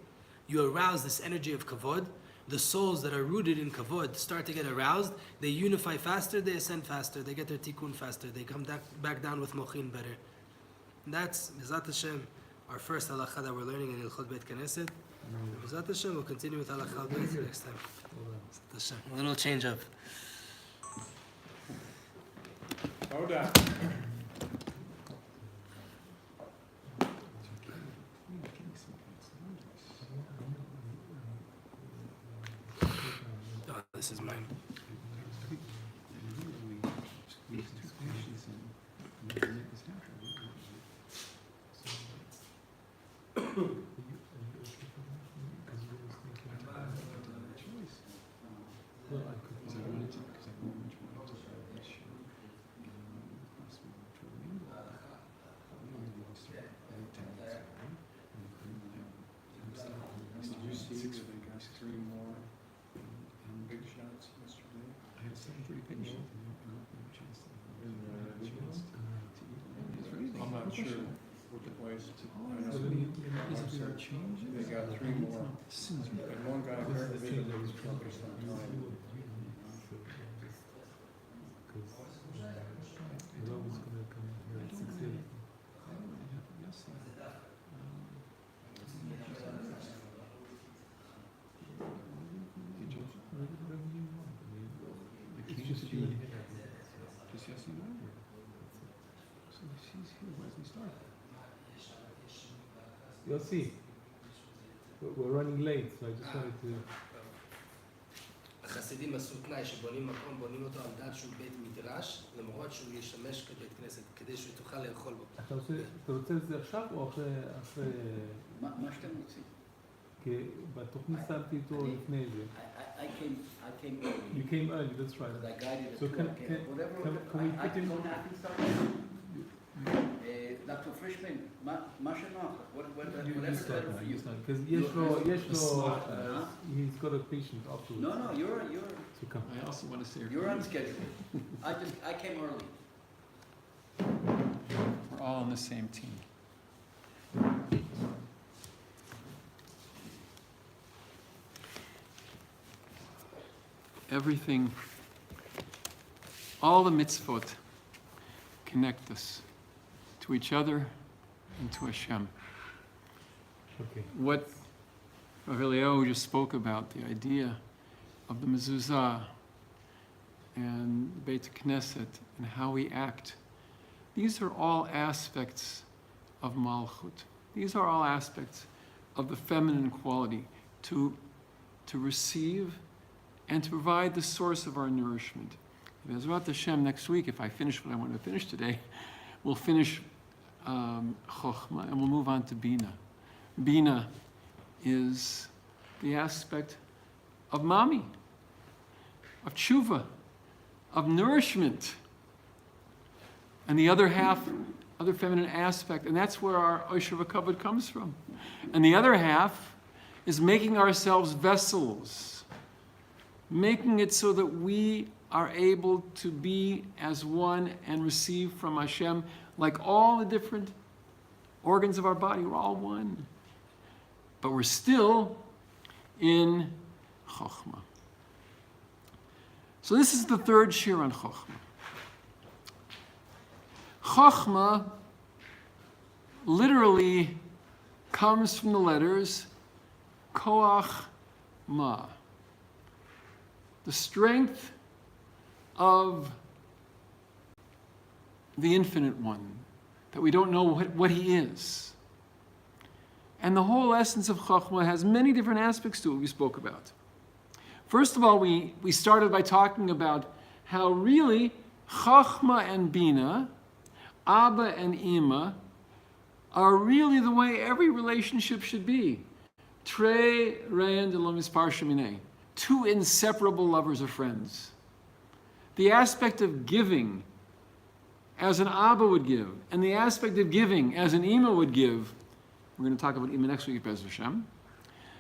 You arouse this energy of kavod. The souls that are rooted in kavod start to get aroused. They unify faster, they ascend faster, they get their tikkun faster, they come back down with mochin better. And that's, Bezat Hashem, our first halacha that we're learning in Ilchot Beit Knesset. Bezat Hashem, we'll continue with halacha next time. Bezat Hashem. A little change up. Toda. This is mine. I'm not sure what the place. I know they got 3 more. And one guy very big that was focused on time. Rob is going to come here at 6:30. It's just you and him. You'll see. We're running late, so I just wanted to... החסידים עשו תנאי שבונים מקום, בונים אותו על דעת שהוא בית מדרש, למרות שהוא ישמש כבית כנסת, כדי שהוא תוכל לאכול בו. אתה רוצה את זה עכשיו או אחרי... מה שאתם רוצים. כי בתוכנית שמתי איתו לפני זה. I came early. You came early, that's right. But I guided So it. can we I put can in... go now. I can start. Dr. Frischman, מה שנוח, whatever's better for you. Because he's got a patient afterwards. No, you're So come. I also want to say you're on schedule. I came early. we're all on the same team. Everything, all the mitzvot connect us to each other and to Hashem. Okay. What Rav Eliyahu just spoke about, the idea of the mezuzah and the Beit Knesset and how we act, these are all aspects of Malchut. These are all aspects of the feminine quality to receive and to provide the source of our nourishment. Bezrat Hashem, next week, if I finish what I want to finish today, we'll finish Chochmah and we'll move on to Bina. Bina is the aspect of Mami, of Tshuva, of nourishment. And the other half, other feminine aspect, and that's where our Osher V'Kavod comes from. And the other half is making ourselves vessels, making it so that we are able to be as one and receive from Hashem, like all the different organs of our body, we're all one. But we're still in Chochmah. So this is the third shir on Chochmah. Chochmah literally comes from the letters Koach Ma, the strength of the Infinite One, that we don't know what He is. And the whole essence of Chochmah has many different aspects to it we spoke about. First of all, we started by talking about how really Chochmah and Bina, Abba and Ima, are really the way every relationship should be. Trei re'en de lo mispar sheminei, two inseparable lovers or friends. The aspect of giving as an Abba would give, and the aspect of giving as an Ima would give, we're going to talk about Ima next week, Be'ez Hashem,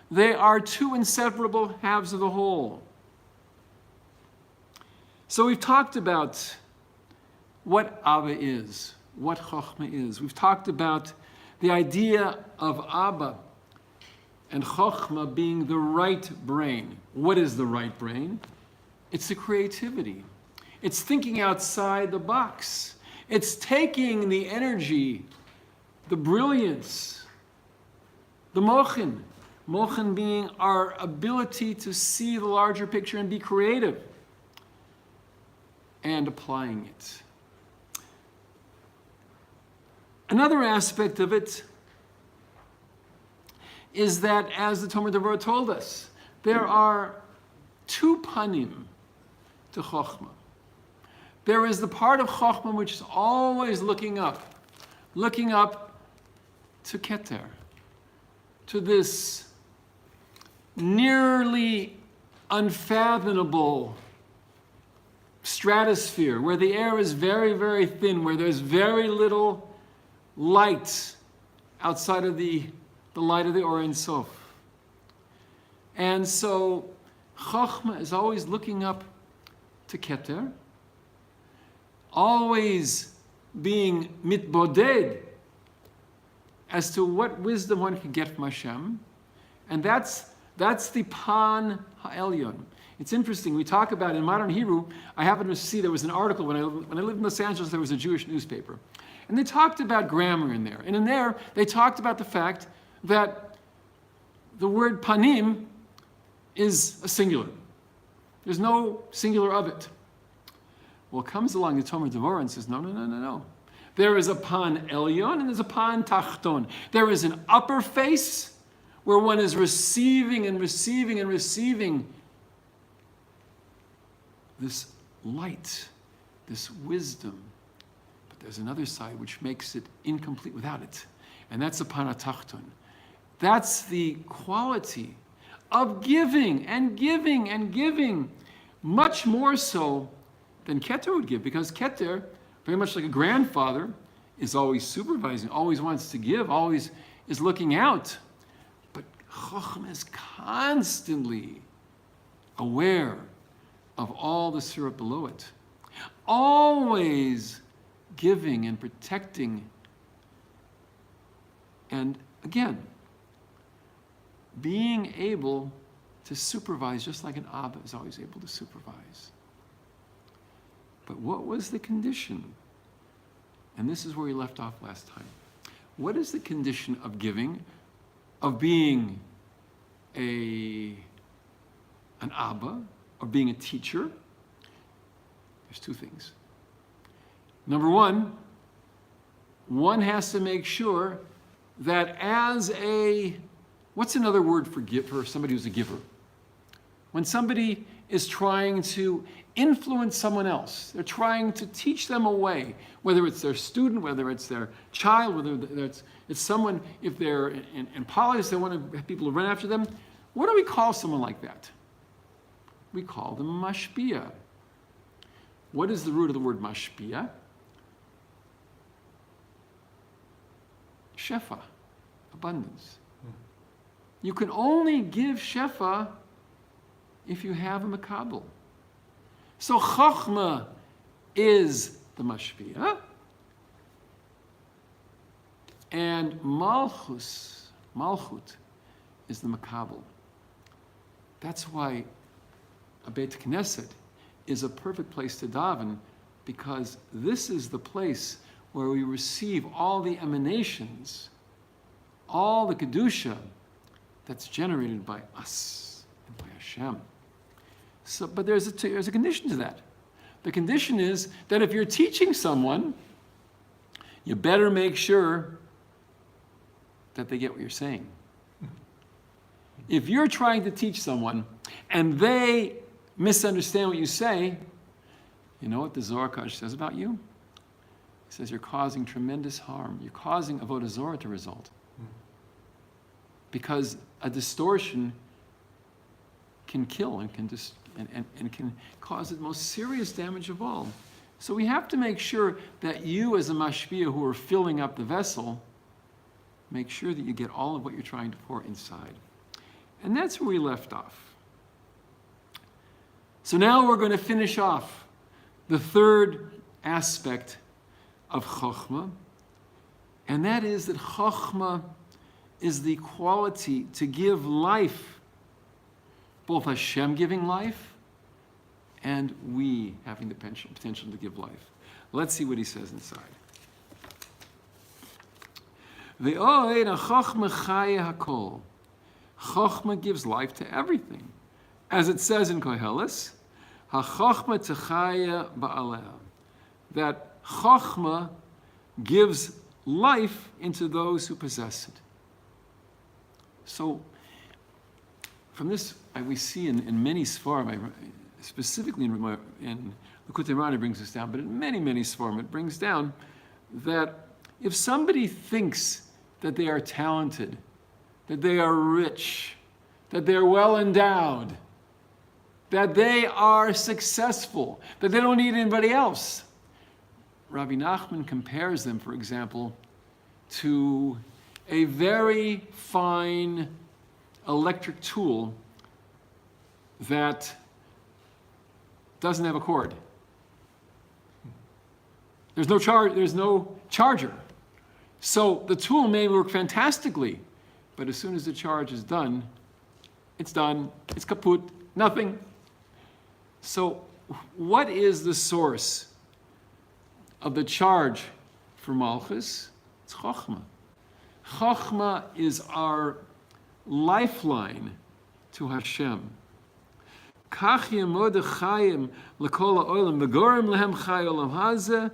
they are two inseparable halves of the whole. So we've talked about what Abba is, what Chochmah is. We've talked about the idea of Abba and Chochmah being the right brain. What is the right brain? It's the creativity. It's thinking outside the box. It's taking the energy, the brilliance, the mochin. Mochin being our ability to see the larger picture and be creative, and applying it. Another aspect of it is that, as the Tomer Devorah told us, there are two panim to Chochmah. There is the part of Chochmah which is always looking up to Keter, to this nearly unfathomable stratosphere where the air is very, very thin, where there's very little light outside of the light of the Or Ein Sof. And so Chochmah is always looking up to Keter, always being mitboded as to what wisdom one can get from Hashem. And that's the Pan Ha'elyon. It's interesting. We talk about in modern Hebrew. I happened to see there was an article when I lived in Los Angeles. There was a Jewish newspaper, and they talked about grammar in there. And in there, they talked about the fact that the word panim is a singular. There's no singular of it. Well, comes along the Tomer Devorah and says, no. There is a pan elyon and there's a pan tachton. There is an upper face where one is receiving and receiving and receiving this light, this wisdom. But there's another side which makes it incomplete without it. And that's the pan tachton. That's the quality of giving and giving and giving, much more so than Keter would give, because Keter, very much like a grandfather, is always supervising, always wants to give, always is looking out. But Chochmah is constantly aware of all the syrup below it, always giving and protecting. And again, being able to supervise just like an Abba is always able to supervise. But what was the condition? And this is where we left off last time. What is the condition of giving, of being an Abba, of being a teacher? There's two things. Number one has to make sure that as a, what's another word for somebody who's a giver? When somebody is trying to influence someone else, they're trying to teach them a way, whether it's their student, whether it's their child, whether it's someone, if they're in politics, they want to have people to run after them. What do we call someone like that? We call them mashpia. What is the root of the word mashpia? Shefa, abundance. You can only give shefa if you have a makabel. So Chochmah is the mashpia, and Malchut is the makabel. That's why a Beit Knesset is a perfect place to daven, because this is the place where we receive all the emanations, all the kedusha that's generated by us and by Hashem. So, but there's a condition to that. The condition is that if you're teaching someone, you better make sure that they get what you're saying. If you're trying to teach someone and they misunderstand what you say, you know what the Zohar Kodesh says about you? It says you're causing tremendous harm. You're causing avodah zorah to result. Because a distortion can kill and can and can cause the most serious damage of all. So we have to make sure that you, as a mashpia who are filling up the vessel, make sure that you get all of what you're trying to pour inside. And that's where we left off. So now we're going to finish off the third aspect of Chochmah, and that is that Chochmah is the quality to give life, both Hashem giving life and we having the potential to give life. Let's see what he says inside. Chochmah gives life to everything. As it says in Koheles, HaChochmah techaya ba'aleha, that Chochmah gives life into those who possess it. So, from this, we see in many Sfarim, specifically in Likutei Moharan brings this down, but in many Sfarim it brings down that if somebody thinks that they are talented, that they are rich, that they are well endowed, that they are successful, that they don't need anybody else, Rabbi Nachman compares them, for example, to a very fine electric tool that doesn't have a cord. There's no charger. So the tool may work fantastically, but as soon as the charge is done, it's kaput, nothing. So what is the source of the charge for Malchus? It's Chochmah. Chochmah is our lifeline to Hashem. Kach yemod chayim lekol ha'olam v'gorem lehem chay olam hazeh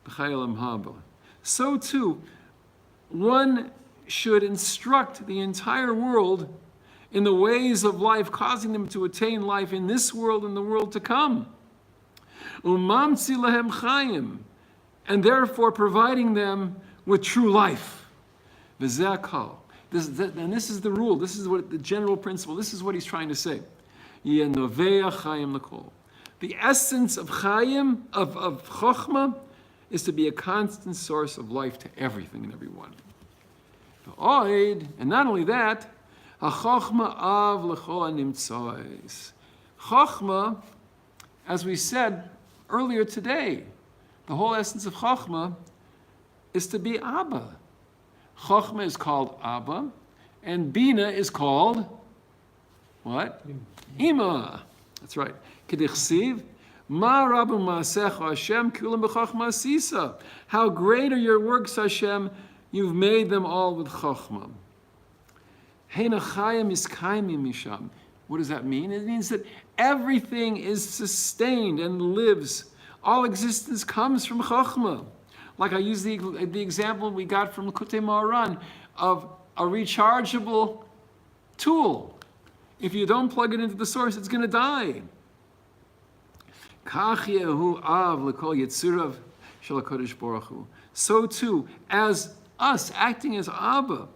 v'chay olam haba. So too, one should instruct the entire world in the ways of life, causing them to attain life in this world and the world to come. Umamtzi lehem chayim, and therefore providing them with true life. V'zeh kol. And this is the rule. This is what the general principle. This is what he's trying to say. Yenovea chayim lekol. The essence of chayim, of chochmah, is to be a constant source of life to everything and everyone. And not only that, ha-chochmah av lechol nimtzois. Chochmah, as we said earlier today, the whole essence of chochmah is to be Abba. Chochmah is called Abba, and Bina is called what? Ima. That's right. Kedichsiv, ma rabu ma'asecha Hashem kulam b'chochmah asisa. How great are your works, Hashem? You've made them all with chochmah. Heina chayim iskaimim misham. What does that mean? It means that everything is sustained and lives. All existence comes from chochmah. Like I used the example we got from Likutei Moharan of a rechargeable tool. If you don't plug it into the source, it's going to die. So too, as us acting as Abba,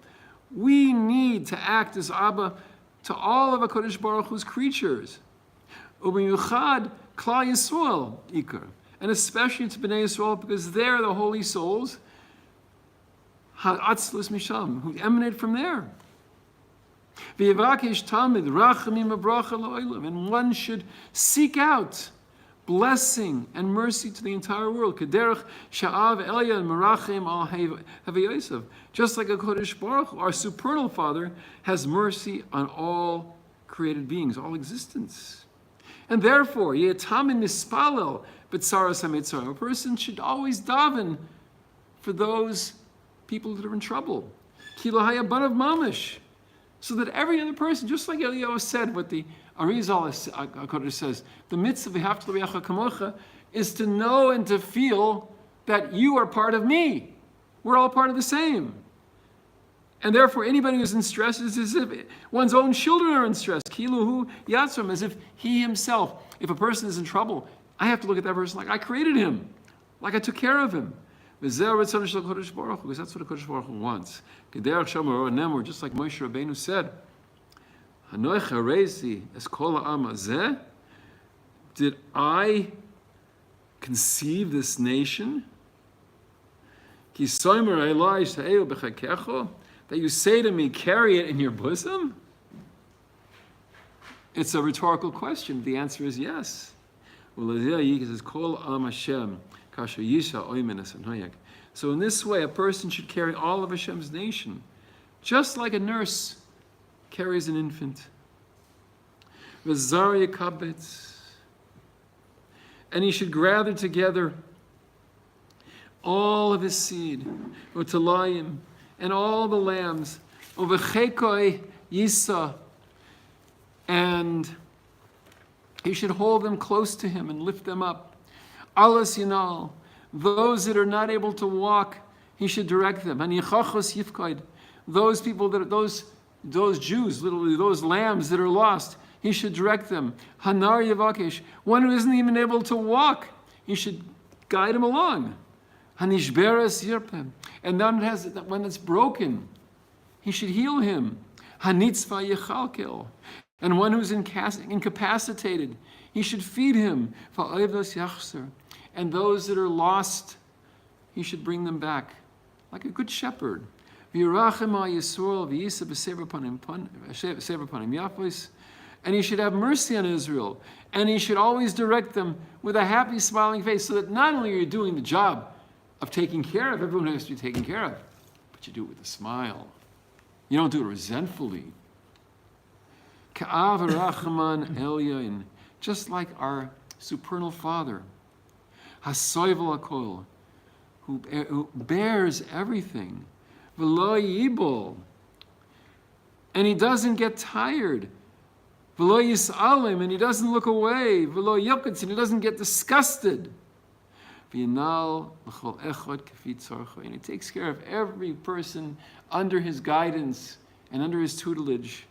we need to act as Abba to all of HaKadosh Baruch Hu's creatures. Ubiyuchad Klal Yisrael Ikar. And especially to Bnei Yisrael, because they're the holy souls, ha'atzlus misham, who emanate from there. V'yivakesh tamid rachamim abracha la'olam, and one should seek out blessing and mercy to the entire world. Kederach sha'av elya and merachim al havayosef. Just like a Kodesh Baruch Hu, our supernal Father, has mercy on all created beings, all existence. And therefore, yetamin mispalel, but a person should always daven for those people that are in trouble. Kilahaya ban of mamish, so that every other person, just like Eliyahu said, what the Arizal HaKodesh says, the mitzvah v'hafta l'reacha kamocha is to know and to feel that you are part of me. We're all part of the same. And therefore, anybody who's in stress is as if one's own children are in stress. Kiluhu yatzram, as if he himself, if a person is in trouble, I have to look at that person like I created him, like I took care of him. Because that's what the Kodesh Baruch Hu wants. Just like Moshe Rabbeinu said, did I conceive this nation? That you say to me, carry it in your bosom? It's a rhetorical question. The answer is yes. So in this way, a person should carry all of Hashem's nation, just like a nurse carries an infant. And he should gather together all of his seed, and all the lambs, and he should hold them close to him and lift them up. Alas Yinal, those that are not able to walk, he should direct them. And those people those Jews, literally those lambs that are lost, he should direct them. Hanar Yavakesh, one who isn't even able to walk, he should guide him along. Hanishberes Yirpem, and then when it's broken, he should heal him. Hanitzva Yechalkel, and one who's incapacitated, he should feed him. And those that are lost, he should bring them back, like a good shepherd. And he should have mercy on Israel. And he should always direct them with a happy, smiling face, so that not only are you doing the job of taking care of everyone who has to be taken care of, but you do it with a smile. You don't do it resentfully. just like our supernal Father, Hasoivel Hakol, who bears everything, V'lo yibol, and he doesn't get tired, V'lo yis'alim, and he doesn't look away, V'lo yoketz, and he doesn't get disgusted, V'yanal l'chol echad k'fi tzorcho, and he takes care of every person under his guidance and under his tutelage,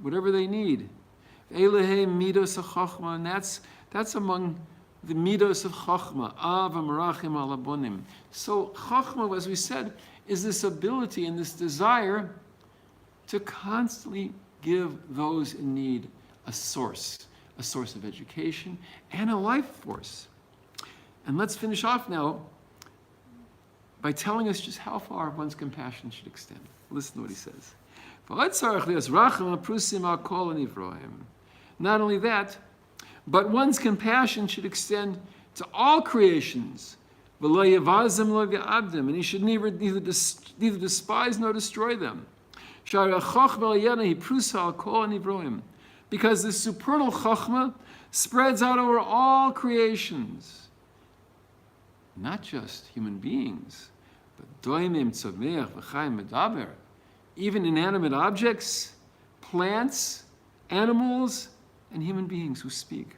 whatever they need. Elehei midos hachachma, and that's among the midos of chachma. Av amarachim alabonim. So chachma, as we said, is this ability and this desire to constantly give those in need a source of education and a life force. And let's finish off now by telling us just how far one's compassion should extend. Listen to what he says. Not only that, but one's compassion should extend to all creations. And he should neither despise nor destroy them. Because the supernal chachma spreads out over all creations. Not just human beings, but even inanimate objects, plants, animals, and human beings who speak.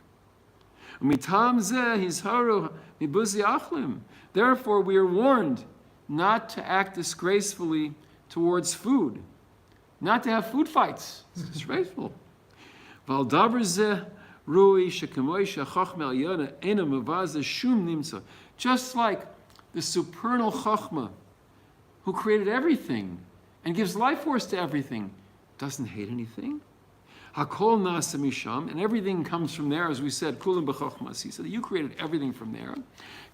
Therefore, we are warned not to act disgracefully towards food, not to have food fights. It's disgraceful. Just like the supernal chachma, who created everything and gives life force to everything, doesn't hate anything. Hakol nasa misham, and everything comes from there, as we said, kulam b'chochmas. He said, you created everything from there.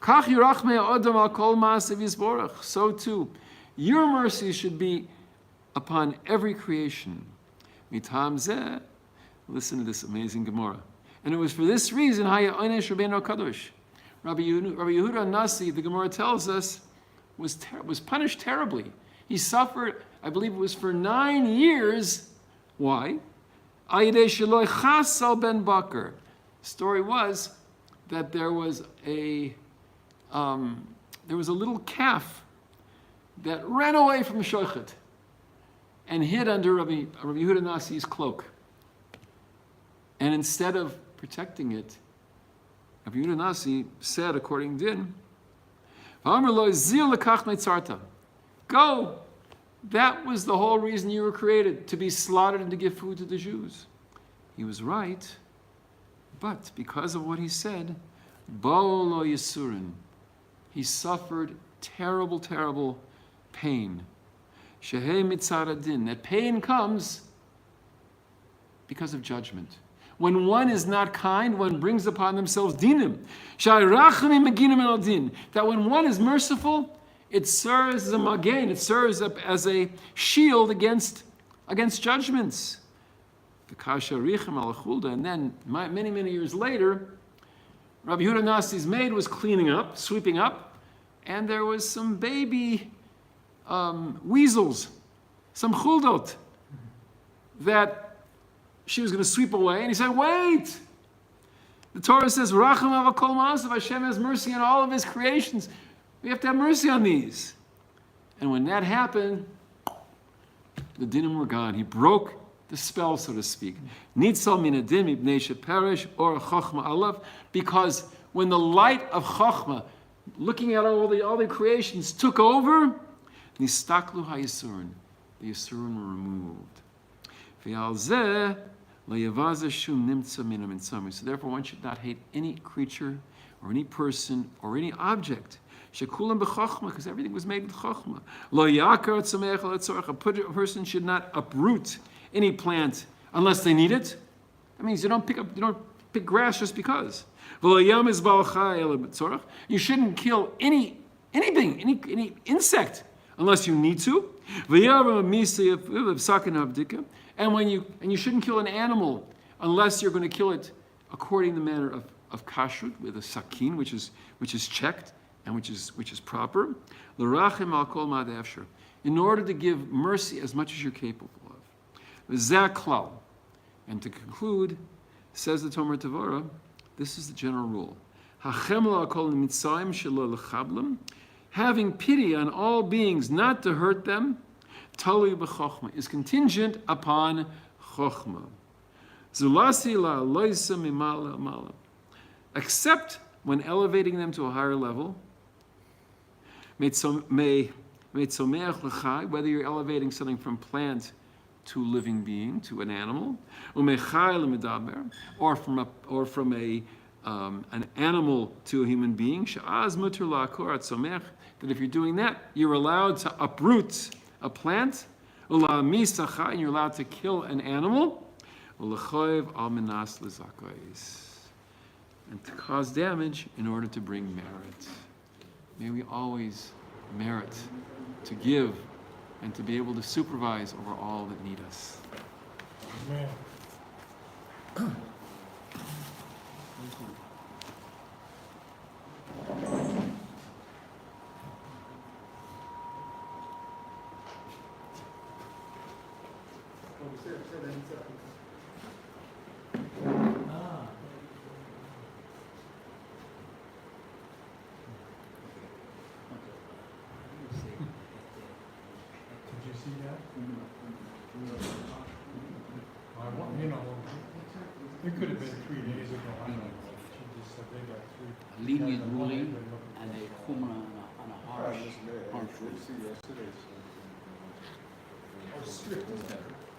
Kach yirachmei adam al kol ma'asav yisborach. So too, your mercy should be upon every creation. Mitam zeh, listen to this amazing Gemara. And it was for this reason, Haya Onesh Rabbeinu Kadosh. Rabbi Yehuda Nasi, the Gemara tells us, was punished terribly. He suffered, I believe it was for 9 years. Why? The story was that there was a little calf that ran away from Shochet and hid under Rabbi Yehuda Nasi's cloak. And instead of protecting it, Rabbi Yehuda Nasi said, according to Din, go. That was the whole reason you were created, to be slaughtered and to give food to the Jews. He was right, but because of what he said, Bo'lo Yisurin, he suffered terrible, terrible pain. Shehei mitzaradin, that pain comes because of judgment. When one is not kind, one brings upon themselves dinim. That when one is merciful, it serves as a magain, it serves up as a shield against judgments. And then, many, many years later, Rabbi Yehuda Nasi's maid was cleaning up, sweeping up, and there was some baby weasels, some chuldot, that she was going to sweep away. And he said, wait! The Torah says, Racham al kol ma'asav, Hashem has mercy on all of his creations. We have to have mercy on these. And when that happened, the dinim were gone. He broke the spell, so to speak. Nitzal min adim ibnei sheperish or chachma alav, because when the light of chachma, looking at all the creations, took over, nistaklu hayisurin, the yisurin were removed. V'al zeh lo yavaza shum nimtza minam intzami. So therefore, one should not hate any creature or any person or any object. Shekulam b'chachma, because everything was made with chachma. Lo yakar tzamech letzorach. A person should not uproot any plant unless they need it. That means you don't pick grass just because. V'lo yamiz ba'al chai ele b'tzorach. You shouldn't kill anything, any insect unless you need to. V'yavam misa v'sakin avdika. And you shouldn't kill an animal unless you're going to kill it according to the manner of kashrut, with a sakin, which is checked and which is proper. L'rachem al kol ma'ad efshar, in order to give mercy as much as you're capable of. V'zeh klal. And to conclude, Says the Tomer Tavora, this is the general rule. Hachemel akol mitzayim shelo lechablam, having pity on all beings not to hurt them, tali b'chochma, is contingent upon chochma. Zulasi la loisa mimala mala, except when elevating them to a higher level. Meitzomeach l'chai, whether you're elevating something from plant to living being, to an animal, umechai l'medaber, or from an animal to a human being, she'az muter la'akor atzomech, that if you're doing that, you're allowed to uproot a plant, ula'mis achai, and you're allowed to kill an animal, u'lechoyev al menas l'zakais, and to cause damage in order to bring merit. May we always merit to give and to be able to supervise over all that need us. Ah. Did you see that? I want, it could have been 3 days ago, I don't know. She just said they got 3. Lenient ruling and a chumrah and a harsh rule.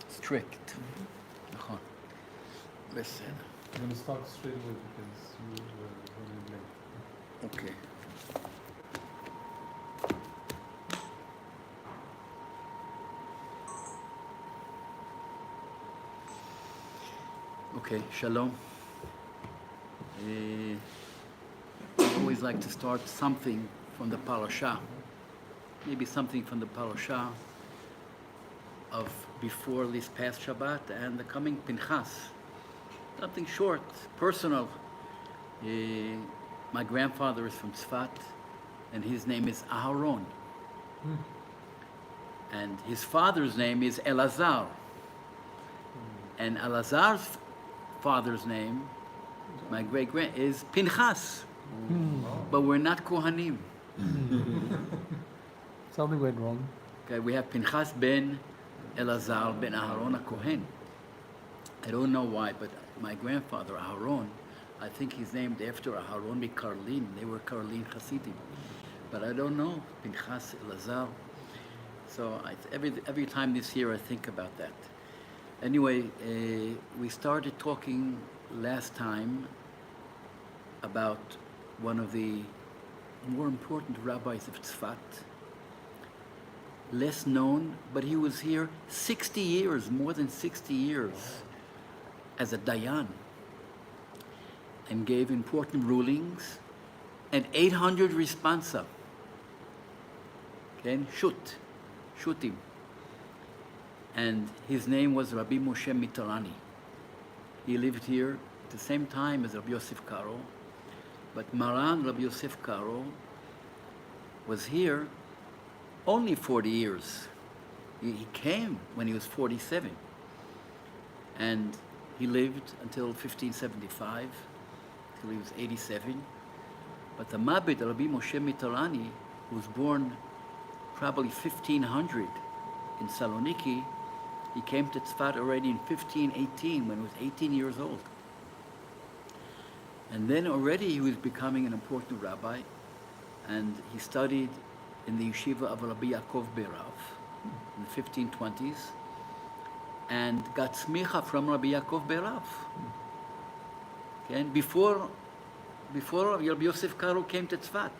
Strict. נכון. בסדר. I'm going to start straight away because you were running late. אוקיי. Okay, shalom. I always like to start something from the parasha. Maybe something from the parasha of before this past Shabbat and the coming Pinchas. Something short, personal. My grandfather is from Tzfat, and his name is Aharon. And his father's name is Elazar. And Elazar's father's name, my great-grand, is Pinchas. But we're not Kohanim. Something went wrong. Okay, we have Pinchas ben Elazar ben Aharon HaKohen. I don't know why, but my grandfather, Aharon, I think he's named after Aharon Karlin. They were Karlin Hasidim. But I don't know, Pinchas Elazar. So every time this year I think about that. Anyway, we started talking last time about one of the more important rabbis of Tzfat, less known, but he was here 60 years, more than 60 years, as a dayan, and gave important rulings, and 800 responsa. Okay, shutim. And his name was Rabbi Moshe Mitarani. He lived here at the same time as Rabbi Yosef Karo, but Maran Rabbi Yosef Karo was here only 40 years. He came when he was 47, and he lived until 1575, till he was 87. But the Mabit, Rabbi Moshe Mitarani, who was born probably 1500 in Saloniki, he came to Tzfat already in 1518 when he was 18 years old. And then already he was becoming an important rabbi, and he studied in the yeshiva of Rabbi Yaakov Berav in the 1520s, and got smicha from Rabbi Yaakov Berav. Okay, and before Rabbi Yosef Karo came to Tzfat.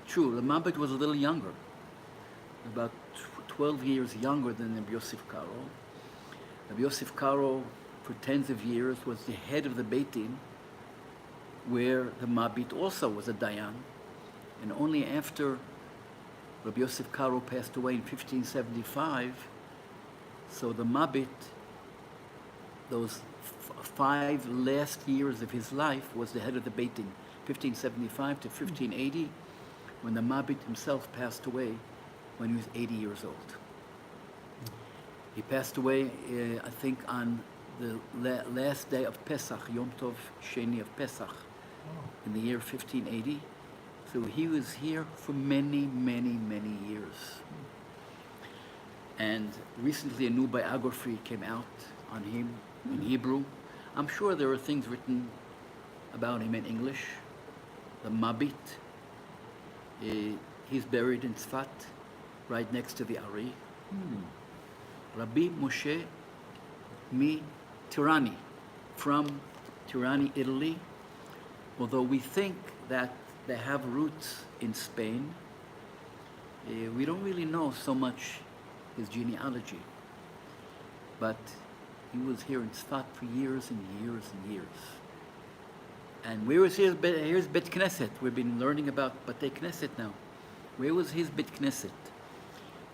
True, the Mabit was a little younger, about 12 years younger than Rabbi Yosef Karo. Rabbi Yosef Karo, for tens of years, was the head of the Beit Din, where the Mabit also was a dayan. And only after Rabbi Yosef Karo passed away in 1575, so the Mabit, those 5 last years of his life, was the head of the Beit Din, 1575 to 1580, when the Mabit himself passed away when he was 80 years old. He passed away, I think, on the last day of Pesach, Yom Tov Sheni of Pesach, in the year 1580. So he was here for many, many, many years. And recently a new biography came out on him in Hebrew. I'm sure there are things written about him in English. The Mabit. He's buried in Tzfat, right next to the Ari. Rabbi Moshe mi Tirani, from Tirani, Italy. Although we think that they have roots in Spain, we don't really know so much his genealogy. But he was here in Tzfat for years and years and years. And where was here's Bet Knesset. We've been learning about Batei Knesset now. Where was his Bet Knesset?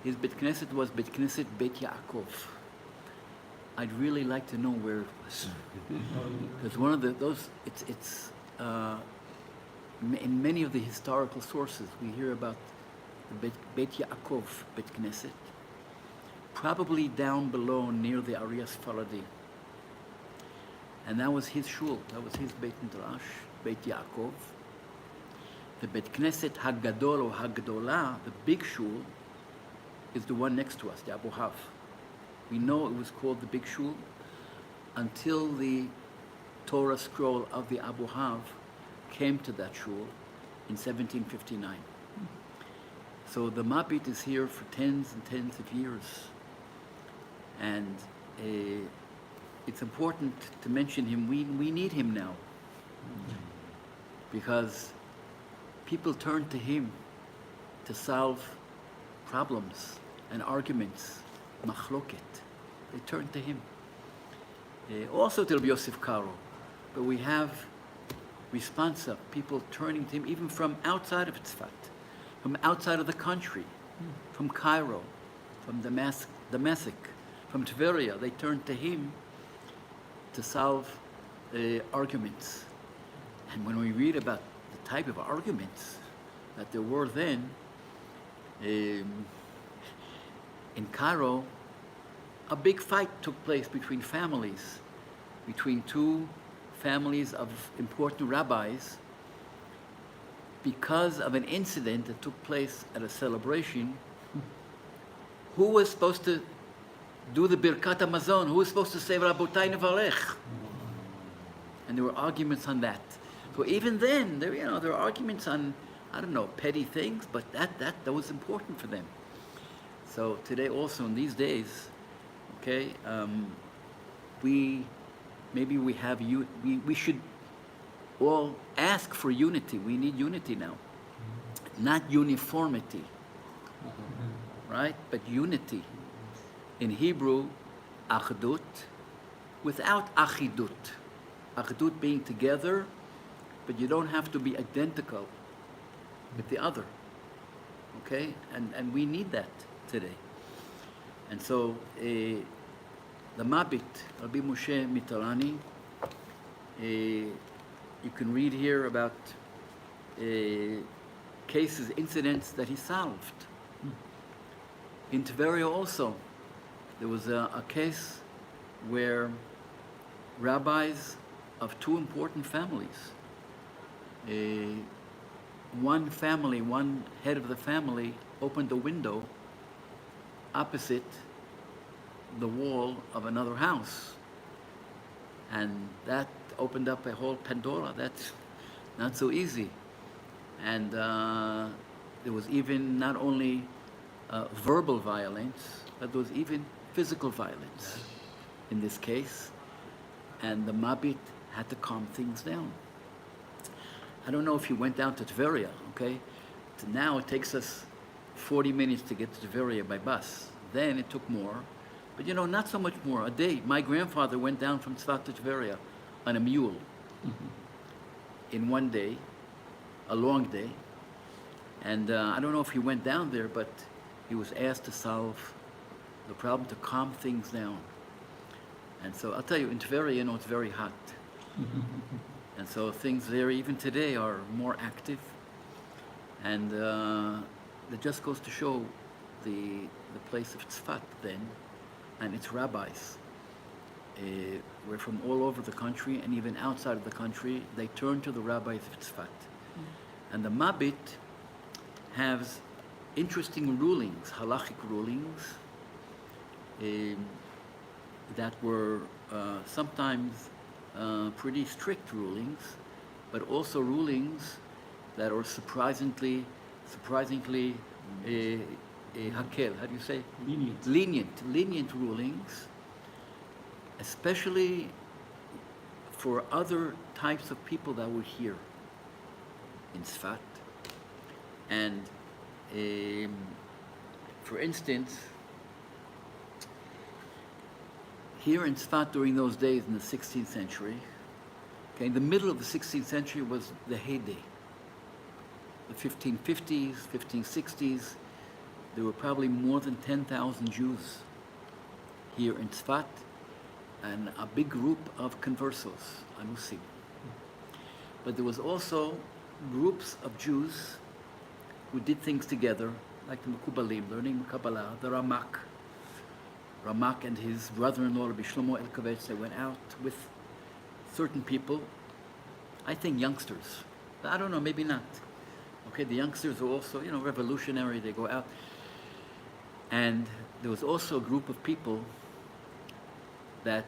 His Bet Knesset was Bet Knesset Bet Yaakov. I'd really like to know where it was. Because one of in many of the historical sources, we hear about the Bet Yaakov Bet Knesset, probably down below near the Arias Faradi. And that was his shul, that was his Beit Midrash, Beit Yaakov. The Bet Knesset Hagadol or Hagdolah, the big shul, is the one next to us, the Abu Hav. We know it was called the big shul until the Torah scroll of the Abu Hav came to that shul in 1759. So the Mabit is here for tens and tens of years. And it's important to mention him. We need him now. Because people turn to him to solve problems and arguments, machloket. They turn to him. Also to Rabbi Yosef Karo. But we have responsa, people turning to him even from outside of Tzfat, from outside of the country, from Cairo, from Damascus, from Tveria. They turn to him to solve arguments. And when we read about the type of arguments that there were then, in Cairo, a big fight took place between families, between two families of important rabbis, because of an incident that took place at a celebration. Who was supposed to do the Birkat HaMazon? Who was supposed to say Rabotai Nevarech? And there were arguments on that. So even then, there are arguments on, I don't know, petty things, but that was important for them. So today also, in these days, okay, we should all ask for unity. We need unity now. Not uniformity, right? But unity. In Hebrew, achdut, without achidut. Achdut being together, but you don't have to be identical with the other. Okay? And we need that today. And so, the Mabit, Rabbi Moshe Mitarani, you can read here about cases, incidents that he solved. In Tveria also, there was a case where rabbis of two important families, one head of the family opened a window opposite the wall of another house. And that opened up a whole Pandora. That's not so easy. And there was even not only verbal violence, but there was even physical violence in this case. And the Mabit had to calm things down. I don't know if he went down to Tveria, okay? So now it takes us 40 minutes to get to Tveria by bus. Then it took more. But not so much more, a day. My grandfather went down from Tzfat to Tveria on a mule in one day, a long day. And I don't know if he went down there, but he was asked to solve the problem, to calm things down. And so I'll tell you, in Tveria, it's very hot. And so things there, even today, are more active. And it just goes to show the place of Tzfat then, and its rabbis. were from all over the country and even outside of the country. They turned to the rabbis of Tzfat. And the Mabit has interesting rulings, halachic rulings, that were sometimes pretty strict rulings, but also rulings that are surprisingly hakel, how do you say? Lenient rulings, especially for other types of people that were here in Tzfat. And for instance, here in Tzfat during those days in the 16th century, okay, in the middle of the 16th century was the heyday. The 1550s, 1560s, there were probably more than 10,000 Jews here in Tzfat, and a big group of conversos, anusim. But there was also groups of Jews who did things together, like the Mekubalim, learning Kabalah, the Ramak and his brother-in-law, Rabbi Shlomo Elkovitz, they went out with certain people, I think youngsters, but I don't know, maybe not. Okay, the youngsters are also, revolutionary, they go out. And there was also a group of people that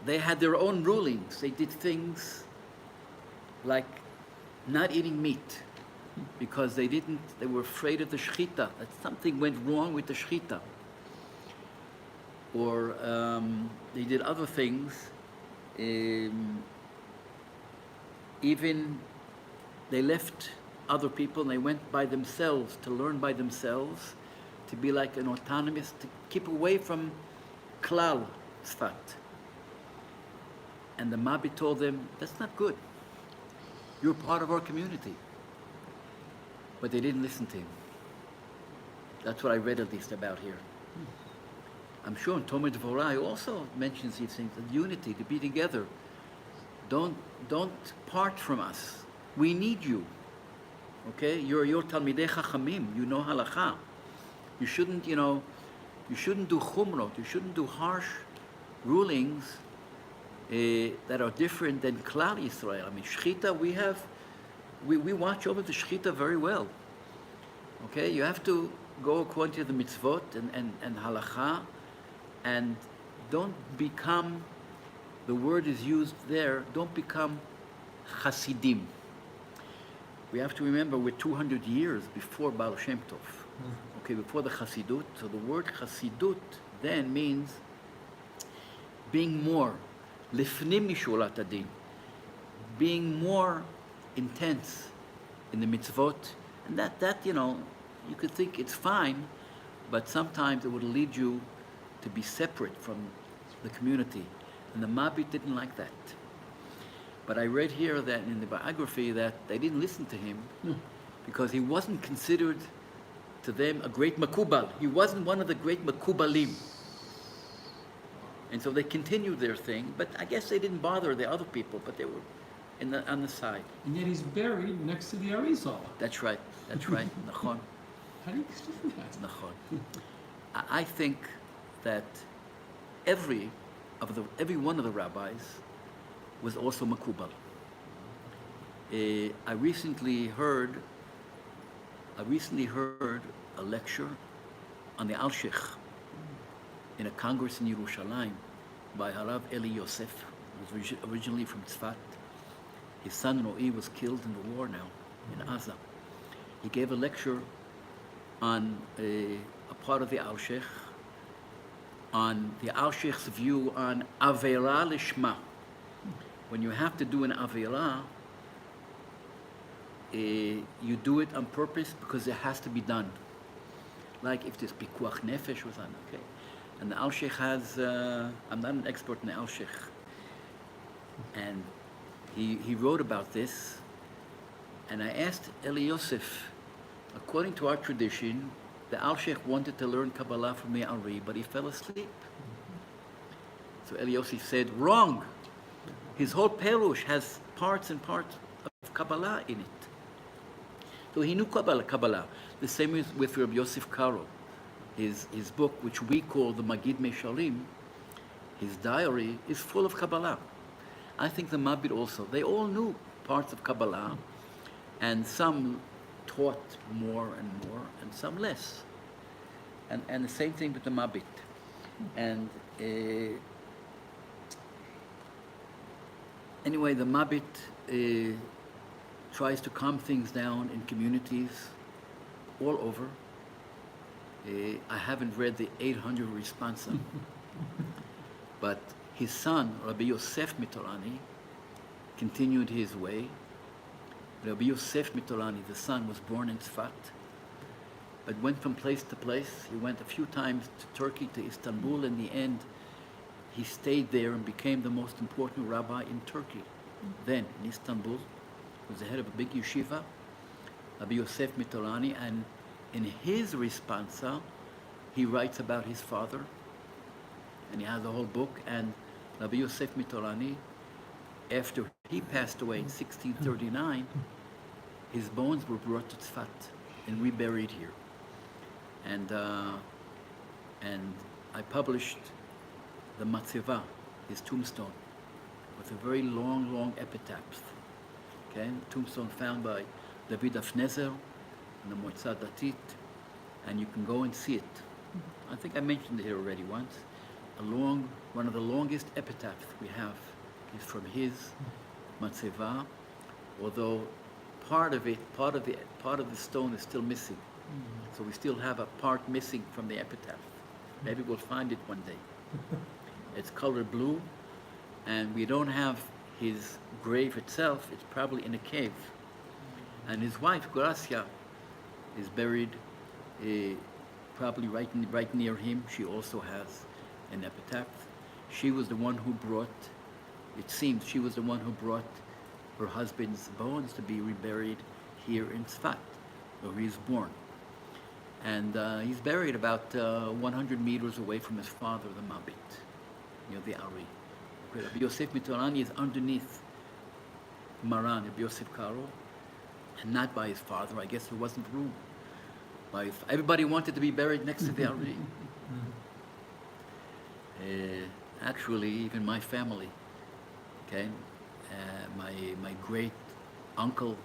they had their own rulings. They did things like not eating meat because they were afraid of the shechita, that something went wrong with the shechita. Or they did other things. Even they left other people and they went by themselves to learn by themselves, to be like an autonomous, to keep away from klal tzfat. And the Mabit told them, that's not good. You're part of our community. But they didn't listen to him. That's what I read at least about here. I'm sure in Talmud Dvorah he also mentions these things, the unity, to be together. Don't part from us. We need you. Okay? You're Talmidei Chachamim. You know Halacha. You shouldn't do chumrot. You shouldn't do harsh rulings that are different than Klal Yisrael. I mean, Shechita, we watch over the Shechita very well. Okay? You have to go according to the mitzvot and Halacha, and don't become, the word is used there, don't become Hasidim. We have to remember we're 200 years before Baal Shem Tov. Okay, before the Hassidut. So the word Hassidut then means being more, lifnim mishulat adin, being more intense in the mitzvot. And that you could think it's fine, but sometimes it would lead you to be separate from the community. And the Mabit didn't like that. But I read here that in the biography that they didn't listen to him because he wasn't considered to them a great makubal. He wasn't one of the great makubalim. And so they continued their thing, but I guess they didn't bother the other people, but they were on the side. And yet he's buried next to the Arizal. That's right. Nachon. How do you explain that? Nachon. I think that every one of the rabbis was also makubal. I recently heard a lecture on the Alshech in a congress in Yerushalayim by Harav Eli Yosef, who was originally from Tzfat. His son Ro'i was killed in the war now in Gaza. He gave a lecture on a part of the Alshech, on the Alshech's view on Avera Lishma. When you have to do an Avera, you do it on purpose because it has to be done. Like if there's Pikuach Nefesh or something, okay? And the Alshech has, I'm not an expert in the Alshech, and he wrote about this, and I asked Eli Yosef, according to our tradition, the Alshech wanted to learn Kabbalah from the Ari, but he fell asleep. So Eli Yosef said, wrong. His whole Perush has parts and parts of Kabbalah in it. So he knew Kabbalah. The same is with Rabbi Yosef Karo. His book, which we call the Magid Meshalim, his diary is full of Kabbalah. I think the Mabit also. They all knew parts of Kabbalah, and some taught more and some less. And the same thing with the Mabit. And anyway, the Mabit tries to calm things down in communities all over. I haven't read the 800 responsa, but his son, Rabbi Yosef Mitolani, continued his way. Rabbi Yosef Mitolani, the son, was born in Tzfat, but went from place to place. He went a few times to Turkey, to Istanbul. In the end, he stayed there and became the most important rabbi in Turkey. Then, in Istanbul, he was the head of a big yeshiva, Rabbi Yosef Mitolani, and in his responsa, he writes about his father, and he has a whole book. And Rabbi Yosef Mitolani, after he passed away in 1639, his bones were brought to Tzfat and reburied here. And I published the Matzeva, his tombstone, with a very long epitaph. Okay, tombstone found by David Afnezer and the Motzah Datit, and you can go and see it. I think I mentioned it here already once. One of the longest epitaphs we have is from his Matzeva, although part of the stone is still missing. So we still have a part missing from the epitaph. Maybe we'll find it one day. It's colored blue, and we don't have his grave itself. It's probably in a cave. And his wife, Gracia, is buried probably right near him. She also has an epitaph. She was the one who brought, it seems, she was the one who brought her husband's bones to be reburied here in Tzfat, where he was born. And he's buried about 100 meters away from his father, the Mabit, near the Ari. Rabbi Yosef Mitolani is underneath Maran, Rabbi Yosef Karo, and not by his father. I guess there wasn't room. Everybody wanted to be buried next to the Ari. Actually, even my family, okay, my great uncle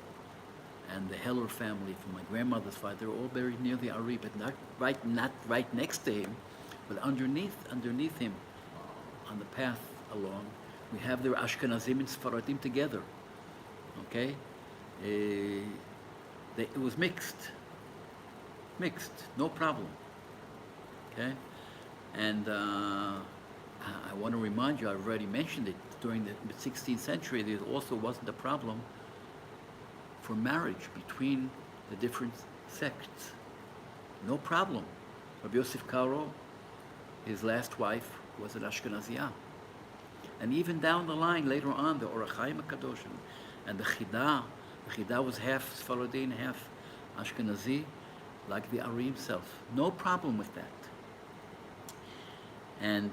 and the Heller family from my grandmother's side, they're all buried near the Ari, but not right next to him, but underneath him, on the path along. We have their Ashkenazim and Sfaradim together. Okay, it was mixed, no problem. Okay, and I want to remind you, I've already mentioned it, during the 16th century, there also wasn't a problem for marriage between the different sects. No problem. Rabbi Yosef Karo, his last wife, was an Ashkenaziyah. And even down the line, later on, the Orach Chaim HaKadosh and the Chida was half Sephardi and half Ashkenazi, like the Ari himself. No problem with that. And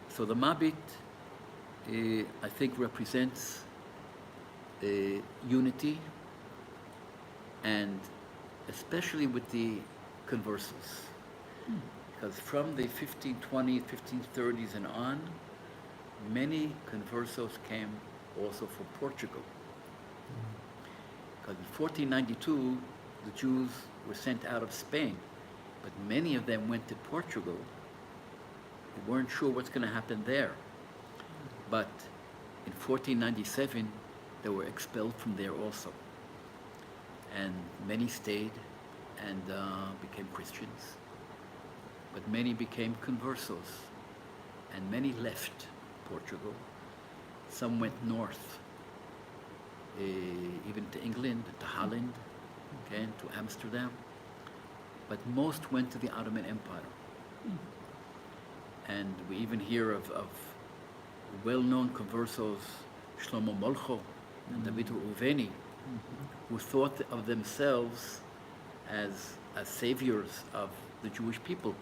so the Mabit, I think, represents unity, and especially with the conversos. Because from the 1520s, 1530s and on, many conversos came also from Portugal. Because in 1492, the Jews were sent out of Spain, but many of them went to Portugal. They weren't sure what's going to happen there. But in 1497, they were expelled from there also. And many stayed and became Christians. But many became conversos, and many left Portugal. Some went north, even to England, to Holland, okay, to Amsterdam. But most went to the Ottoman Empire. And we even hear of well-known conversos, Shlomo Molcho and David Reuveni, who thought of themselves as saviors of the Jewish people.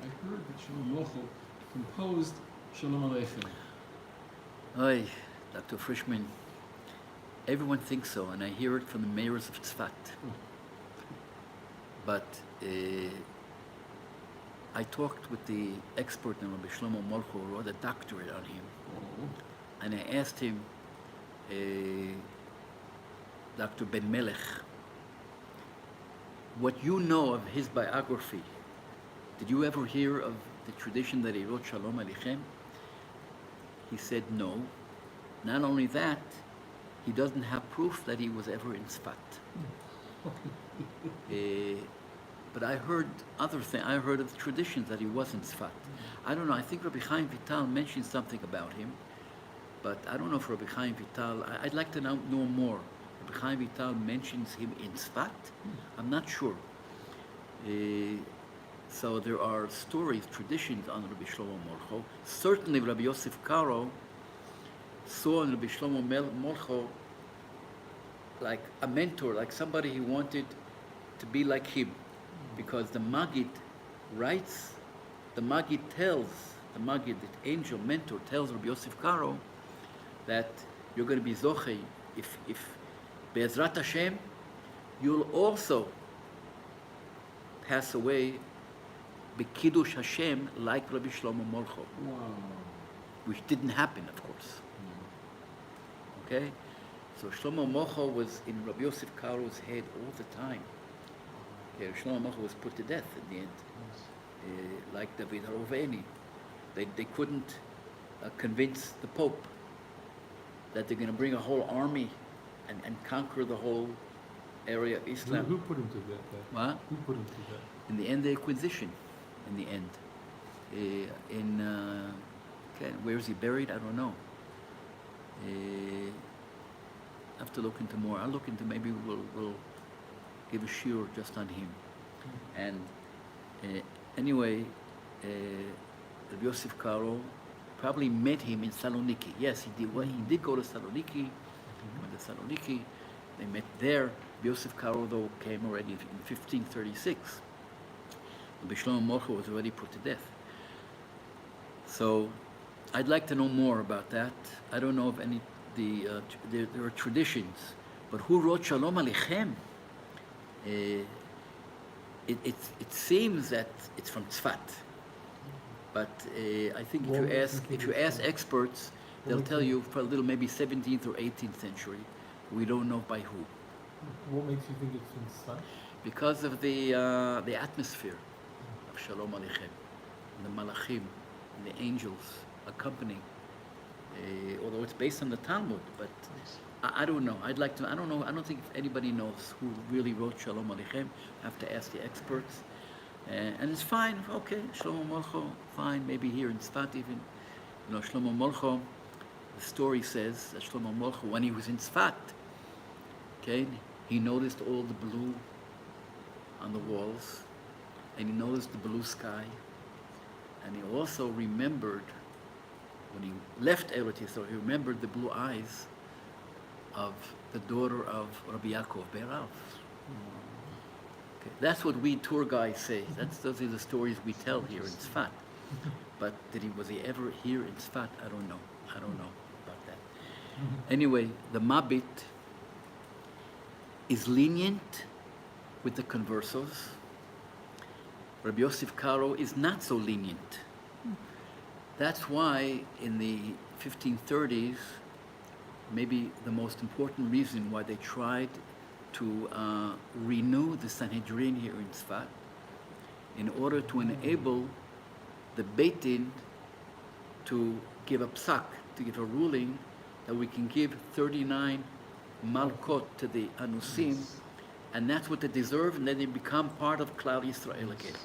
I heard that Shlomo Molcho composed Shalom Aleichem. Oy, Dr. Frischman, everyone thinks so, and I hear it from the mayors of Tzfat. But I talked with the expert in Rabbi Shlomo Molcho, who wrote a doctorate on him, and I asked him, Dr. Ben Melech, what you know of his biography, did you ever hear of the tradition that he wrote Shalom Aleichem? He said no. Not only that, he doesn't have proof that he was ever in Tzfat. But I heard other things. I heard of the traditions that he was in Tzfat. I don't know. I think Rabbi Chaim Vital mentioned something about him, but I don't know if Rabbi Chaim Vital. I'd like to know more. Rabbi Chaim Vital mentions him in Tzfat. I'm not sure. So there are stories, traditions on Rabbi Shlomo Molcho. Certainly, Rabbi Yosef Karo saw in Rabbi Shlomo Molcho like a mentor, like somebody he wanted to be like him, because the Maggid writes, the Maggid, the angel mentor, tells Rabbi Yosef Karo that you're going to be Zochei if Be'ezrat Hashem, you'll also pass away B'Kiddush Hashem like Rabbi Shlomo Molcho, which didn't happen, of course. Okay? So Shlomo Molcho was in Rabbi Yosef Karo's head all the time. Okay, Shlomo Molcho was put to death in the end, like David Haroveni. They couldn't convince the Pope that they're going to bring a whole army and conquer the whole area of Islam. Who put him to death? What? Who put him to death? In the end, the Inquisition. In the end, okay, where is he buried? I don't know. I have to look into more. I'll look into, maybe we'll give a shiur just on him. And anyway, Rabbi Yosef Karo probably met him in Saloniki. Yes, he did. Well, he did go to Saloniki. Went to Saloniki. They met there. Rabbi Yosef Karo, though, came already in 1536. Rabbi Shlomo Molcho was already put to death. So I'd like to know more about that. I don't know of any, there are traditions, but who wrote Shalom Aleichem? It seems that it's from Tzfat, but I think if you ask experts, they'll tell you for a little, maybe 17th or 18th century. We don't know by who. What makes you think it's from Tzfat? Because of the atmosphere of Shalom Aleichem, and the Malachim, and the angels accompanying. Although it's based on the Talmud, but I don't know. I'd like to. I don't know. I don't think anybody knows who really wrote Shalom Aleichem. I have to ask the experts, and it's fine. Okay, Shlomo Molcho, fine. Maybe here in Tzfat even. You know, Shlomo Molcho. The story says that Shlomo Molcho, when he was in Tzfat, okay, he noticed all the blue on the walls, and he noticed the blue sky, and he also remembered, when he left Eretz Yisrael, he remembered the blue eyes of the daughter of Rabbi Yaakov Be'erav. Okay, that's what we tour guys say. Those are the stories we tell here in Tzfat. But was he ever here in Tzfat? I don't know about that. Anyway, the Mabit is lenient with the conversos. Rabbi Yosef Karo is not so lenient. That's why in the 1530s, maybe the most important reason why they tried to renew the Sanhedrin here in Tzfat, in order to enable the Beit Din to give a psak, to give a ruling that we can give 39 malkot to the Anusim, and that's what they deserve, and then they become part of Klal Yisrael again.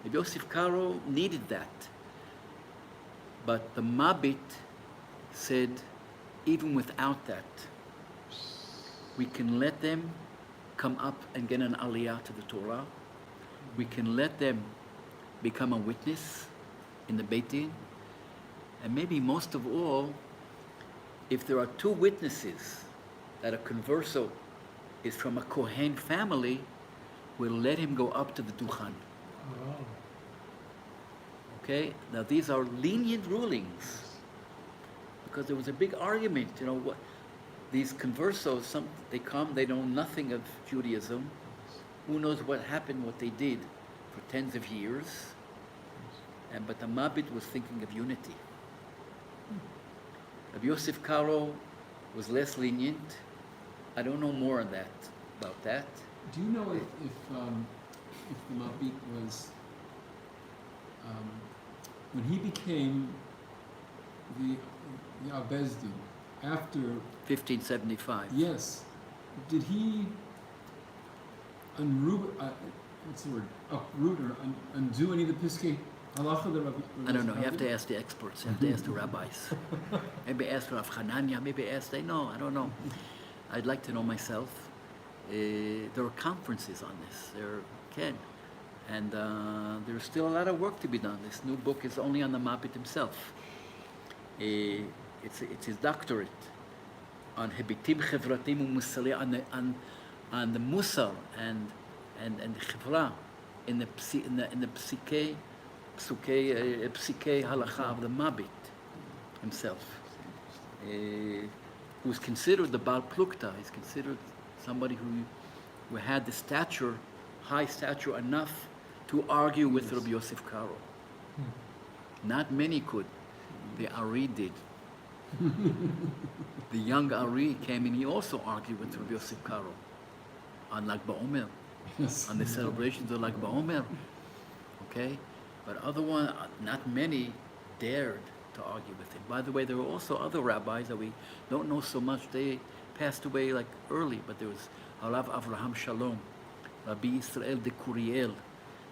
Rabbi Yosef Karo needed that. But the Mabit said, even without that, we can let them come up and get an aliyah to the Torah. We can let them become a witness in the Beit Din. And maybe most of all, if there are two witnesses that a converso is from a Kohen family, we'll let him go up to the Duchan. Okay, now these are lenient rulings, because there was a big argument, you know, what these conversos, they come, they know nothing of Judaism. Who knows what happened, what they did for tens of years. but the Mabit was thinking of unity. Rabbi Yosef Karo was less lenient. I don't know more on that, about that. Do you know if the Mabit was, when he became the Abezdin, after, 1575. yes, did he uproot, what's the word, uproot or undo any of the Piskei Halacha that Rabbi? I don't know. You have to ask the experts. You have to ask the rabbis. Maybe ask Rav Hanania. Maybe ask. They know. I don't know. I'd like to know myself. There are conferences on this. There can, and there's still a lot of work to be done. This new book is only on the Mabit himself. It's his doctorate on Hibitim Chevratim Umusali, on the Musar and Chevra in the Psikei Halacha of the Mabit himself, who's considered the Baal Plukta. He's considered somebody who had the stature, high stature enough to argue with Rabbi Yosef Karo. Not many could. The Ari did. The young Ari came and he also argued with Rabbi Yosef Karo on Lag BaOmer, Yes. on the celebrations of Lag BaOmer. Okay? But other one, not many dared to argue with him. By the way, there were also other rabbis that we don't know so much. They passed away like early, but there was Harav Avraham Shalom, Rabbi Israel de Kuriel.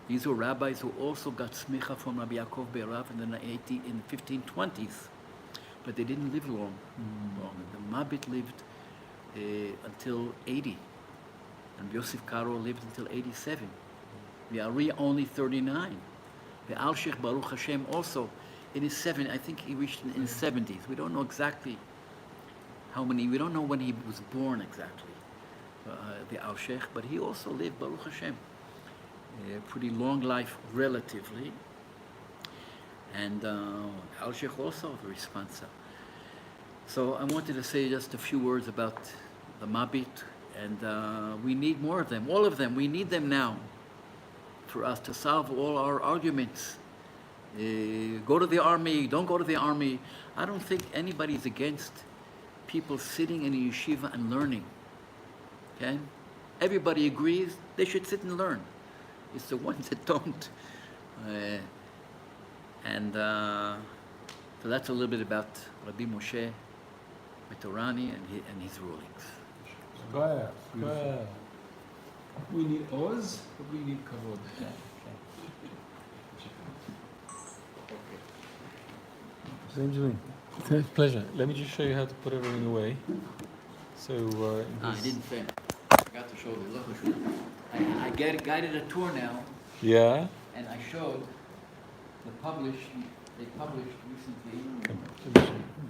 These were rabbis who also got smicha from Rabbi Yaakov Be'erav in the 1520s, but they didn't live long. The Mabit lived until 80, and Yosef Karo lived until 87. The Ari only 39. The Alshech Baruch Hashem also in his 70s. I think he reached in his 70s. We don't know exactly how many. We don't know when he was born exactly. The Alshech, but he also lived Baruch Hashem. A pretty long life relatively, and Alshech also very responsible. So I wanted to say just a few words about the Mabit, and we need more of them, all of them. We need them now for us to solve all our arguments. Go to the army, don't go to the army. I don't think anybody's against people sitting in a yeshiva and learning. Okay? Everybody agrees they should sit and learn. It's the ones that don't. So that's a little bit about Rabbi Moshe Mitorani and his rulings. Square, square. We need Oz, but we need Kavod. Pleasure. Let me just show you how to put everything away. So, I didn't say. I forgot to show the look. I guided a tour now, yeah. and I showed they published recently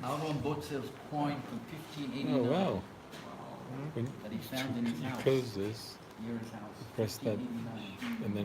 Aaron Botzel's point from 1589 Oh wow. When that he found in his you house. close this, Near his house. press that, 1589. and then